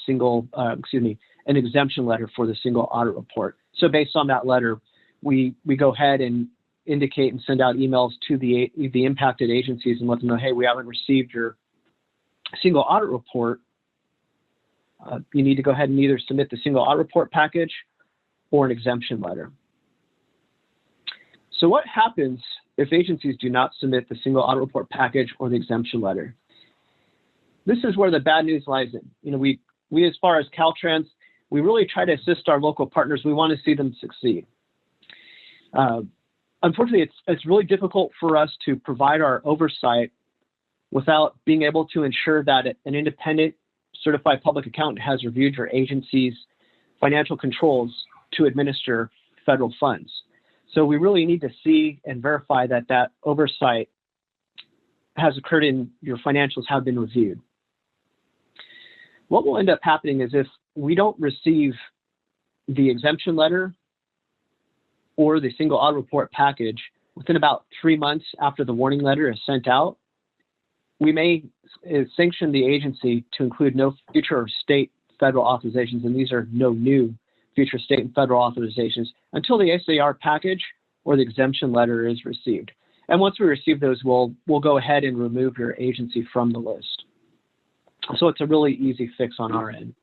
an exemption letter for the single audit report. So based on that letter, we go ahead and indicate and send out emails to the impacted agencies and let them know, hey, we haven't received your single audit report. You need to go ahead and either submit the single audit report package or an exemption letter. So what happens if agencies do not submit the single audit report package or the exemption letter? This is where the bad news lies in. We as far as Caltrans, we really try to assist our local partners. We want to see them succeed. Unfortunately, it's really difficult for us to provide our oversight without being able to ensure that an independent certified public accountant has reviewed your agency's financial controls to administer federal funds. So we really need to see and verify that that oversight has occurred and your financials have been reviewed. What will end up happening is if we don't receive the exemption letter or the single audit report package within about 3 months after the warning letter is sent out, we may sanction the agency to include no future or state federal authorizations, and these are no new future state and federal authorizations until the SAR package or the exemption letter is received. And once we receive those, we'll go ahead and remove your agency from the list. So it's a really easy fix on our end.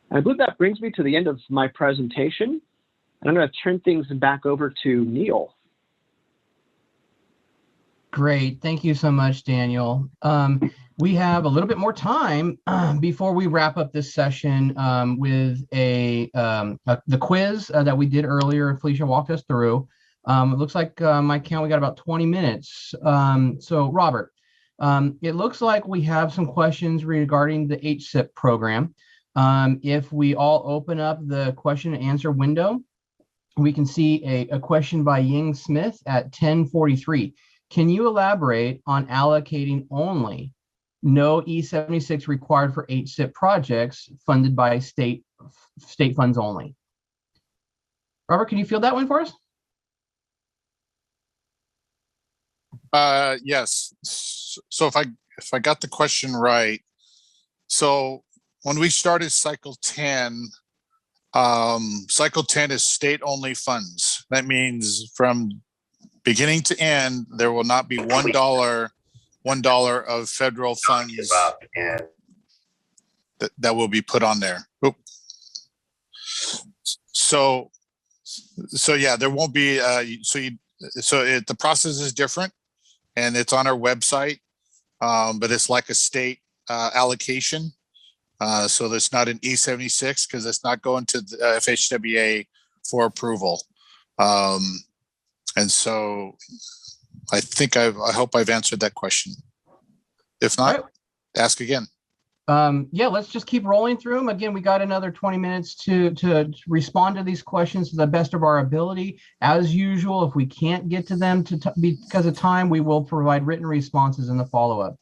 And I believe that brings me to the end of my presentation. And I'm going to turn things back over to Neil. Great. Thank you so much, Daniel. We have a little bit more time before we wrap up this session with the quiz that we did earlier. Felicia walked us through. It looks like my count, we got about 20 minutes. So Robert, it looks like we have some questions regarding the HSIP program. If we all open up the question and answer window, we can see a question by Ying Smith at 10:43. Can you elaborate on allocating only no E76 required for HSIP projects funded by state funds only? Robert, can you field that one for us? Yes. So if I got the question right, so when we started cycle 10, cycle 10 is state only funds. That means from beginning to end, there will not be $1 of federal funds that will be put on there. Oop. So yeah, there won't be. The process is different, and it's on our website, but it's like a state allocation. So there's not an E76 because it's not going to the FHWA for approval. And so I think I hope I've answered that question. If not, right. Ask again. Yeah, let's just keep rolling through them. Again, we got another 20 minutes to respond to these questions to the best of our ability. As usual, if we can't get to them because of time, we will provide written responses in the follow-up.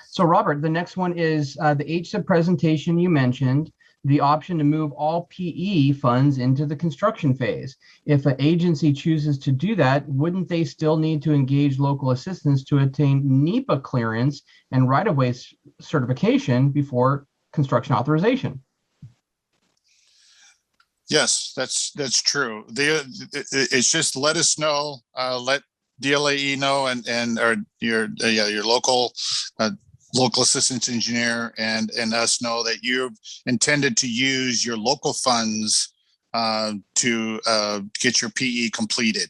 So Robert, the next one is the HSIP presentation you mentioned, the option to move all PE funds into the construction phase. If an agency chooses to do that, wouldn't they still need to engage local assistance to attain NEPA clearance and right-of-way certification before construction authorization? Yes, that's true. It's just let us know, let DLAE know, and or your local assistance engineer and us know that you've intended to use your local funds to get your PE completed.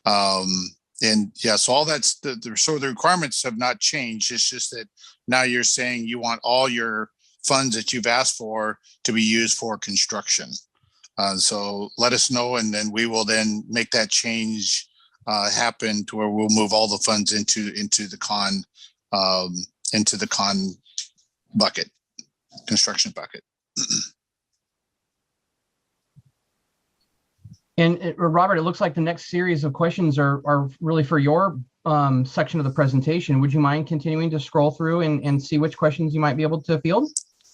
And yeah, so all that's so the requirements have not changed. It's just that now you're saying you want all your funds that you've asked for to be used for construction. So let us know, and then we will then make that change happen to where we'll move all the funds into the con bucket, construction bucket. And Robert, it looks like the next series of questions are really for your section of the presentation. Would you mind continuing to scroll through and see which questions you might be able to field?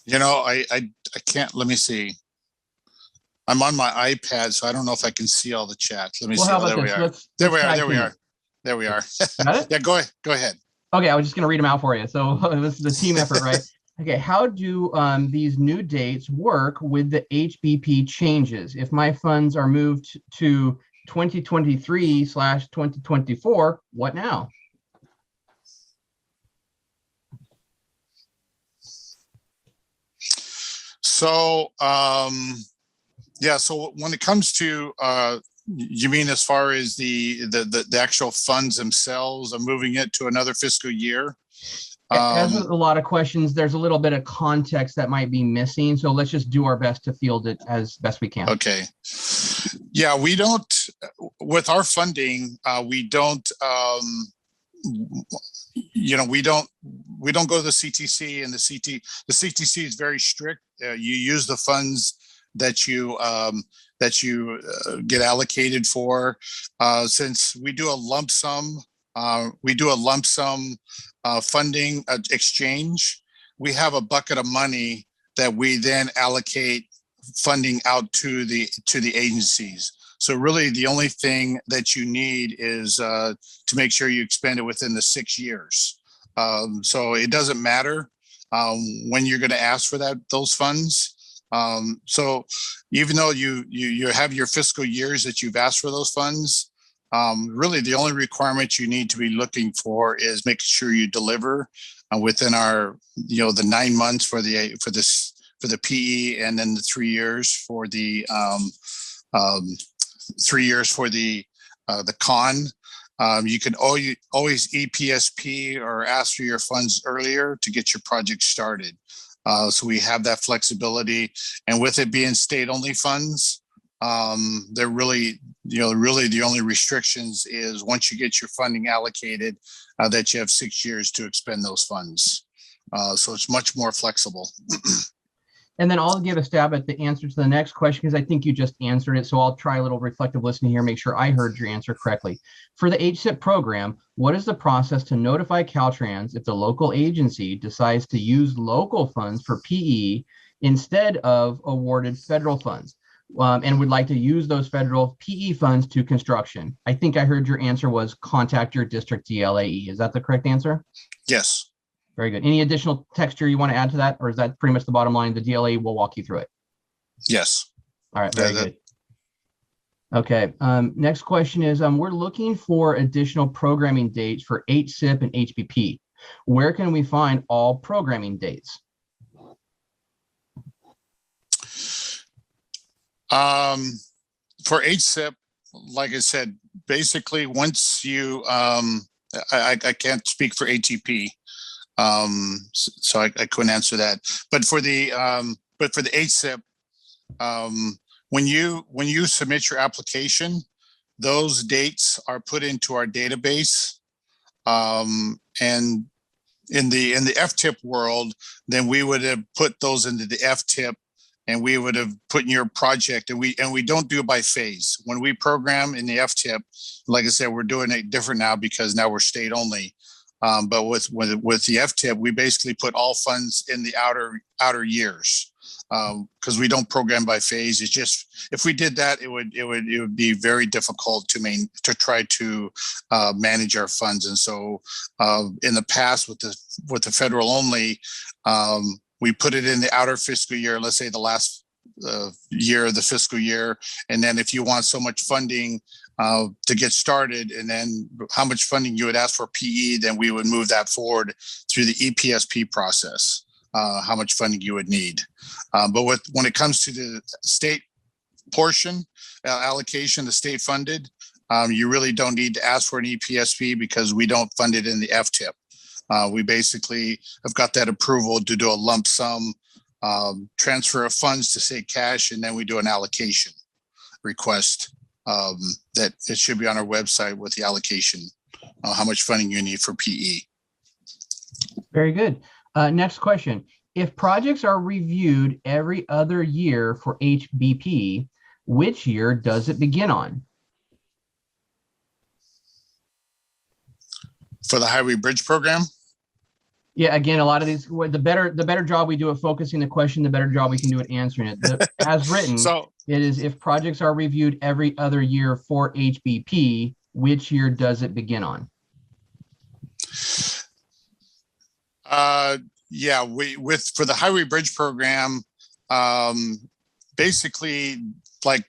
You know, I can't. Let me see. I'm on my iPad, so I don't know if I can see all the chats. Let me see. How Oh, about there this? we are. There we are. There we are. There we are. Got it? Yeah, go ahead. Okay, I was just going to read them out for you. So this is the team effort, right? Okay, how do these new dates work with the HBP changes? If my funds are moved to 2023/2024, what now? So, yeah, so when it comes to, you mean as far as the actual funds themselves, are moving it to another fiscal year? As with a lot of questions, there's a little bit of context that might be missing. So let's just do our best to field it as best we can. Okay. Yeah, we don't, with our funding, we don't, we don't go to the CTC, and the CTC is very strict. You use the funds that you get allocated for. Since we do a lump sum, funding exchange, we have a bucket of money that we then allocate funding out to the agencies. So really the only thing that you need is to make sure you expend it within the 6 years. So it doesn't matter when you're going to ask for those funds. So even though you have your fiscal years that you've asked for those funds, really the only requirement you need to be looking for is making sure you deliver within our, the 9 months for the PE, and then the 3 years for the 3 years for the con. You can always EPSP or ask for your funds earlier to get your project started. So we have that flexibility, and with it being state-only funds, they're really the only restrictions is once you get your funding allocated, that you have 6 years to expend those funds. So it's much more flexible. And then I'll give a stab at the answer to the next question because I think you just answered it. So I'll try a little reflective listening here, make sure I heard your answer correctly. For the HSIP program, what is the process to notify Caltrans if the local agency decides to use local funds for PE instead of awarded federal funds? And would like to use those federal PE funds to construction? I think I heard your answer was contact your district DLAE. Is that the correct answer? Yes. Very good. Any additional texture you want to add to that, or is that pretty much the bottom line? The DLAE will walk you through it. Yes. All right. Very good. Okay. Next question is, we're looking for additional programming dates for HSIP and HBP. Where can we find all programming dates? For HSIP, like I said, basically once you, I can't speak for ATP, so I couldn't answer that. But for the HSIP, when you submit your application, those dates are put into our database, and in the FTIP world, then we would have put those into the FTIP. And we would have put in your project, and we don't do it by phase. When we program in the FTIP, like I said, we're doing it different now because now we're state only. But with the FTIP, we basically put all funds in the outer years because we don't program by phase. It's just if we did that, it would be very difficult to try to manage our funds. And so in the past with the federal only. We put it in the outer fiscal year, let's say the last year of the fiscal year. And then if you want so much funding to get started, and then how much funding you would ask for PE, then we would move that forward through the EPSP process, how much funding you would need. But when it comes to the state portion allocation, the state funded, you really don't need to ask for an EPSP because we don't fund it in the FTIP. We basically have got that approval to do a lump sum transfer of funds to state cash, and then we do an allocation request that it should be on our website with the allocation, how much funding you need for PE. Very good. Next question. If projects are reviewed every other year for HBP, which year does it begin on? For the Highway Bridge Program? Yeah, again, a lot of these, the better job we do at focusing the question, the better job we can do at answering it. As written, it is if projects are reviewed every other year for HBP, which year does it begin on? Yeah, for the Highway Bridge Program, basically like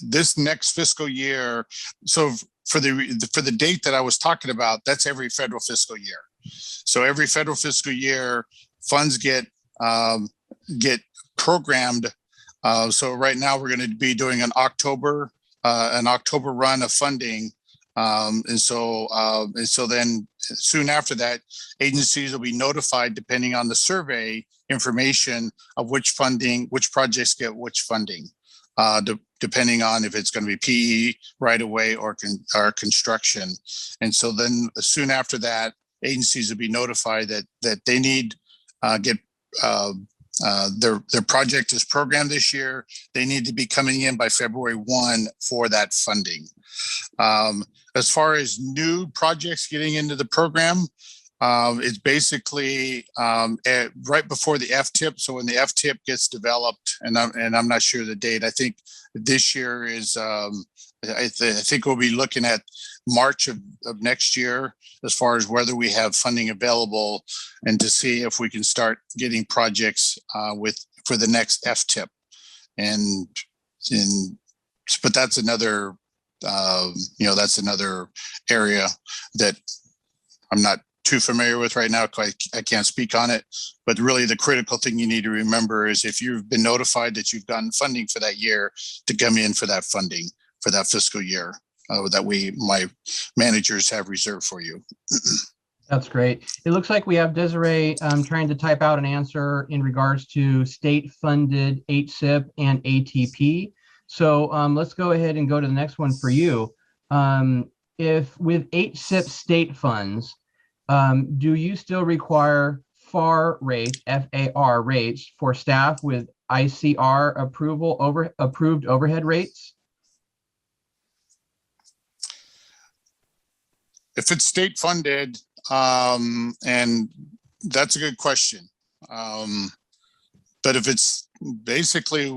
this next fiscal year. So for the date that I was talking about, that's every federal fiscal year. So every federal fiscal year, funds get programmed. So right now we're going to be doing an October run of funding, and so then soon after that, agencies will be notified depending on the survey information of which projects get which funding. Depending on if it's going to be PE right away or construction. And so then soon after that, agencies will be notified that they need get their project is programmed this year. They need to be coming in by February 1 for that funding. As far as new projects getting into the program, it's basically right before the FTIP. So when the FTIP gets developed, and I'm not sure the date. I think this year is. I think we'll be looking at March of next year as far as whether we have funding available, and to see if we can start getting projects for the next FTIP. But that's another. That's another area that I'm not too familiar with right now. I can't speak on it, but really the critical thing you need to remember is if you've been notified that you've gotten funding for that year, to come in for that funding for that fiscal year that my managers have reserved for you. That's great. It looks like we have Desiree trying to type out an answer in regards to state-funded HSIP and ATP. So let's go ahead and go to the next one for you. If with HSIP state funds, do you still require FAR rates, FAR rates for staff with ICR approved overhead rates? If it's state funded, and that's a good question. But if it's basically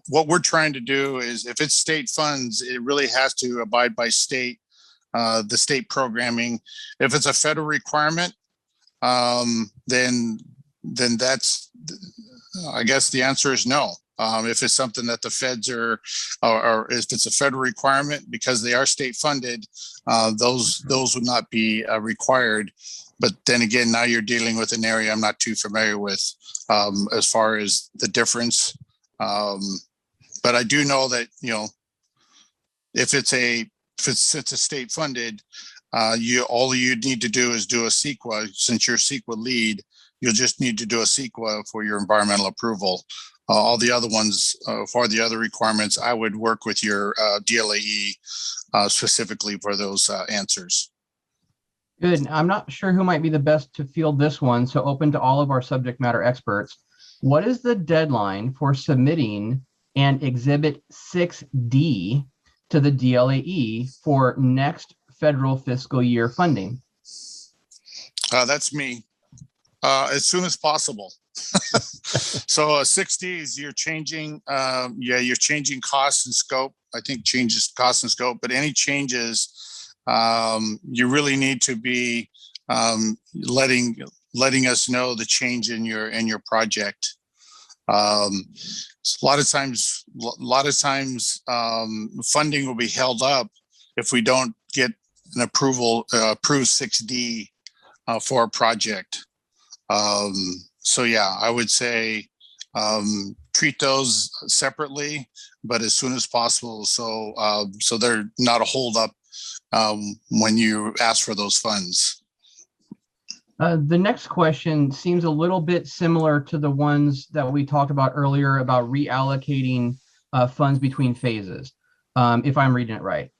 what we're trying to do is, if it's state funds, it really has to abide by the state programming. If it's a federal requirement, then that's, I guess the answer is no. If it's something that the feds or if it's a federal requirement, because they are state funded, those would not be required. But then again, now you're dealing with an area I'm not too familiar with as far as the difference. But I do know that, if it's a state funded, all you need to do is do a CEQA. Since you're CEQA lead, you'll just need to do a CEQA for your environmental approval. All the other ones, for the other requirements, I would work with your DLAE specifically for those answers. Good. I'm not sure who might be the best to field this one, so open to all of our subject matter experts. What is the deadline for submitting an Exhibit 6D to the DLAE for next federal fiscal year funding? That's me. As soon as possible. So 60 is you're changing, you're changing cost and scope. I think changes cost and scope, but any changes, you really need to be letting us know the change in your project. So a lot of times, funding will be held up if we don't get an approved 6D for a project. So yeah, I would say treat those separately, but as soon as possible, so they're not a holdup when you ask for those funds. The next question seems a little bit similar to the ones that we talked about earlier about reallocating funds between phases, if I'm reading it right.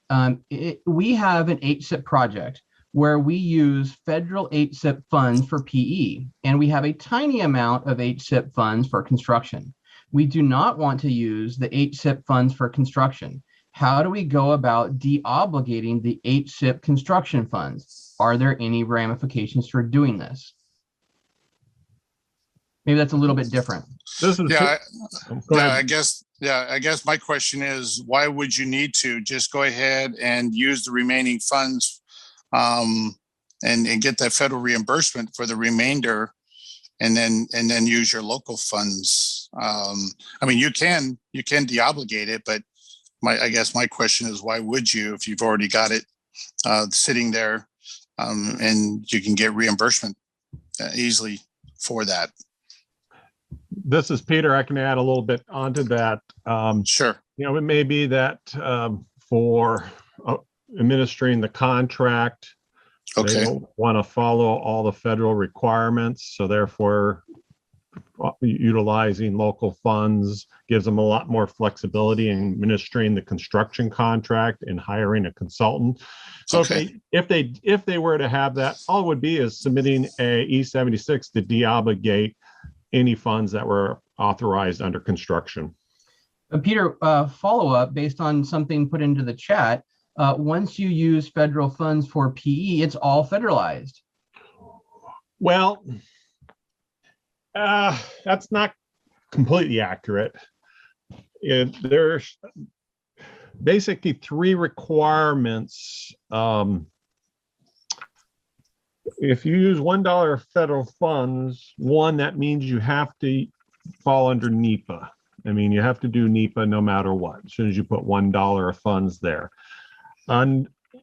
We have an HSIP project where we use federal HSIP funds for PE, and we have a tiny amount of HSIP funds for construction. We do not want to use the HSIP funds for construction. How do we go about de-obligating the HSIP construction funds? Are there any ramifications for doing this? Maybe that's a little bit different. I guess my question is, why would you need to just go ahead and use the remaining funds and get that federal reimbursement for the remainder, and then use your local funds? I mean, you can de-obligate it, but I guess my question is, why would you, if you've already got it sitting there, and you can get reimbursement easily for that? This is Peter. I can add a little bit onto that. Sure. It may be that for administering the contract, they don't want to follow all the federal requirements, so therefore utilizing local funds gives them a lot more flexibility in administering the construction contract and hiring a consultant. So if they were to have that, all it would be is submitting a E76 to de-obligate any funds that were authorized under construction. Peter, follow up based on something put into the chat. Once you use federal funds for PE, it's all federalized. Well, that's not completely accurate. There's basically three requirements. If you use $1 federal funds, that means you have to fall under NEPA. I mean, you have to do NEPA no matter what, as soon as you put $1 of funds there.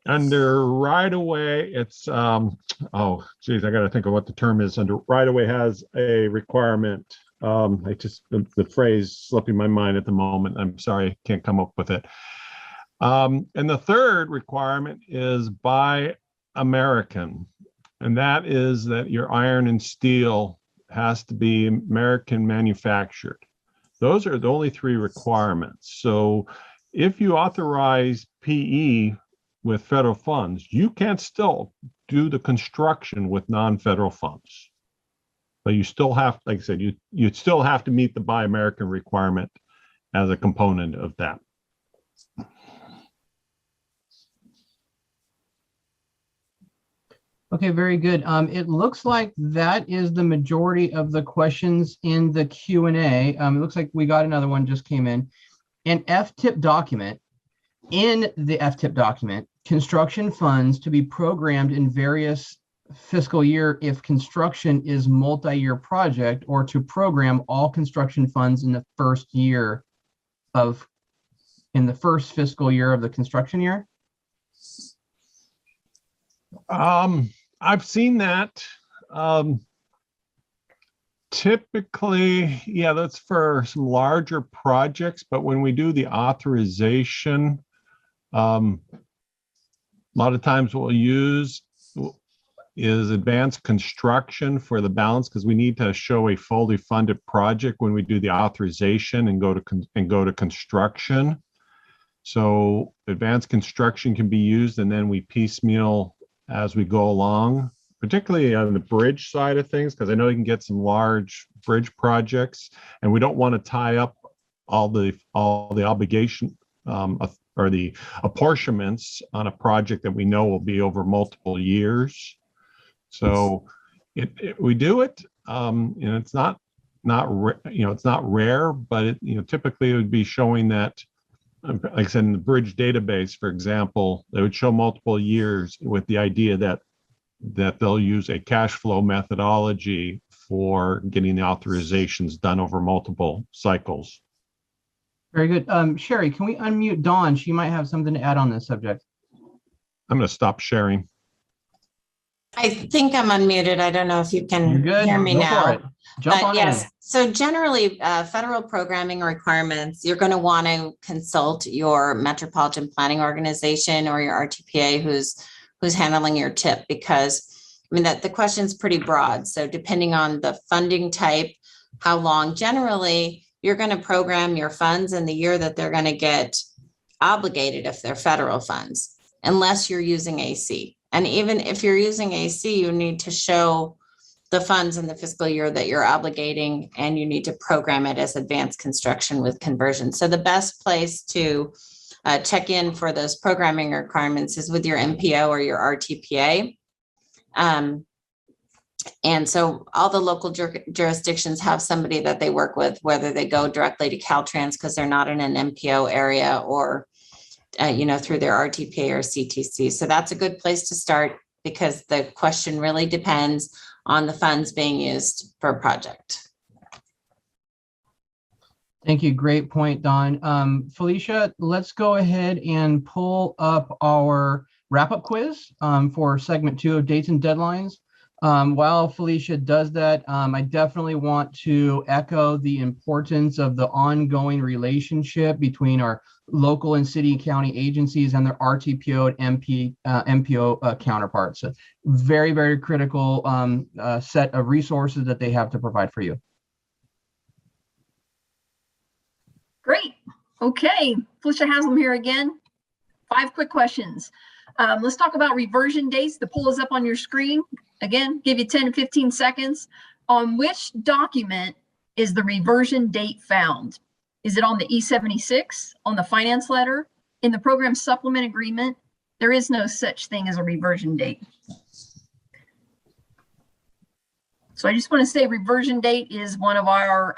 Under right-of-way, it's, oh, geez, I got to think of what the term is. Under right-of-way has a requirement. The phrase slipping my mind at the moment. I'm sorry, can't come up with it. And the third requirement is Buy American. And that is that your iron and steel has to be American manufactured. Those are the only three requirements. So if you authorize PE with federal funds, you can still do the construction with non-federal funds. But you still have, like I said, you still have to meet the Buy American requirement as a component of that. Okay, very good. It looks like that is the majority of the questions in the Q&A. It looks like we got another one just came in. In the FTIP document, construction funds to be programmed in various fiscal year if construction is multi-year project, or to program all construction funds in the first fiscal year of the construction year. I've seen that. Typically, yeah, that's for some larger projects, but when we do the authorization, a lot of times what we'll use is advanced construction for the balance, because we need to show a fully funded project when we do the authorization and go to construction. So advanced construction can be used, and then we piecemeal as we go along, particularly on the bridge side of things, because I know you can get some large bridge projects, and we don't want to tie up all the obligation or the apportionments on a project that we know will be over multiple years. So we do it, and it's not rare, but typically it would be showing that, like I said, in the bridge database, for example, they would show multiple years with the idea that they'll use a cash flow methodology for getting the authorizations done over multiple cycles. Very good. Sherry, can we unmute Dawn? She might have something to add on this subject. I'm going to stop sharing. I think I'm unmuted. I don't know if you can hear me now. Jump on yes. in. So generally, federal programming requirements, you're going to want to consult your metropolitan planning organization or your RTPA who's handling your TIP, because I mean that the question's pretty broad. So depending on the funding type, how long, generally you're going to program your funds in the year that they're going to get obligated if they're federal funds, unless you're using AC. And even if you're using AC, you need to show the funds in the fiscal year that you're obligating, and you need to program it as advanced construction with conversion. So the best place to check in for those programming requirements is with your MPO or your RTPA. And so all the local jurisdictions have somebody that they work with, whether they go directly to Caltrans because they're not in an MPO area, or through their RTPA or CTC. So that's a good place to start, because the question really depends on the funds being used for a project. Thank you. Great point, Don. Felicia, let's go ahead and pull up our wrap-up quiz for segment 2 of dates and deadlines. While Felicia does that, I definitely want to echo the importance of the ongoing relationship between our local and city and county agencies and their RTPO and MPO counterparts. A very, very critical set of resources that they have to provide for you. Great. Okay, Felicia Haslam here again. 5 quick questions. Let's talk about reversion dates. The poll is up on your screen. Again, give you 10 to 15 seconds. On which document is the reversion date found? Is it on the E76, on the finance letter, in the program supplement agreement? There is no such thing as a reversion date. So I just want to say reversion date is one of our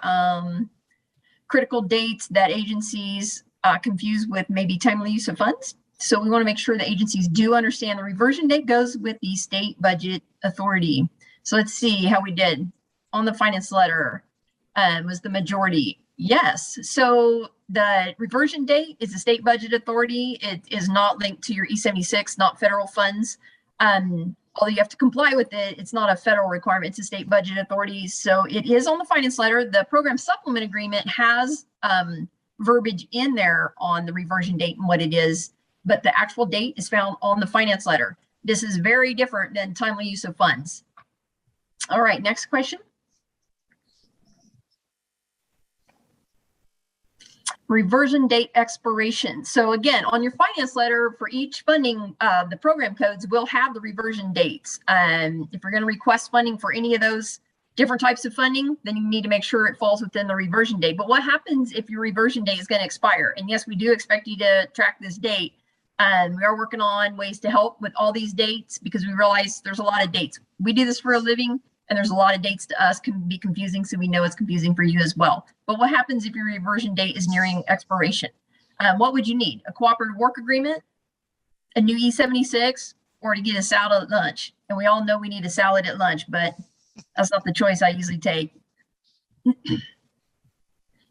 critical dates that agencies confuse with maybe timely use of funds. So we want to make sure the agencies do understand the reversion date goes with the state budget authority. So let's see how we did on the finance letter. Was the majority? Yes. So the reversion date is the state budget authority. It is not linked to your E76, not federal funds. Although you have to comply with it, it's not a federal requirement, it's a state budget authority. So it is on the finance letter. The program supplement agreement has verbiage in there on the reversion date and what it is, but the actual date is found on the finance letter. This is very different than timely use of funds. All right, next question. Reversion date expiration. So again, on your finance letter for each funding, the program codes will have the reversion dates. If you're going to request funding for any of those different types of funding, then you need to make sure it falls within the reversion date. But what happens if your reversion date is going to expire? And yes, we do expect you to track this date. We are working on ways to help with all these dates because we realize there's a lot of dates. We do this for a living, and there's a lot of dates to us can be confusing, so we know it's confusing for you as well. But what happens if your reversion date is nearing expiration? What would you need? A cooperative work agreement, a new E76, or to get a salad at lunch? And we all know we need a salad at lunch, but that's not the choice I usually take.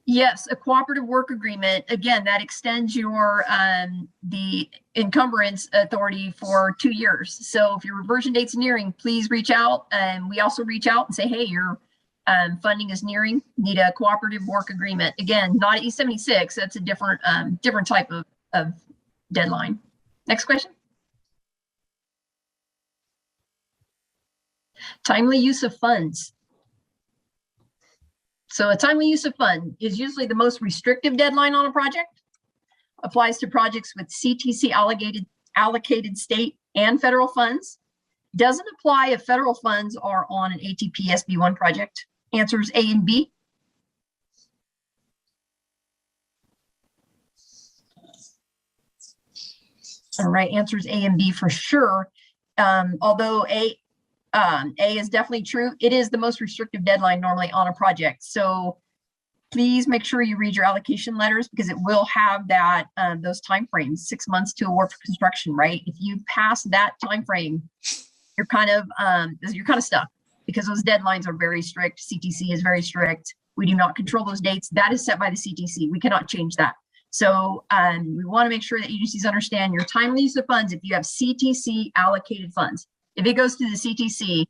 Yes, a cooperative work agreement. Again, that extends your the encumbrance authority for 2 years. So if your reversion date's nearing, please reach out. And we also reach out and say, hey, your funding is nearing, need a cooperative work agreement. Again, not E76. That's a different different type of deadline. Next question. Timely use of funds. So a timely use of fund is usually the most restrictive deadline on a project. Applies to projects with CTC allocated state and federal funds. Doesn't apply if federal funds are on an ATP SB1 project. Answers A and B. All right, answers A and B for sure. Although A is definitely true. It is the most restrictive deadline normally on a project. So please make sure you read your allocation letters because it will have that those timeframes, 6 months to award for construction, right? If you pass that timeframe, you're kind of stuck because those deadlines are very strict. CTC is very strict. We do not control those dates. That is set by the CTC. We cannot change that. So we want to make sure that agencies understand your timely use of funds if you have CTC allocated funds. If it goes to the CTC,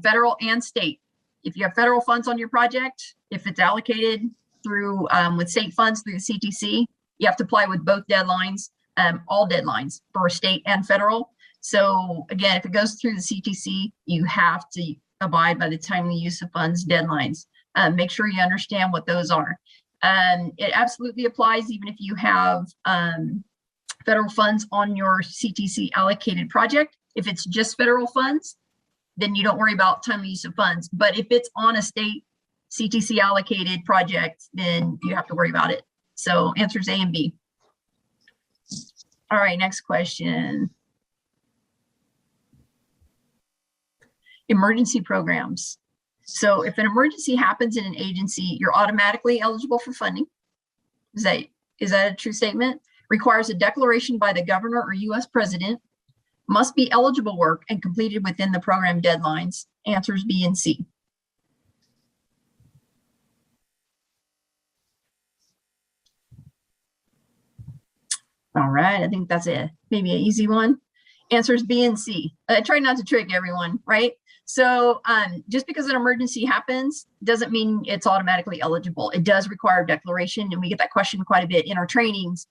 federal and state, if you have federal funds on your project, if it's allocated through with state funds through the CTC, you have to apply with both deadlines, all deadlines for state and federal. So again, if it goes through the CTC, you have to abide by the timely use of funds deadlines. Make sure you understand what those are. It absolutely applies even if you have federal funds on your CTC allocated project. If it's just federal funds, then you don't worry about timely use of funds. But if it's on a state CTC allocated project, then you have to worry about it. So answers A and B. All right, next question. Emergency programs. So if an emergency happens in an agency, you're automatically eligible for funding. Is that a true statement? Requires a declaration by the governor or US president. Must be eligible work and completed within the program deadlines. Answers B and C. All right, I think that's maybe an easy one. Answers B and C. Try not to trick everyone, right? So just because an emergency happens doesn't mean it's automatically eligible. It does require declaration, and we get that question quite a bit in our trainings.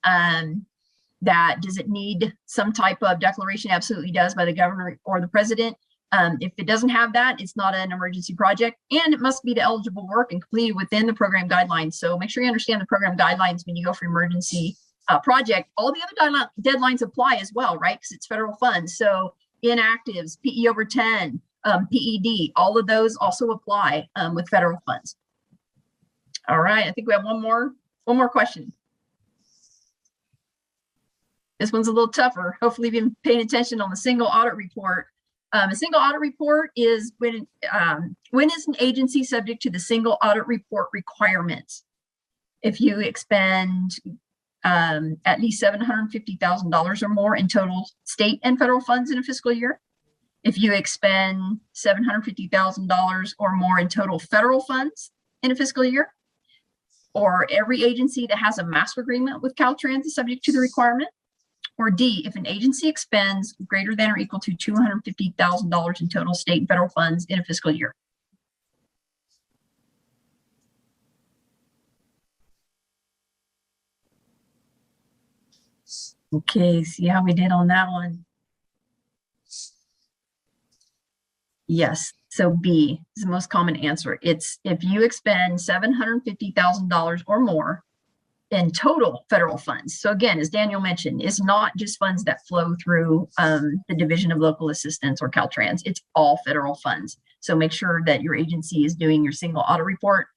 That does it need some type of declaration? Absolutely does, by the governor or the president. If it doesn't have that, it's not an emergency project, and it must be the eligible work and completed within the program guidelines. So make sure you understand the program guidelines when you go for emergency project. All the other deadlines apply as well, right? Because it's federal funds. So inactives, PE over 10, PED, all of those also apply with federal funds. All right, I think we have one more question. This one's a little tougher. Hopefully you've been paying attention on the single audit report. A single audit report is when is an agency subject to the single audit report requirements? If you expend at least $750,000 or more in total state and federal funds in a fiscal year. If you expend $750,000 or more in total federal funds in a fiscal year, or every agency that has a master agreement with Caltrans is subject to the requirement. Or D, if an agency expends greater than or equal to $250,000 in total state and federal funds in a fiscal year. Okay, see how we did on that one. Yes, so B is the most common answer. It's if you expend $750,000 or more in total federal funds. So again, as Daniel mentioned, it's not just funds that flow through the Division of Local Assistance or Caltrans. It's all federal funds. So make sure that your agency is doing your single audit report,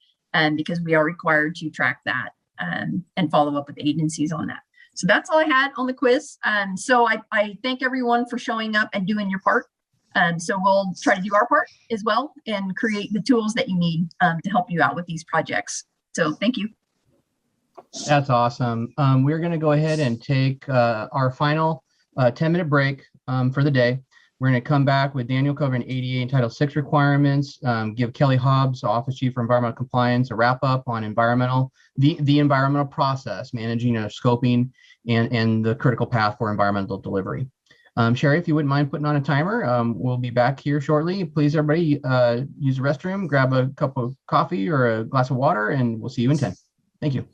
because we are required to track that and follow up with agencies on that. So that's all I had on the quiz. So I thank everyone for showing up and doing your part. So we'll try to do our part as well and create the tools that you need to help you out with these projects. So thank you. That's awesome. We're going to go ahead and take our final 10-minute break for the day. We're going to come back with Daniel covering ADA and Title VI requirements, give Kelly Hobbs, Office Chief for Environmental Compliance, a wrap up on the environmental process, managing scoping and the critical path for environmental delivery. Sherry, if you wouldn't mind putting on a timer, we'll be back here shortly. Please, everybody, use the restroom, grab a cup of coffee or a glass of water, and we'll see you in 10. Thank you.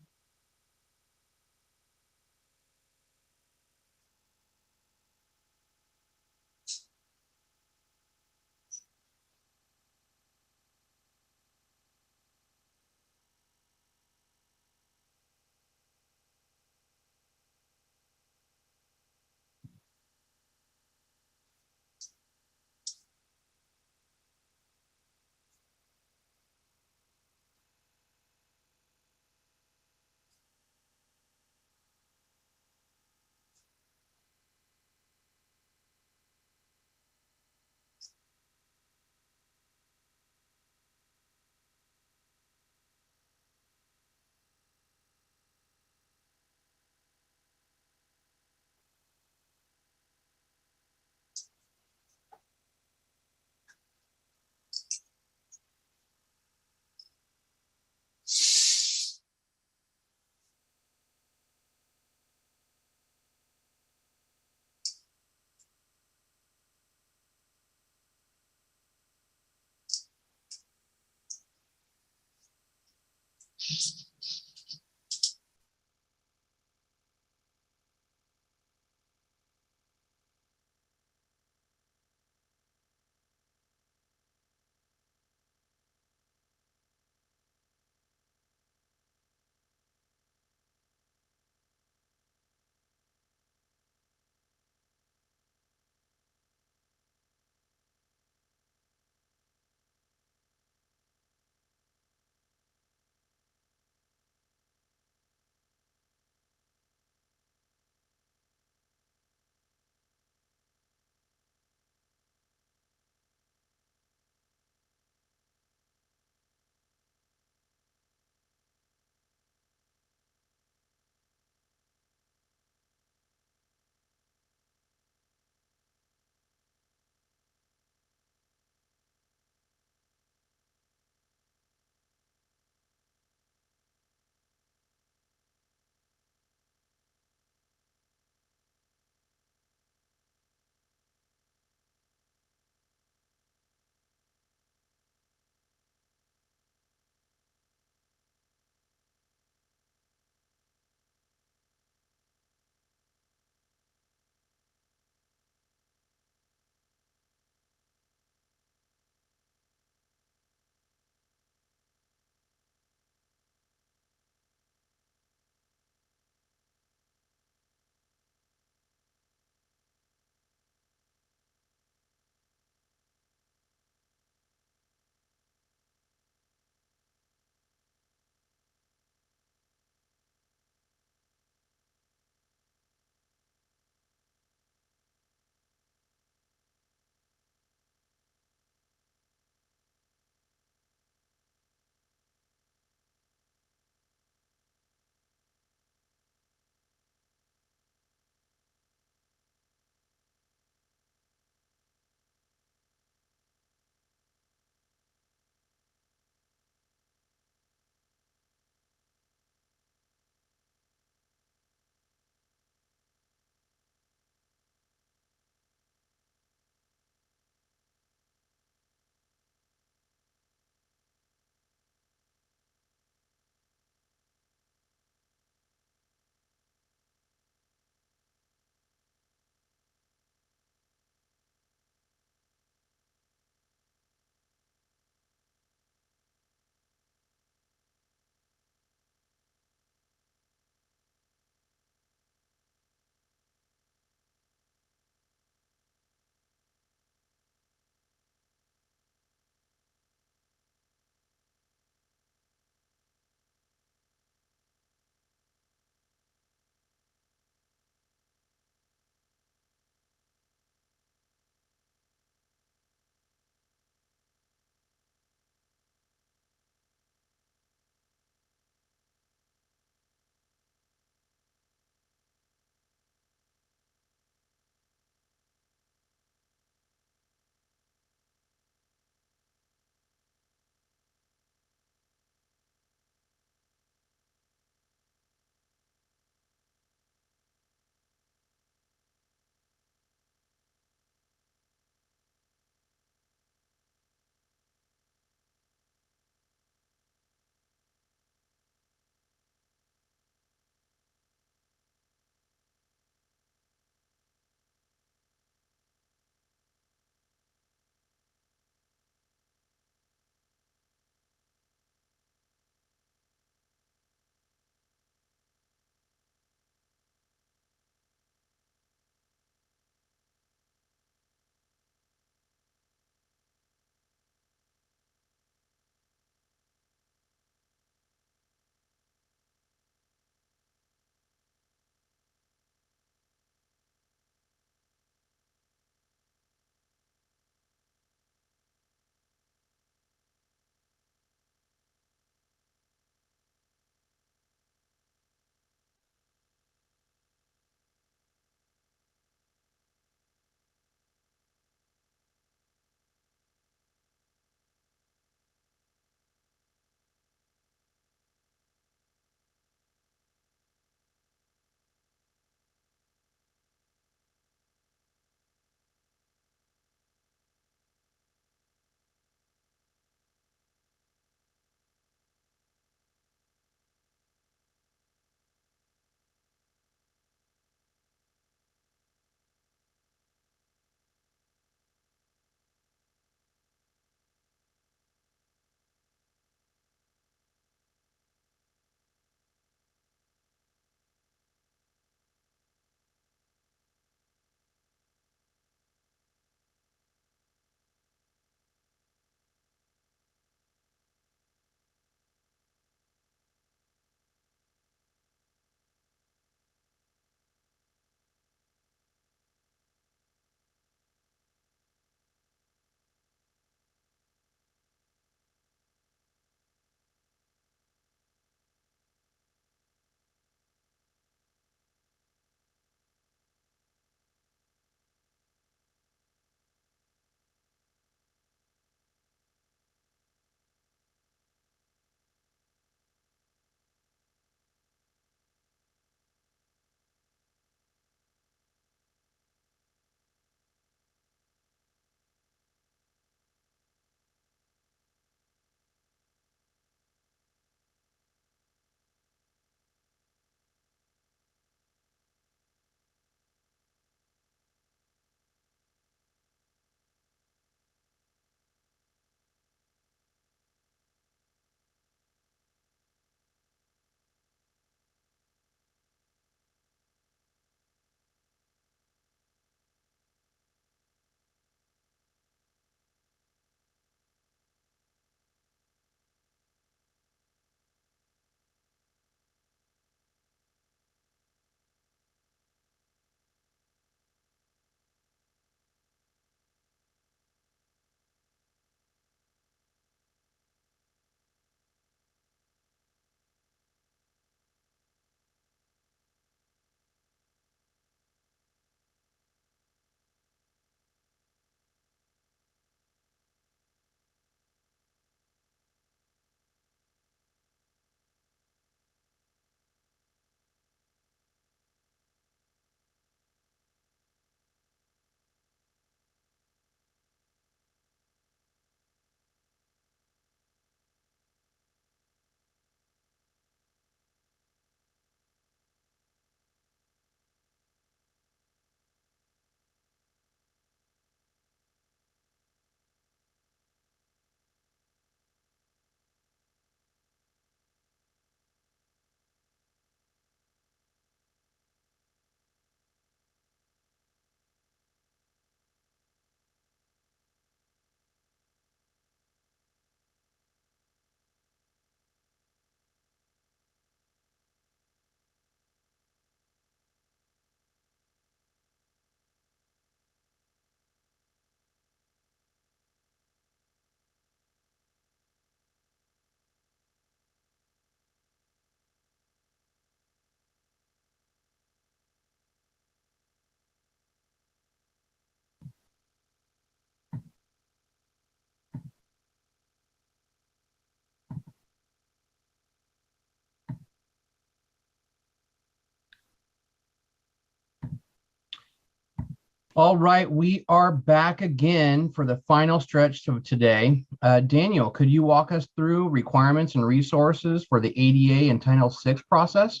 All right, we are back again for the final stretch of today. Daniel, could you walk us through requirements and resources for the ADA and Title VI process?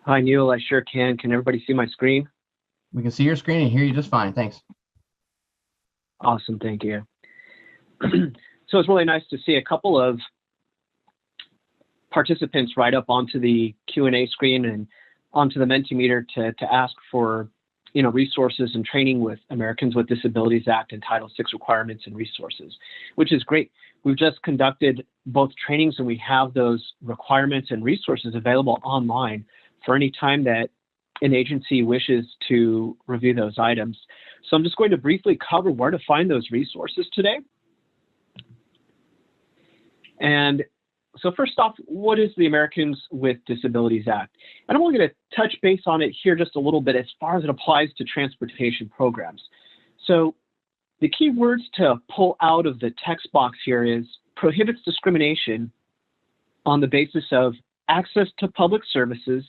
Hi, Neil. I sure can. Can everybody see my screen? We can see your screen and hear you just fine. Thanks. Awesome. Thank you. So it's really nice to see a couple of participants right up onto the Q&A screen and onto the Mentimeter to ask for, resources and training with Americans with Disabilities Act and Title VI requirements and resources, which is great. We've just conducted both trainings and we have those requirements and resources available online for any time that an agency wishes to review those items. So I'm just going to briefly cover where to find those resources today. And so first off, what is the Americans with Disabilities Act? And I'm only going to touch base on it here just a little bit as far as it applies to transportation programs. So the key words to pull out of the text box here is prohibits discrimination on the basis of access to public services,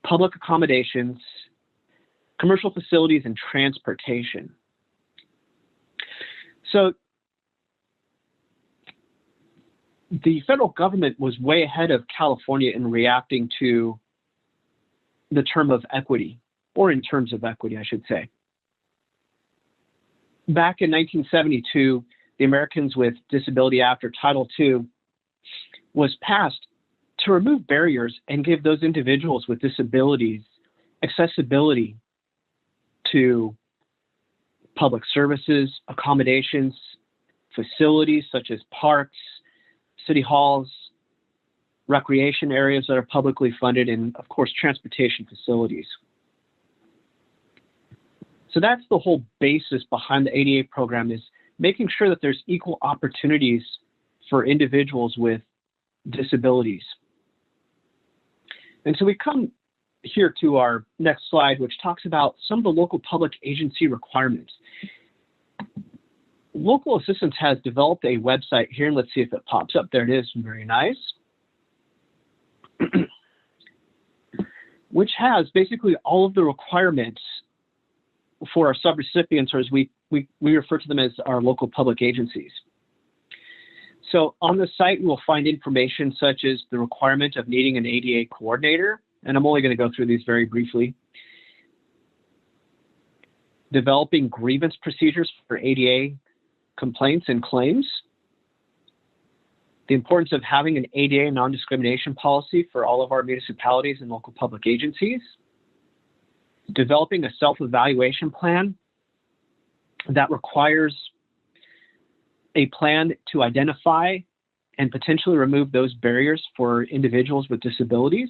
public accommodations, commercial facilities, and transportation. So the federal government was way ahead of California in reacting to the term of equity, or in terms of equity, I should say. Back in 1972, the Americans with Disability Act, or Title II, was passed to remove barriers and give those individuals with disabilities accessibility to public services, accommodations, facilities such as parks, city halls, recreation areas that are publicly funded, and of course, transportation facilities. So that's the whole basis behind the ADA program, is making sure that there's equal opportunities for individuals with disabilities. And so we come here to our next slide, which talks about some of the local public agency requirements. Local Assistance has developed a website here, and let's see if it pops up. There it is, very nice. Which has basically all of the requirements for our subrecipients, or as we refer to them as our local public agencies. So on the site, you will find information such as the requirement of needing an ADA coordinator, and I'm only going to go through these very briefly. Developing grievance procedures for ADA complaints and claims. The importance of having an ADA non-discrimination policy for all of our municipalities and local public agencies. Developing a self-evaluation plan that requires a plan to identify and potentially remove those barriers for individuals with disabilities.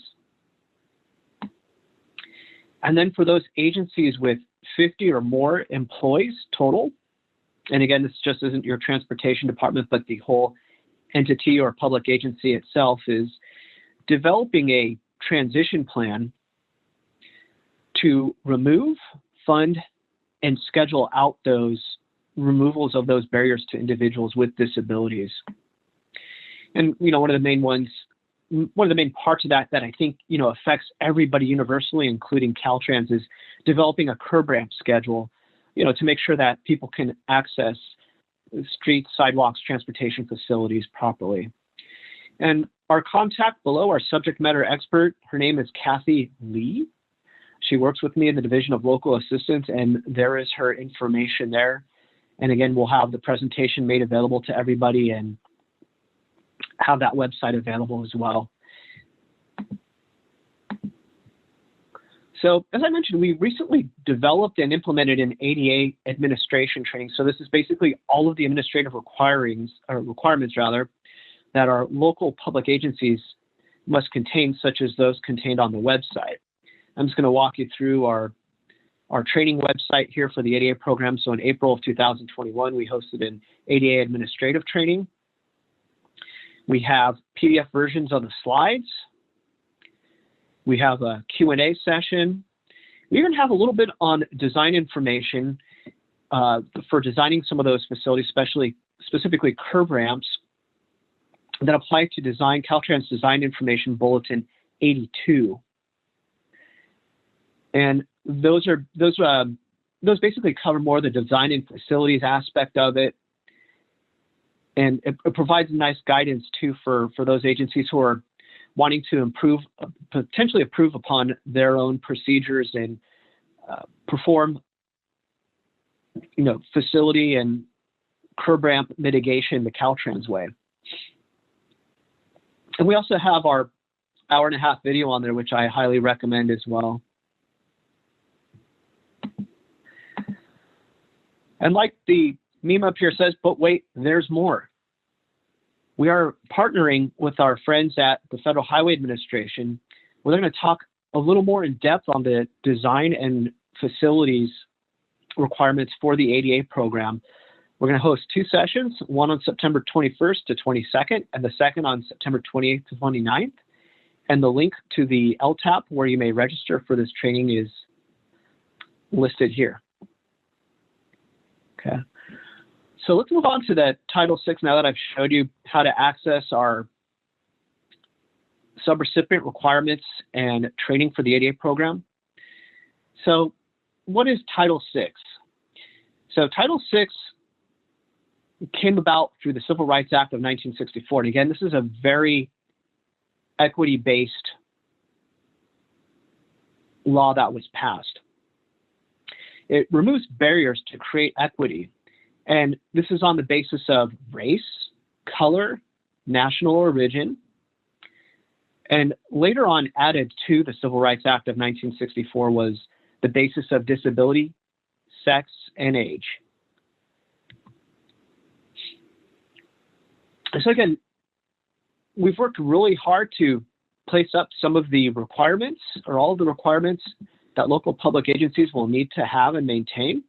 And then for those agencies with 50 or more employees total, and again, this just isn't your transportation department, but the whole entity or public agency itself, is developing a transition plan to remove, fund, and schedule out those removals of those barriers to individuals with disabilities. And, one of the main parts of that I think, affects everybody universally, including Caltrans, is developing a curb ramp schedule, to make sure that people can access streets, sidewalks, transportation facilities properly. And our contact below, our subject matter expert, her name is Kathy Lee. She works with me in the Division of Local Assistance, and there is her information there. And again, we'll have the presentation made available to everybody and have that website available as well. So as I mentioned, we recently developed and implemented an ADA administration training. So this is basically all of the administrative requirements that our local public agencies must contain, such as those contained on the website. I'm just going to walk you through our training website here for the ADA program. So in April of 2021, we hosted an ADA administrative training. We have PDF versions of the slides. We have a Q&A session. We even have a little bit on design information for designing some of those facilities, specifically curb ramps, that apply to design Caltrans Design Information Bulletin 82. And those basically cover more the design and facilities aspect of it. And it provides nice guidance too for those agencies who are wanting to potentially improve upon their own procedures and perform, facility and curb ramp mitigation the Caltrans way. And we also have our hour-and-a-half video on there, which I highly recommend as well. And like the meme up here says, but wait, there's more. We are partnering with our friends at the Federal Highway Administration, where they're going to talk a little more in depth on the design and facilities requirements for the ADA program. We're going to host 2 sessions, one on September 21st to 22nd, and the second on September 28th to 29th. And the link to the LTAP where you may register for this training is listed here. Okay. So let's move on to the Title VI now that I've showed you how to access our subrecipient requirements and training for the ADA program. So what is Title VI? So Title VI came about through the Civil Rights Act of 1964. And again, this is a very equity-based law that was passed. It removes barriers to create equity. And this is on the basis of race, color, national origin, and later on added to the Civil Rights Act of 1964 was the basis of disability, sex, and age. So again, we've worked really hard to place up some of the requirements or all of the requirements that local public agencies will need to have and maintain.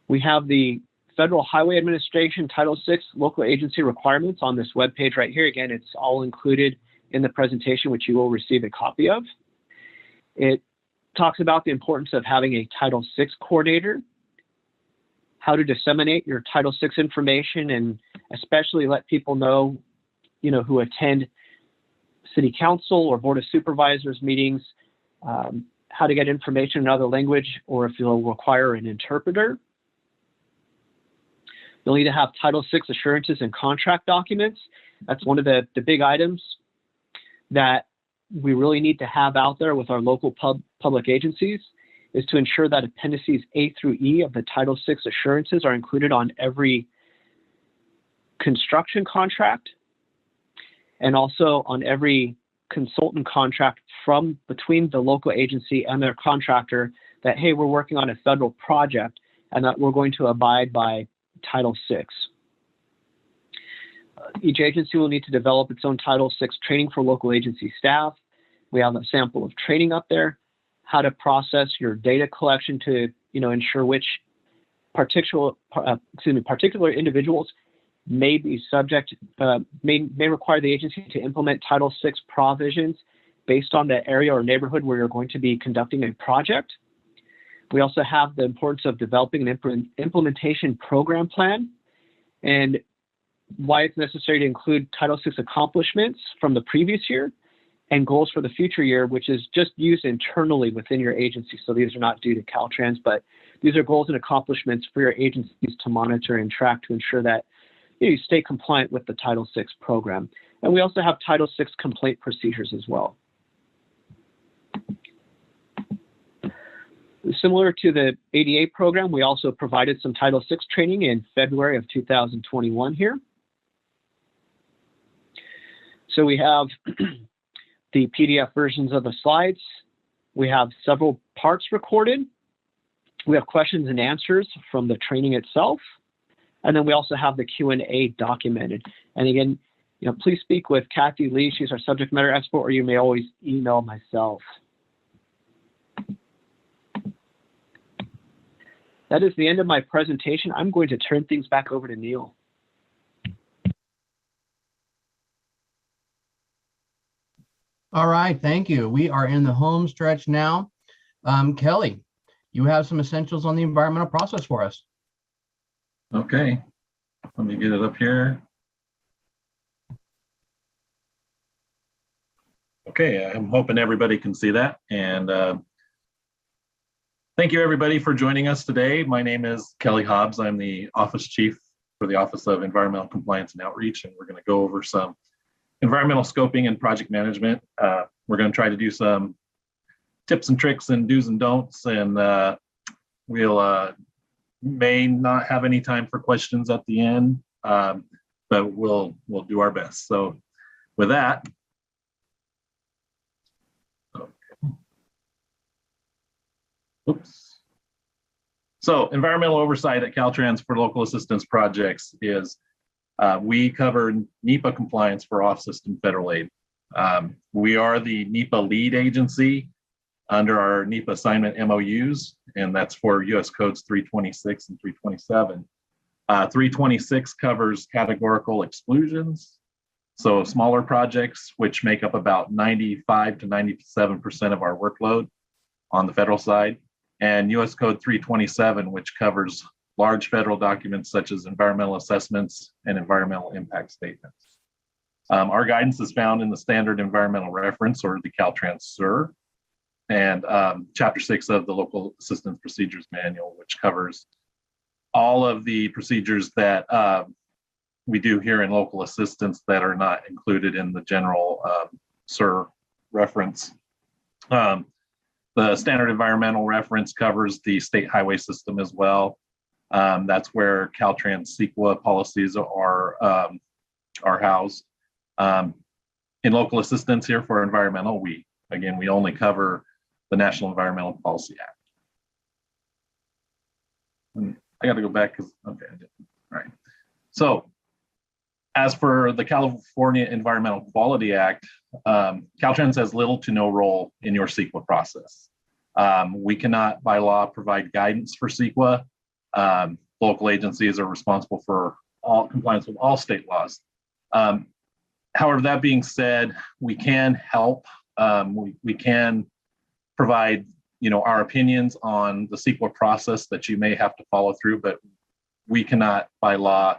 We have the Federal Highway Administration Title VI local agency requirements on this webpage right here. Again, it's all included in the presentation, which you will receive a copy of. It talks about the importance of having a Title VI coordinator, how to disseminate your Title VI information, and especially let people know, who attend City Council or Board of Supervisors meetings, how to get information in other language, or if you'll require an interpreter. You'll need to have Title VI assurances and contract documents. That's one of the big items that we really need to have out there with our local public agencies, is to ensure that appendices A through E of the Title VI assurances are included on every construction contract and also on every consultant contract from between the local agency and their contractor, that, hey, we're working on a federal project and that we're going to abide by Title VI. Each agency will need to develop its own Title VI training for local agency staff. We have a sample of training up there, how to process your data collection to ensure which particular individuals may be subject, may require the agency to implement Title VI provisions based on the area or neighborhood where you're going to be conducting a project. We also have the importance of developing an implementation program plan and why it's necessary to include Title VI accomplishments from the previous year and goals for the future year, which is just used internally within your agency. So these are not due to Caltrans, but these are goals and accomplishments for your agencies to monitor and track to ensure that you stay compliant with the Title VI program. And we also have Title VI complaint procedures as well. Similar to the ADA program, we also provided some Title VI training in February of 2021 here. So we have the PDF versions of the slides. We have several parts recorded. We have questions and answers from the training itself. And then we also have the Q&A documented. And again, please speak with Kathy Lee. She's our subject matter expert, or you may always email myself. That is the end of my presentation. I'm going to turn things back over to Neil. All right, thank you. We are in the home stretch now. Kelly, you have some essentials on the environmental process for us. Okay, let me get it up here. Okay, I'm hoping everybody can see that. And thank you everybody for joining us today. My name is Kelly Hobbs. I'm the Office Chief for the Office of Environmental Compliance and Outreach, and we're going to go over some environmental scoping and project management. We're going to try to do some tips and tricks and do's and don'ts, and we'll may not have any time for questions at the end, but we'll do our best. So with that, oops. So environmental oversight at Caltrans for local assistance projects is we cover NEPA compliance for off-system federal aid. We are the NEPA lead agency under our NEPA assignment MOUs, and that's for US codes 326 and 327. 326 covers categorical exclusions. So smaller projects, which make up about 95 to 97% of our workload on the federal side. And US code 327, which covers large federal documents such as environmental assessments and environmental impact statements. Our guidance is found in the standard environmental reference, or the Caltrans SIR, and chapter 6 of the local assistance procedures manual, which covers all of the procedures that we do here in local assistance that are not included in the general SIR reference. The standard environmental reference covers the state highway system as well. That's where Caltrans CEQA policies are housed. In local assistance here for environmental, we only cover the National Environmental Policy Act. I got to go back because, okay, I did. All right. So as for the California Environmental Quality Act, Caltrans has little to no role in your CEQA process. We cannot, by law, provide guidance for CEQA. Local agencies are responsible for all compliance with all state laws. However, that being said, we can help. We can provide, our opinions on the CEQA process that you may have to follow through, but we cannot, by law,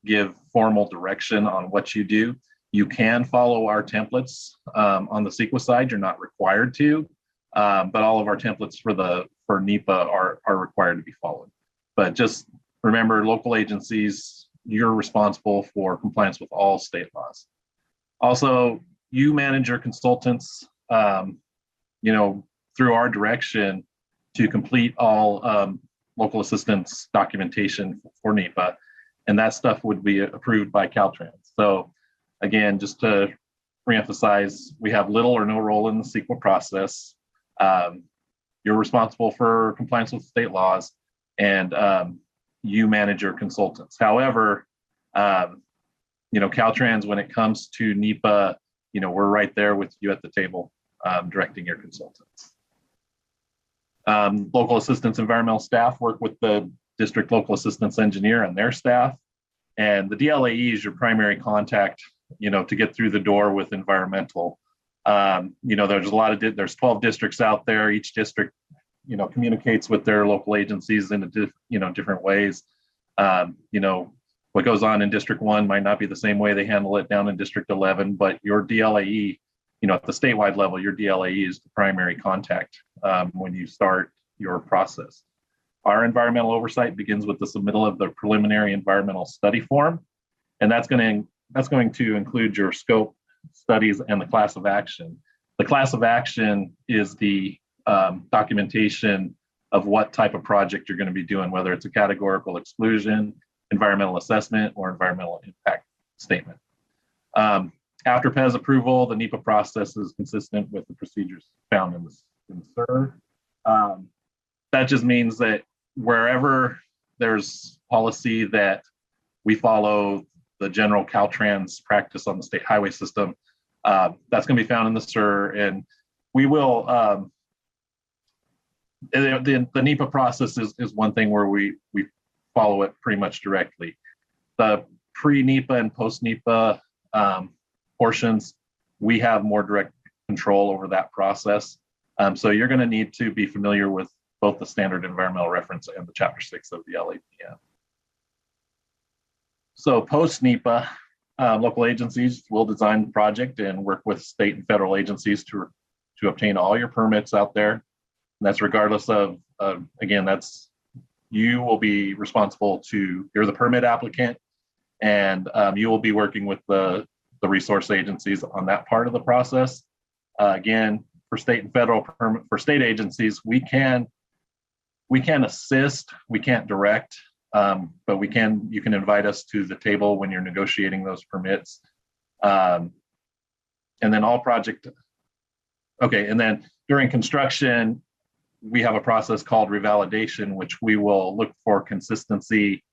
give formal direction on what you do. You can follow our templates on the CEQA side. You're not required to, but all of our templates for NEPA are required to be followed. But just remember, local agencies, you're responsible for compliance with all state laws. Also, you manage your consultants, through our direction to complete all local assistance documentation for NEPA, and that stuff would be approved by Caltrans. So again, just to reemphasize, we have little or no role in the CEQA process. You're responsible for compliance with state laws, and you manage your consultants. However, Caltrans, when it comes to NEPA, we're right there with you at the table, directing your consultants. Local assistance environmental staff work with the district local assistance engineer and their staff, and the DLAE is your primary contact, to get through the door with environmental. There's 12 districts out there. Each district, communicates with their local agencies in different ways. What goes on in District 1 might not be the same way they handle it down in District 11, but your DLAE, at the statewide level, your DLAE is the primary contact when you start your process. Our environmental oversight begins with the submittal of the preliminary environmental study form, and that's going to include your scope, studies, and the class of action. The class of action is the documentation of what type of project you're going to be doing, whether it's a categorical exclusion, environmental assessment, or environmental impact statement. After PEZ approval, the NEPA process is consistent with the procedures found in the SIR. That just means that wherever there's policy that we follow the general Caltrans practice on the state highway system, that's going to be found in the SIR, and we will. The NEPA process is one thing where we follow it pretty much directly. The pre-NEPA and post-NEPA portions, we have more direct control over that process. So you're going to need to be familiar with both the standard environmental reference and the chapter 6 of the LAPM. So post-NEPA, local agencies will design the project and work with state and federal agencies to obtain all your permits out there. And that's regardless of, again, that's, you will be responsible to, you're the permit applicant, and you will be working with the resource agencies on that part of the process. Again, for state and federal permit, for state agencies, we can assist, we can't direct, but you can invite us to the table when you're negotiating those permits. And then all project, okay, and then during construction, we have a process called revalidation, which we will look for consistency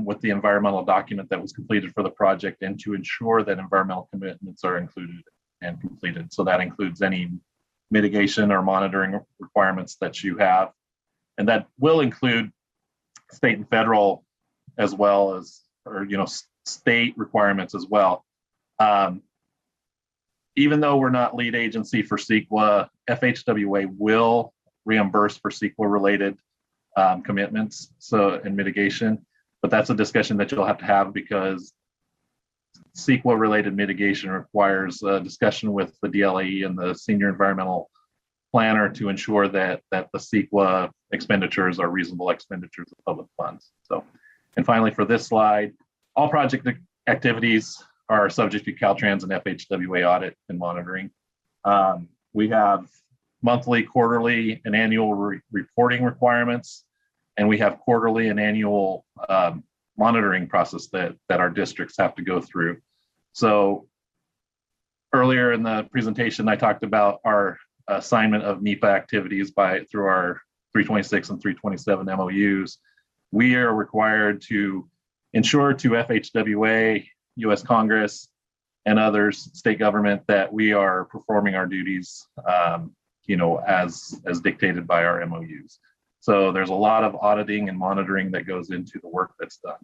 with the environmental document that was completed for the project, and to ensure that environmental commitments are included and completed. So that includes any mitigation or monitoring requirements that you have. And that will include state and federal, as well as, or, state requirements as well. Even though we're not lead agency for CEQA, FHWA will reimburse for CEQA related commitments, and mitigation. But that's a discussion that you'll have to have, because CEQA related mitigation requires a discussion with the DLAE and the senior environmental planner to ensure that the CEQA expenditures are reasonable expenditures of public funds. So, and finally, for this slide, all project activities are subject to Caltrans and FHWA audit and monitoring. We have monthly, quarterly, and annual reporting requirements, and we have quarterly and annual monitoring process that our districts have to go through. So earlier in the presentation, I talked about our assignment of NEPA activities through our 326 and 327 MOUs. We are required to ensure to FHWA, U.S. Congress, and others, state government, that we are performing our duties, as dictated by our MOUs. So there's a lot of auditing and monitoring that goes into the work that's done.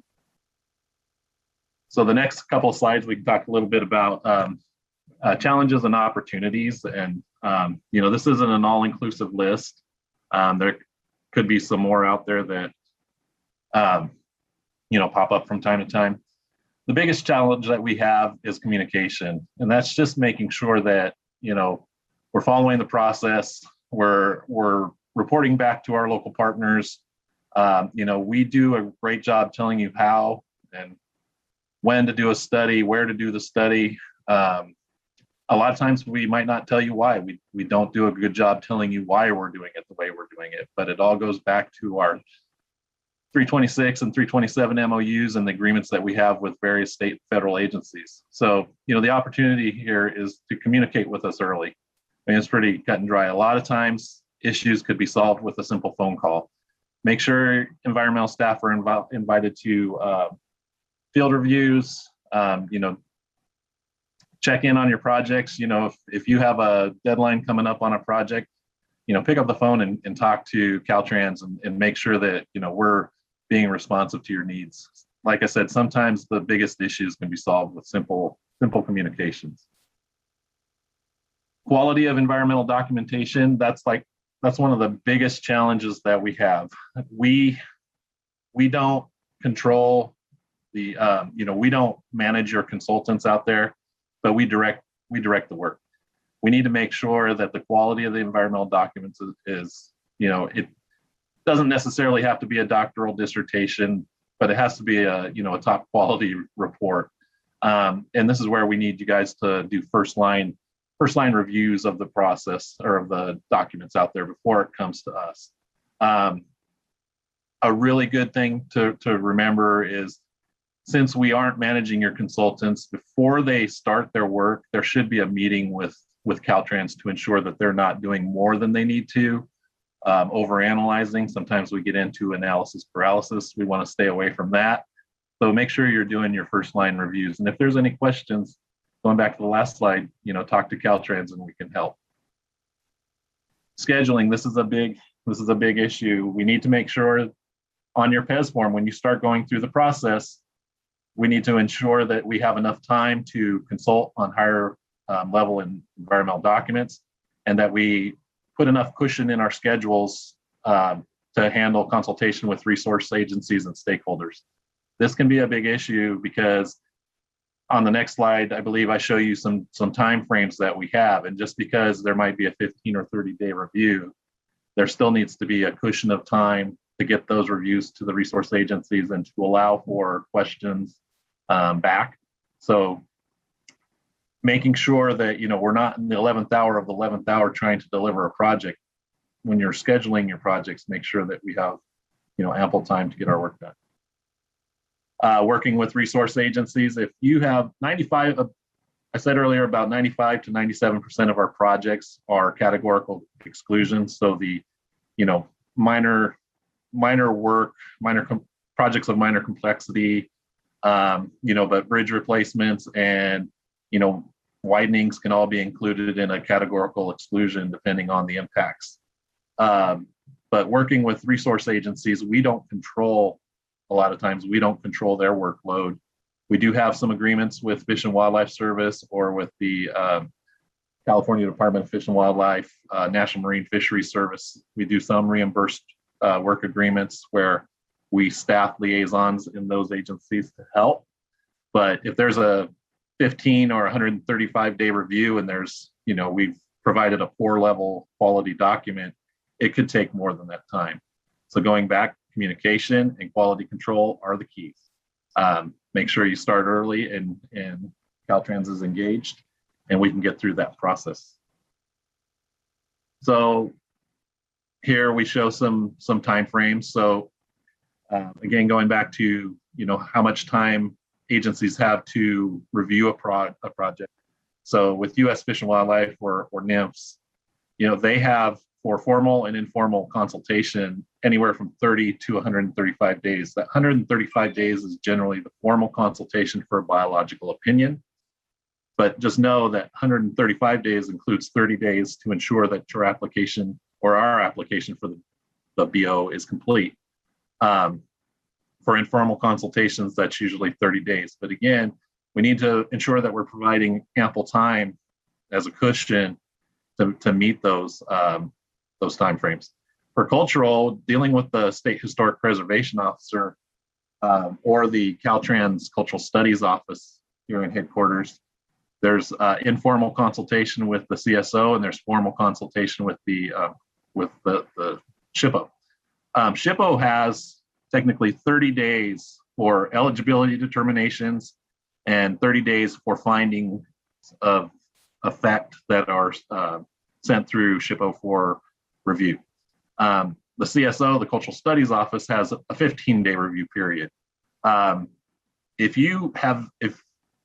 So the next couple of slides, we can talk a little bit about challenges and opportunities. And, this isn't an all-inclusive list. There could be some more out there that, pop up from time to time. The biggest challenge that we have is communication. And that's just making sure that, we're following the process, we're reporting back to our local partners. We do a great job telling you how and when to do a study, where to do the study. A lot of times we might not tell you why. We don't do a good job telling you why we're doing it the way we're doing it, but it all goes back to our 326 and 327 MOUs and the agreements that we have with various state and federal agencies. So, the opportunity here is to communicate with us early. I mean, it's pretty cut and dry. A lot of times issues could be solved with a simple phone call. Make sure environmental staff are invited to field reviews, check in on your projects. If you have a deadline coming up on a project, pick up the phone and talk to Caltrans and make sure that, we're being responsive to your needs. Like I said, sometimes the biggest issues can be solved with simple communications. Quality of environmental documentation, that's one of the biggest challenges that we have. We don't control the, we don't manage your consultants out there, but we direct the work. We need to make sure that the quality of the environmental documents is it doesn't necessarily have to be a doctoral dissertation, but it has to be a top quality report. And this is where we need you guys to do first line reviews of the process or of the documents out there before it comes to us. A really good thing to remember is, since we aren't managing your consultants, before they start their work, there should be a meeting with Caltrans to ensure that they're not doing more than they need to, overanalyzing. Sometimes we get into analysis paralysis. We want to stay away from that. So make sure you're doing your first line reviews. And if there's any questions, going back to the last slide, talk to Caltrans and we can help. Scheduling, this is a big issue. We need to make sure on your PES form, when you start going through the process, we need to ensure that we have enough time to consult on higher level in environmental documents, and that we put enough cushion in our schedules to handle consultation with resource agencies and stakeholders. This can be a big issue because on the next slide, I believe I show you some timeframes that we have. And just because there might be a 15 or 30-day review, there still needs to be a cushion of time to get those reviews to the resource agencies and to allow for questions back. So making sure that, you know, we're not in the 11th hour of the 11th hour trying to deliver a project. When you're scheduling your projects, make sure that we have, you know, ample time to get our work done. Working with resource agencies, if you have 95, I said earlier, about 95 to 97% of our projects are categorical exclusions. So the, you know, minor work, projects of minor complexity, you know, but bridge replacements and, you know, widenings can all be included in a categorical exclusion depending on the impacts. But working with resource agencies, we don't control, a lot of times we don't control their workload. We do have some agreements with Fish and Wildlife Service or with the California Department of Fish and Wildlife, National Marine Fisheries Service. We do some reimbursed work agreements where we staff liaisons in those agencies to help. But if there's a 15 or 135-day review and there's, you know, we've provided a poor level quality document, it could take more than that time. So going back, communication and quality control are the keys. Make sure you start early and Caltrans is engaged and we can get through that process. So here we show some time frames. So again, going back to, you know, how much time agencies have to review a project. So with U.S. Fish and Wildlife or NIMFs, you know, they have for formal and informal consultation anywhere from 30 to 135 days. That 135 days is generally the formal consultation for a biological opinion. But just know that 135 days includes 30 days to ensure that your application or our application for the BO is complete. For informal consultations, that's usually 30 days. But again, we need to ensure that we're providing ample time as a cushion to meet those timeframes. For cultural, dealing with the State Historic Preservation Officer or the Caltrans Cultural Studies Office here in headquarters, there's informal consultation with the CSO and there's formal consultation with the SHPO. SHPO has technically 30 days for eligibility determinations and 30 days for findings of effect that are sent through SHPO for review. The CSO, the Cultural Studies Office, has a 15-day review period. If you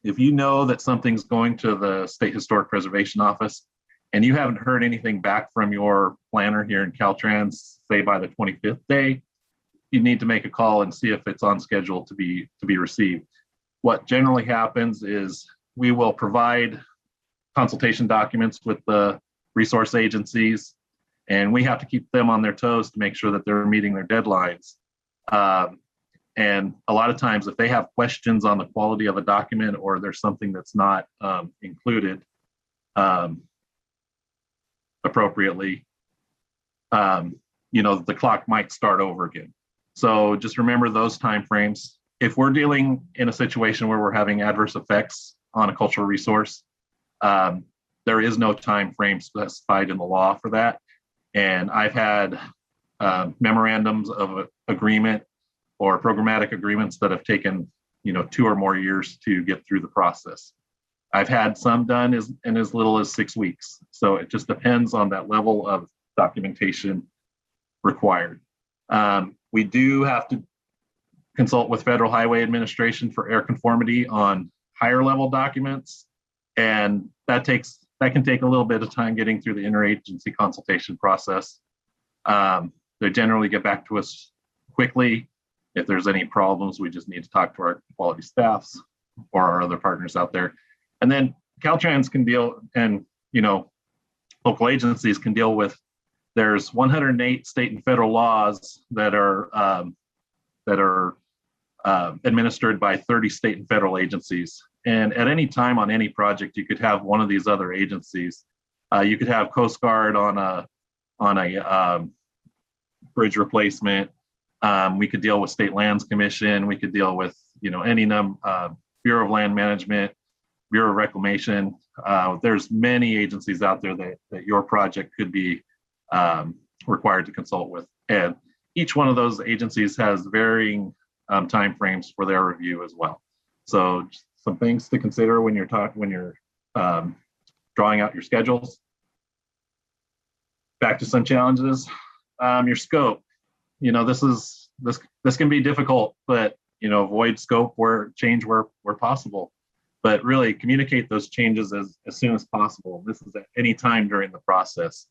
know that something's going to the State Historic Preservation Office and you haven't heard anything back from your planner here in Caltrans, say by the 25th day, you need to make a call and see if it's on schedule to be received. What generally happens is we will provide consultation documents with the resource agencies, and we have to keep them on their toes to make sure that they're meeting their deadlines. And a lot of times, if they have questions on the quality of a document or there's something that's not included appropriately, you know, the clock might start over again. So just remember those timeframes. If we're dealing in a situation where we're having adverse effects on a cultural resource, there is no time frame specified in the law for that. And I've had memorandums of agreement or programmatic agreements that have taken, you know, 2 or more years to get through the process. I've had some done in as little as 6 weeks. So it just depends on that level of documentation required. We do have to consult with Federal Highway Administration for air conformity on higher level documents. And that can take a little bit of time getting through the interagency consultation process. They generally get back to us quickly. If there's any problems, we just need to talk to our quality staffs or our other partners out there. And then Caltrans can deal, and, you know, local agencies can deal with, there's 108 state and federal laws that are administered by 30 state and federal agencies. And at any time on any project, you could have one of these other agencies. You could have Coast Guard on a bridge replacement. We could deal with State Lands Commission. We could deal with, you know, any Bureau of Land Management, Bureau of Reclamation. There's many agencies out there that your project could be required to consult with. And each one of those agencies has varying timeframes for their review as well. So some things to consider when you're drawing out your schedules. Back to some challenges. Your scope. This can be difficult, but avoid scope where possible. But really communicate those changes as soon as possible. This is at any time during the process.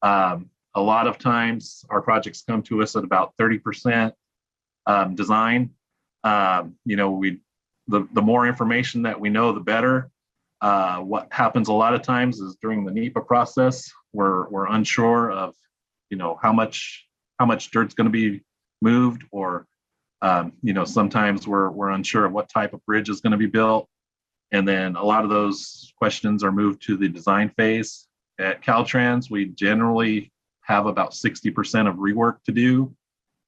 A lot of times our projects come to us at about 30% design. The more information that we know, the better. What happens a lot of times is during the NEPA process, we're unsure of, how much dirt's going to be moved, or sometimes we're unsure of what type of bridge is going to be built. And then a lot of those questions are moved to the design phase. At Caltrans, we generally have about 60% of rework to do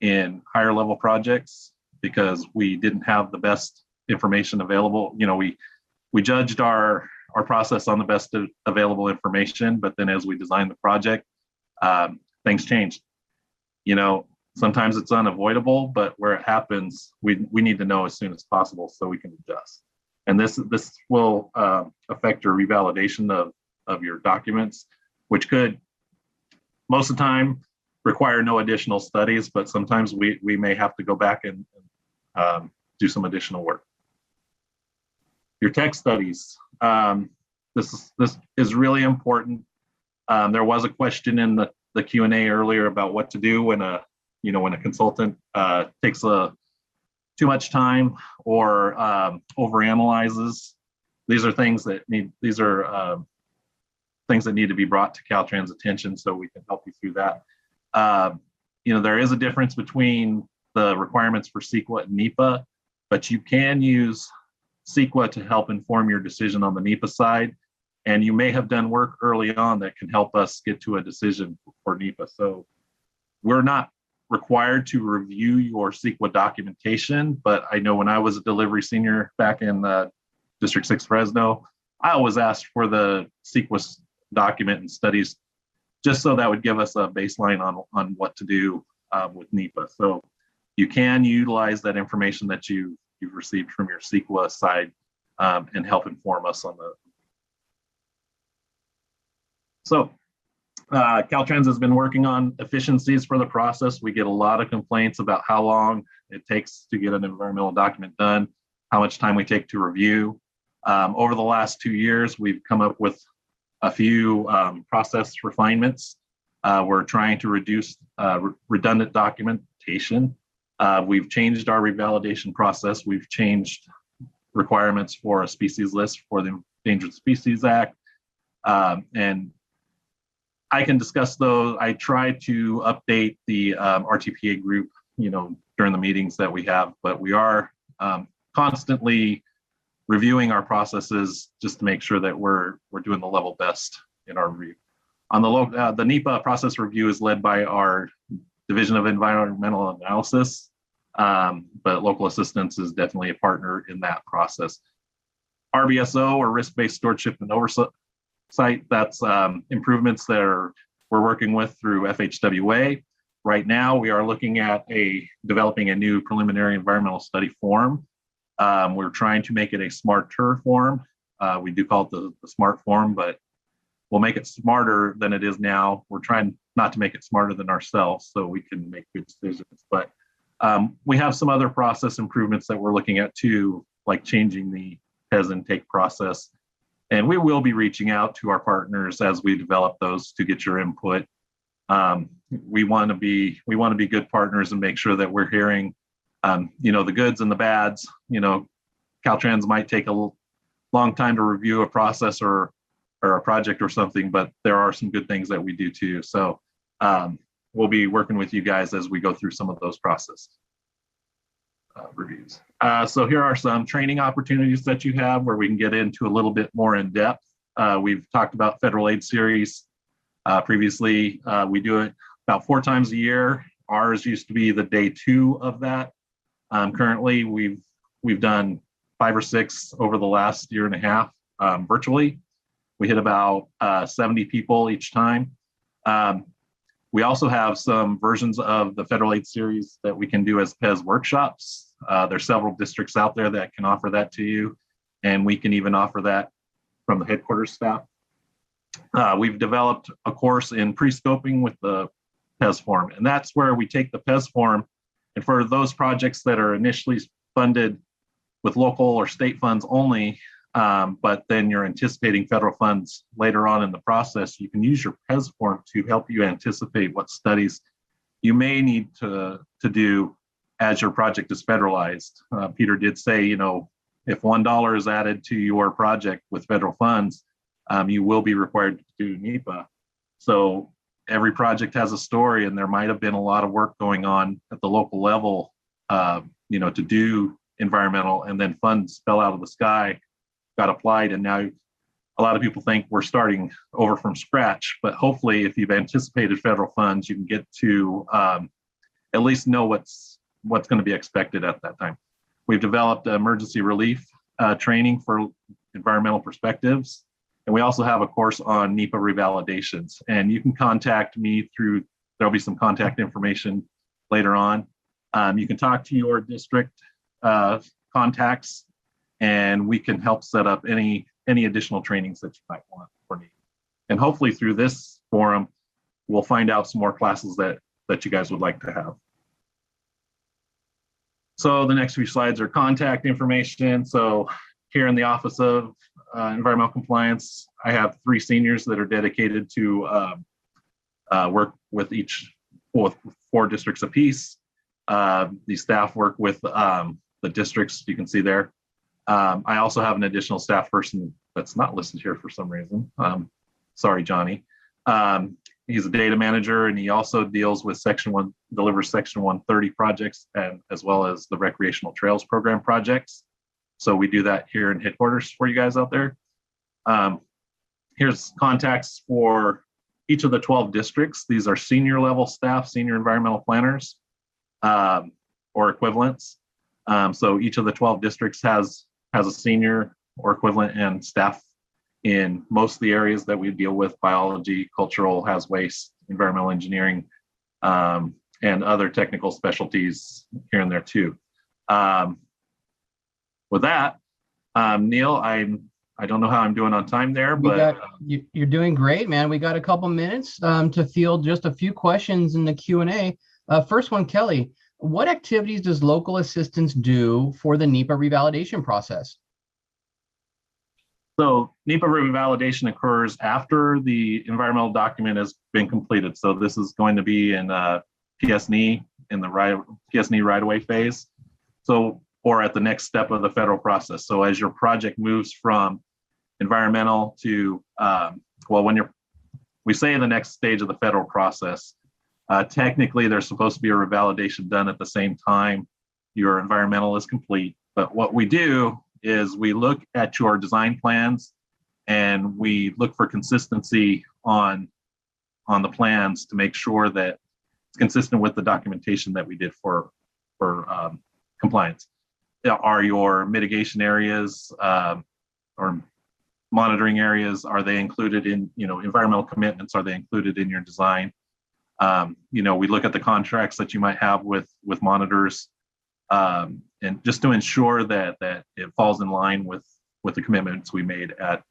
in higher level projects because we didn't have the best information available. We judged our process on the best available information, but then as we designed the project, things changed. Sometimes it's unavoidable, but where it happens, we need to know as soon as possible so we can adjust. And this will affect your revalidation of your documents, which could, most of the time, require no additional studies, but sometimes we may have to go back and do some additional work. Your tech studies. This is really important. There was a question in the Q&A earlier about what to do when a consultant takes too much time or overanalyzes. These are things that need to be brought to Caltrans' attention so we can help you through that. There is a difference between the requirements for CEQA and NEPA, but you can use CEQA to help inform your decision on the NEPA side. And you may have done work early on that can help us get to a decision for NEPA. So we're not required to review your CEQA documentation, but I know when I was a delivery senior back in District 6 Fresno, I always asked for the CEQA document and studies just so that would give us a baseline on what to do with NEPA. So you can utilize that information that you've received from your CEQA side and help inform us on the. So Caltrans has been working on efficiencies for the process. We get a lot of complaints about how long it takes to get an environmental document done, how much time we take to review. Over the last 2 years, we've come up with a few process refinements. We're trying to reduce redundant documentation. We've changed our revalidation process. We've changed requirements for a species list for the Endangered Species Act. And I can discuss those. I try to update the RTPA group, during the meetings that we have, but we are constantly reviewing our processes just to make sure that we're doing the level best in our review. On the NEPA process review is led by our Division of Environmental Analysis, but local assistance is definitely a partner in that process. RBSO, or risk-based stewardship and oversight, that's improvements that we're working with through FHWA. Right now, we are looking at developing a new preliminary environmental study form. We're trying to make it a smarter form. We do call it the smart form, but we'll make it smarter than it is now. We're trying not to make it smarter than ourselves so we can make good decisions. But we have some other process improvements that we're looking at too, like changing the PEZ intake process. And we will be reaching out to our partners as we develop those to get your input. We want to be good partners and make sure that we're hearing, the goods and the bads. Caltrans might take a long time to review a process or a project or something, but there are some good things that we do too. So we'll be working with you guys as we go through some of those process reviews. So here are some training opportunities that you have where we can get into a little bit more in depth. We've talked about federal aid series previously. We do it about 4 times a year. Ours used to be the day 2 of that. Currently, we've done 5 or 6 over the last year and a half virtually. We hit about 70 people each time. We also have some versions of the federal aid series that we can do as PES workshops. There's several districts out there that can offer that to you, and we can even offer that from the headquarters staff. We've developed a course in pre-scoping with the PES form, and that's where we take the PES form, and for those projects that are initially funded with local or state funds only, but then you're anticipating federal funds later on in the process, you can use your PES form to help you anticipate what studies you may need to do as your project is federalized. Peter did say, you know, if $1 is added to your project with federal funds, you will be required to do NEPA. So every project has a story, and there might have been a lot of work going on at the local level, you know, to do environmental, and then funds fell out of the sky, got applied, and now a lot of people think we're starting over from scratch. But hopefully, if you've anticipated federal funds, you can get to at least know what's going to be expected at that time. We've developed emergency relief training for environmental perspectives. And we also have a course on NEPA revalidations. And you can contact me through, there'll be some contact information later on. You can talk to your district contacts, and we can help set up any additional trainings that you might want or need. And hopefully through this forum, we'll find out some more classes that you guys would like to have. So the next few slides are contact information. So here in the Office of Environmental Compliance, I have 3 seniors that are dedicated to work with each 4 districts apiece. The staff work with the districts you can see there. I also have an additional staff person that's not listed here for some reason. Sorry, Johnny. He's a data manager, and he also deals with delivers Section 130 projects, and as well as the Recreational Trails Program projects. So we do that here in headquarters for you guys out there. Here's contacts for each of the 12 districts. These are senior level staff, senior environmental planners, or equivalents. So each of the 12 districts has a senior or equivalent and staff in most of the areas that we deal with: biology, cultural, hazardous waste, environmental engineering, and other technical specialties here and there too. With that, Neil, I don't know how I'm doing on time there, but you're doing great, man. We got a couple minutes to field just a few questions in the Q&A. First one, Kelly, what activities does local assistance do for the NEPA revalidation process? So NEPA revalidation occurs after the environmental document has been completed. So this is going to be in PS&E, in the PS&E right-of-way phase. So, or at the next step of the federal process. So as your project moves from environmental to, we say the next stage of the federal process, technically there's supposed to be a revalidation done at the same time your environmental is complete. But what we do is we look at your design plans, and we look for consistency on the plans to make sure that it's consistent with the documentation that we did for compliance. Are your mitigation areas or monitoring areas, are they included in, environmental commitments, are they included in your design? We look at the contracts that you might have with monitors, and just to ensure that it falls in line with the commitments we made at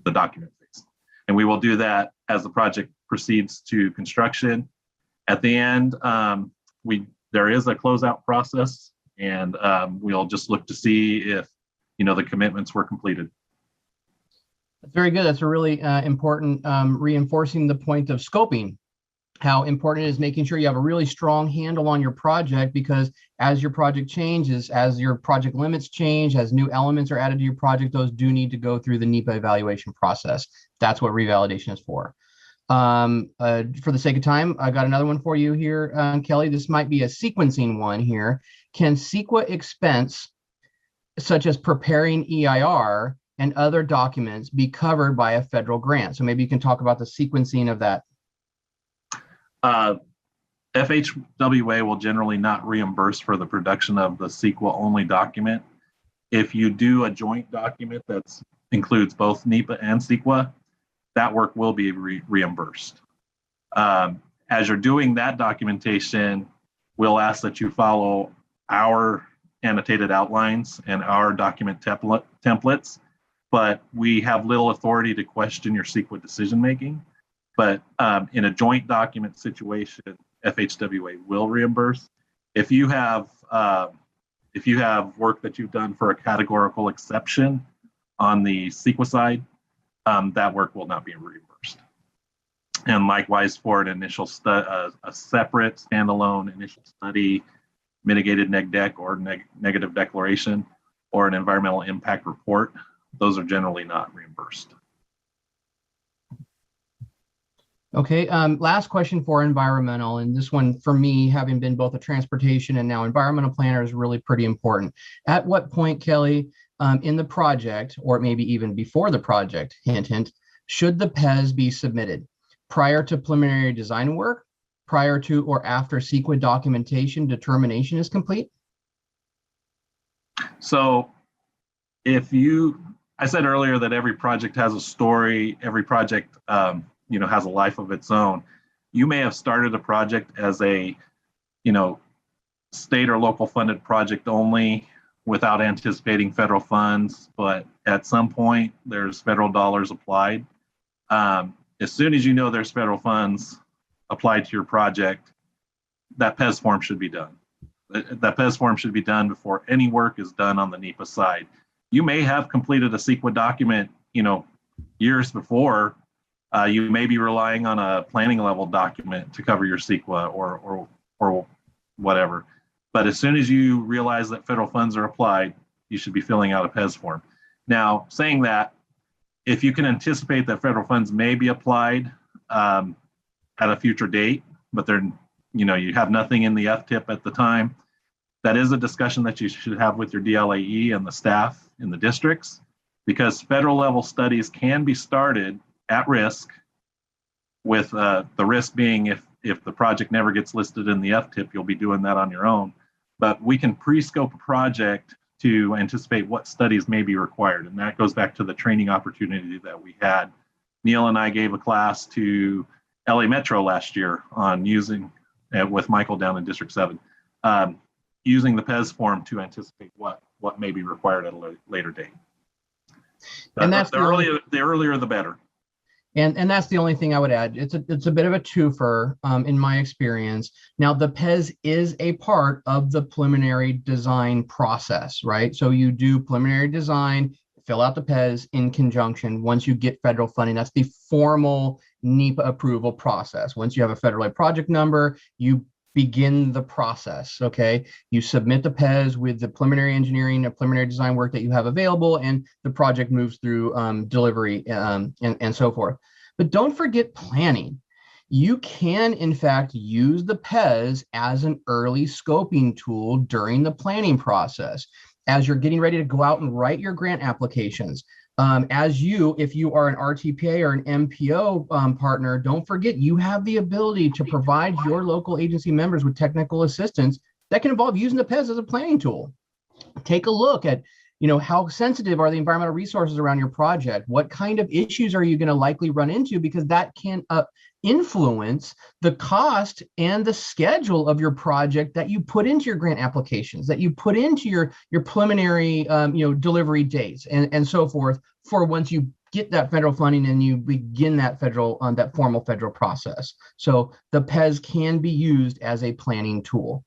the document phase. And we will do that as the project proceeds to construction. At the end, there is a closeout process, and we'll just look to see if the commitments were completed. That's very good. That's a really important, reinforcing the point of scoping, how important it is making sure you have a really strong handle on your project, because as your project changes, as your project limits change, as new elements are added to your project, those do need to go through the NEPA evaluation process. That's what revalidation is for. For the sake of time, I got another one for you here, Kelly. This might be a sequencing one here. Can CEQA expense, such as preparing EIR and other documents, be covered by a federal grant? So maybe you can talk about the sequencing of that. FHWA will generally not reimburse for the production of the CEQA only document. If you do a joint document that includes both NEPA and CEQA, that work will be reimbursed. As you're doing that documentation, we'll ask that you follow our annotated outlines and our document templates, but we have little authority to question your CEQA decision-making. But in a joint document situation, FHWA will reimburse. If you have work that you've done for a categorical exception on the CEQA side, that work will not be reimbursed. And likewise for an initial a separate standalone initial study, mitigated neg deck or negative declaration, or an environmental impact report, those are generally not reimbursed. Okay, last question for environmental, and this one for me, having been both a transportation and now environmental planner, is really pretty important. At what point, Kelly, in the project, or maybe even before the project, hint, hint, should the PEZ be submitted? Prior to preliminary design work, prior to or after CEQA documentation determination is complete? So I said earlier that every project has a story, every project has a life of its own. You may have started a project as a state or local funded project only without anticipating federal funds, but at some point there's federal dollars applied. As soon as you know there's federal funds applied to your project, that PEZ form should be done. That PEZ form should be done before any work is done on the NEPA side. You may have completed a CEQA document, years before. You may be relying on a planning level document to cover your CEQA or whatever. But as soon as you realize that federal funds are applied, you should be filling out a PEZ form. Now, saying that, if you can anticipate that federal funds may be applied at a future date, but you have nothing in the FTIP at the time, that is a discussion that you should have with your DLAE and the staff in the districts, because federal level studies can be started at risk, with the risk being if the project never gets listed in the FTIP, you'll be doing that on your own. But we can pre-scope a project to anticipate what studies may be required. And that goes back to the training opportunity that we had. Neil and I gave a class to LA Metro last year on using, with Michael down in District 7, using the PEZ form to anticipate what may be required at a later date. And that's the earlier the better. And that's the only thing I would add. It's a bit of a twofer in my experience. Now, the PEZ is a part of the preliminary design process, right? So you do preliminary design, fill out the PEZ in conjunction. Once you get federal funding, that's the formal NEPA approval process. Once you have a federal aid project number, you begin the process, okay? You submit the PEZ with the preliminary engineering and preliminary design work that you have available, and the project moves through delivery and so forth. But don't forget planning. You can, in fact, use the PEZ as an early scoping tool during the planning process. As you're getting ready to go out and write your grant applications, if you are an RTPA or an MPO partner, don't forget you have the ability to provide your local agency members with technical assistance that can involve using the PEZ as a planning tool. Take a look at, how sensitive are the environmental resources around your project? What kind of issues are you going to likely run into? Because that can influence the cost and the schedule of your project that you put into your grant applications, that you put into your preliminary delivery dates and so forth, for once you get that federal funding and you begin that formal federal process. So the PEZ can be used as a planning tool.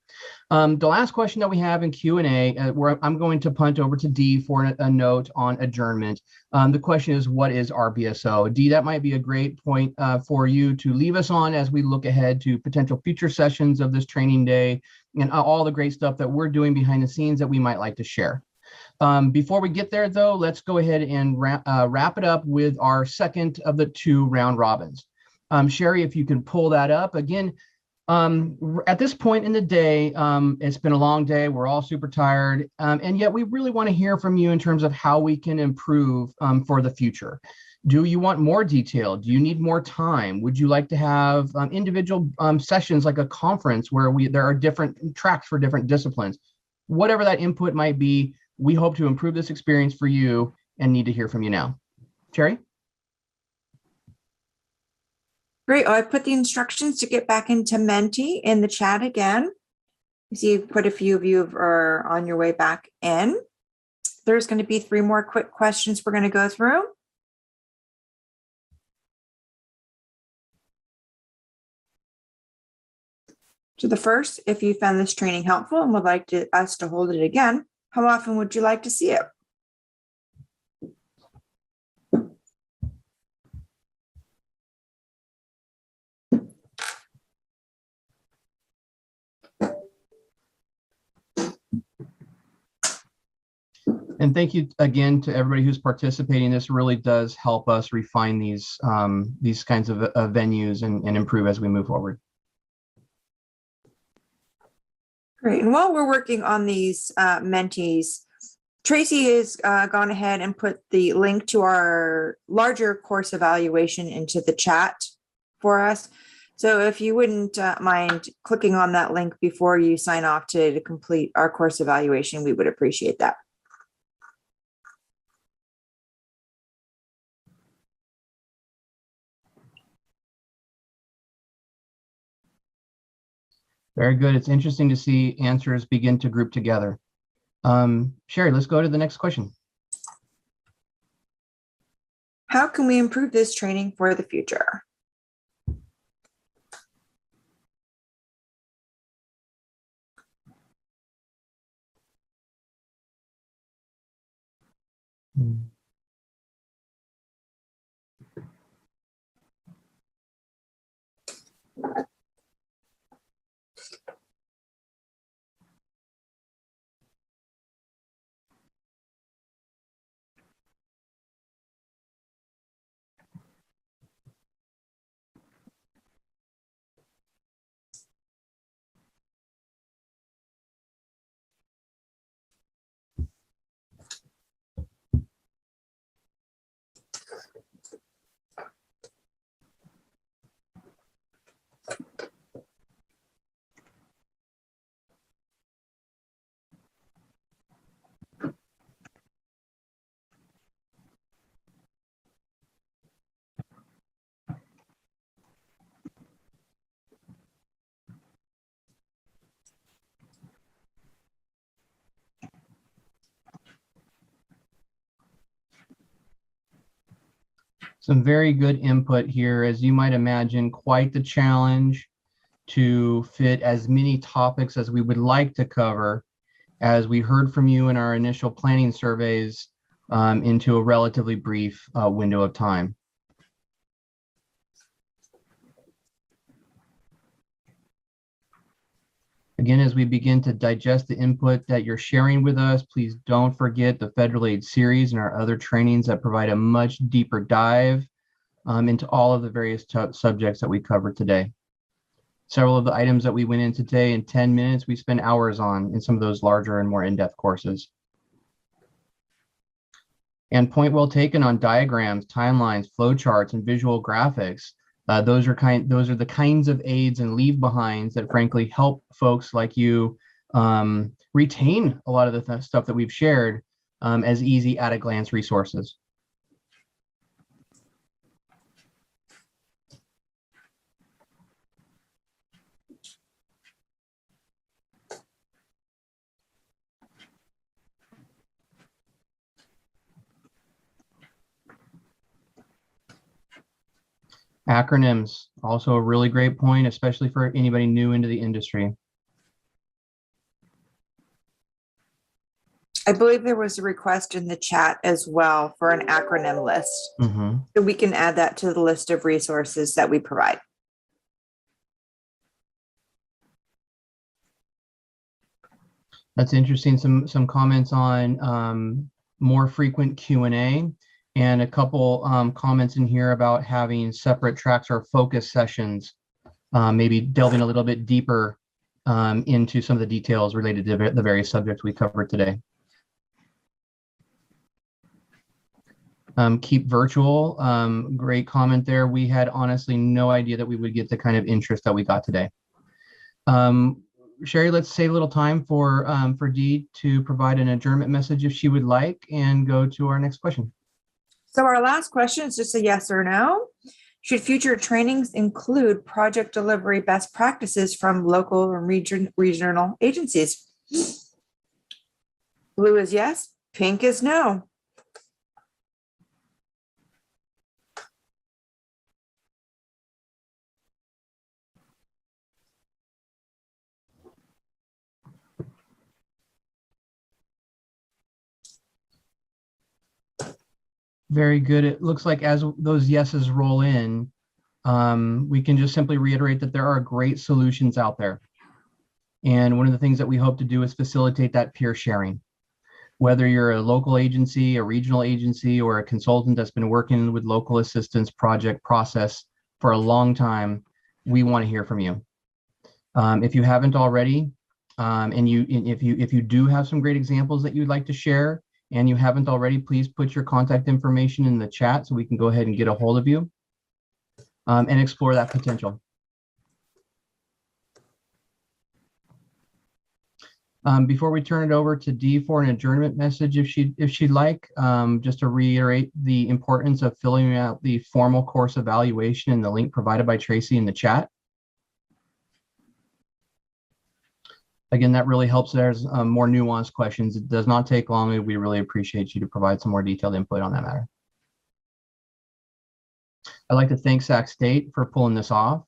The last question that we have in Q&A, where I'm going to punt over to Dee for a note on adjournment. The question is, what is RBSO? Dee, that might be a great point for you to leave us on as we look ahead to potential future sessions of this training day and all the great stuff that we're doing behind the scenes that we might like to share. Before we get there, though, let's go ahead and wrap it up with our second of the two round robins. Sherry, if you can pull that up again. At this point in the day, it's been a long day. We're all super tired. And yet we really want to hear from you in terms of how we can improve for the future. Do you want more detail? Do you need more time? Would you like to have individual sessions like a conference where there are different tracks for different disciplines? Whatever that input might be, We hope to improve this experience for you and need to hear from you now. Terry? Great. Oh, I put the instructions to get back into Menti in the chat again. You see quite a few of you are on your way back in. There's going to be 3 more quick questions we're going to go through. So the first, if you found this training helpful and would like us to hold it again, how often would you like to see it? And thank you again to everybody who's participating. This really does help us refine these kinds of venues and improve as we move forward. Great. And while we're working on these mentees, Tracy has gone ahead and put the link to our larger course evaluation into the chat for us. So if you wouldn't mind clicking on that link before you sign off to complete our course evaluation, we would appreciate that. Very good. It's interesting to see answers begin to group together. Sherry, let's go to the next question. How can we improve this training for the future? Some very good input here. As you might imagine, quite the challenge to fit as many topics as we would like to cover, as we heard from you in our initial planning surveys, into a relatively brief window of time. Again, as we begin to digest the input that you're sharing with us, please don't forget the federal aid series and our other trainings that provide a much deeper dive into all of the various subjects that we covered today. Several of the items that we went into today in 10 minutes, we spent hours on in some of those larger and more in-depth courses. And point well taken on diagrams, timelines, flowcharts, and visual graphics. Those are the kinds of aids and leave behinds that frankly help folks like you retain a lot of the stuff that we've shared as easy at a glance resources. Acronyms, also a really great point, especially for anybody new into the industry. I believe there was a request in the chat as well for an acronym list. So we can add that to the list of resources that we provide. That's interesting. Some comments on more frequent Q&A. And a couple comments in here about having separate tracks or focus sessions, maybe delving a little bit deeper into some of the details related to the various subjects we covered today. Keep virtual, great comment there. We had honestly no idea that we would get the kind of interest that we got today. Sherry, let's save a little time for Dee to provide an adjournment message if she would like, and go to our next question. So our last question is just a yes or no. Should future trainings include project delivery best practices from local and regional agencies? Blue is yes, pink is no. Very good. It looks like as those yeses roll in, we can just simply reiterate that there are great solutions out there. And one of the things that we hope to do is facilitate that peer sharing. Whether you're a local agency, a regional agency, or a consultant that's been working with local assistance project process for a long time, we want to hear from you. If you haven't already, and if you do have some great examples that you'd like to share, and you haven't already, please put your contact information in the chat so we can go ahead and get a hold of you and explore that potential. Before we turn it over to Dee for an adjournment message, if she'd like, just to reiterate the importance of filling out the formal course evaluation in the link provided by Tracy in the chat. Again, that really helps. There's more nuanced questions. It does not take long, and we really appreciate you to provide some more detailed input on that matter. I'd like to thank Sac State for pulling this off.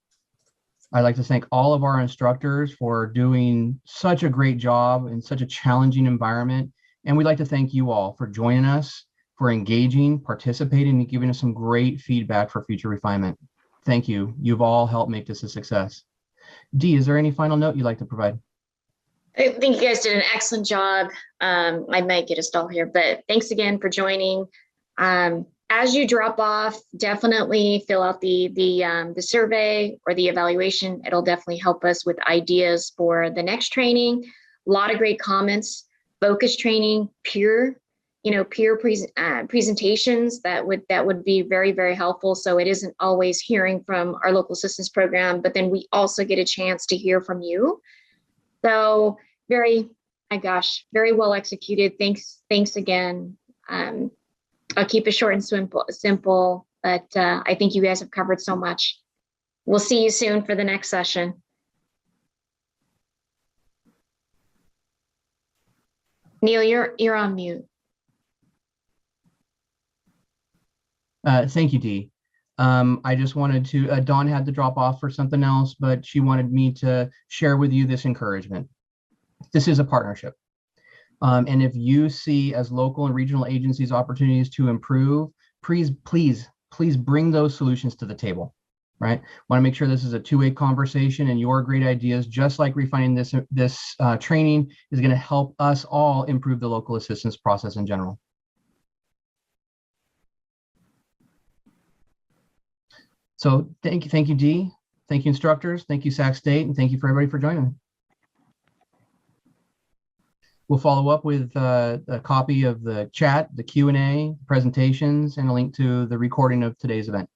I'd like to thank all of our instructors for doing such a great job in such a challenging environment. And we'd like to thank you all for joining us, for engaging, participating, and giving us some great feedback for future refinement. Thank you. You've all helped make this a success. Dee, is there any final note you'd like to provide? I think you guys did an excellent job. I might get a stall here, but thanks again for joining. As you drop off, definitely fill out the survey or the evaluation. It'll definitely help us with ideas for the next training. A lot of great comments, focus training, peer presentations that would be very, very helpful. So it isn't always hearing from our local assistance program, but then we also get a chance to hear from you. So very well executed. Thanks again. I'll keep it short and simple, but I think you guys have covered so much. We'll see you soon for the next session. Neil, you're on mute. Thank you, Dee. I just wanted to, Dawn had to drop off for something else, but she wanted me to share with you this encouragement. This is a partnership. And if you see as local and regional agencies opportunities to improve, please bring those solutions to the table, right? Want to make sure this is a two-way conversation, and your great ideas, just like refining this training, is going to help us all improve the local assistance process in general. So thank you, Dee. Thank you, instructors. Thank you, Sac State, and thank you for everybody for joining. We'll follow up with a copy of the chat, the Q&A, presentations, and a link to the recording of today's event.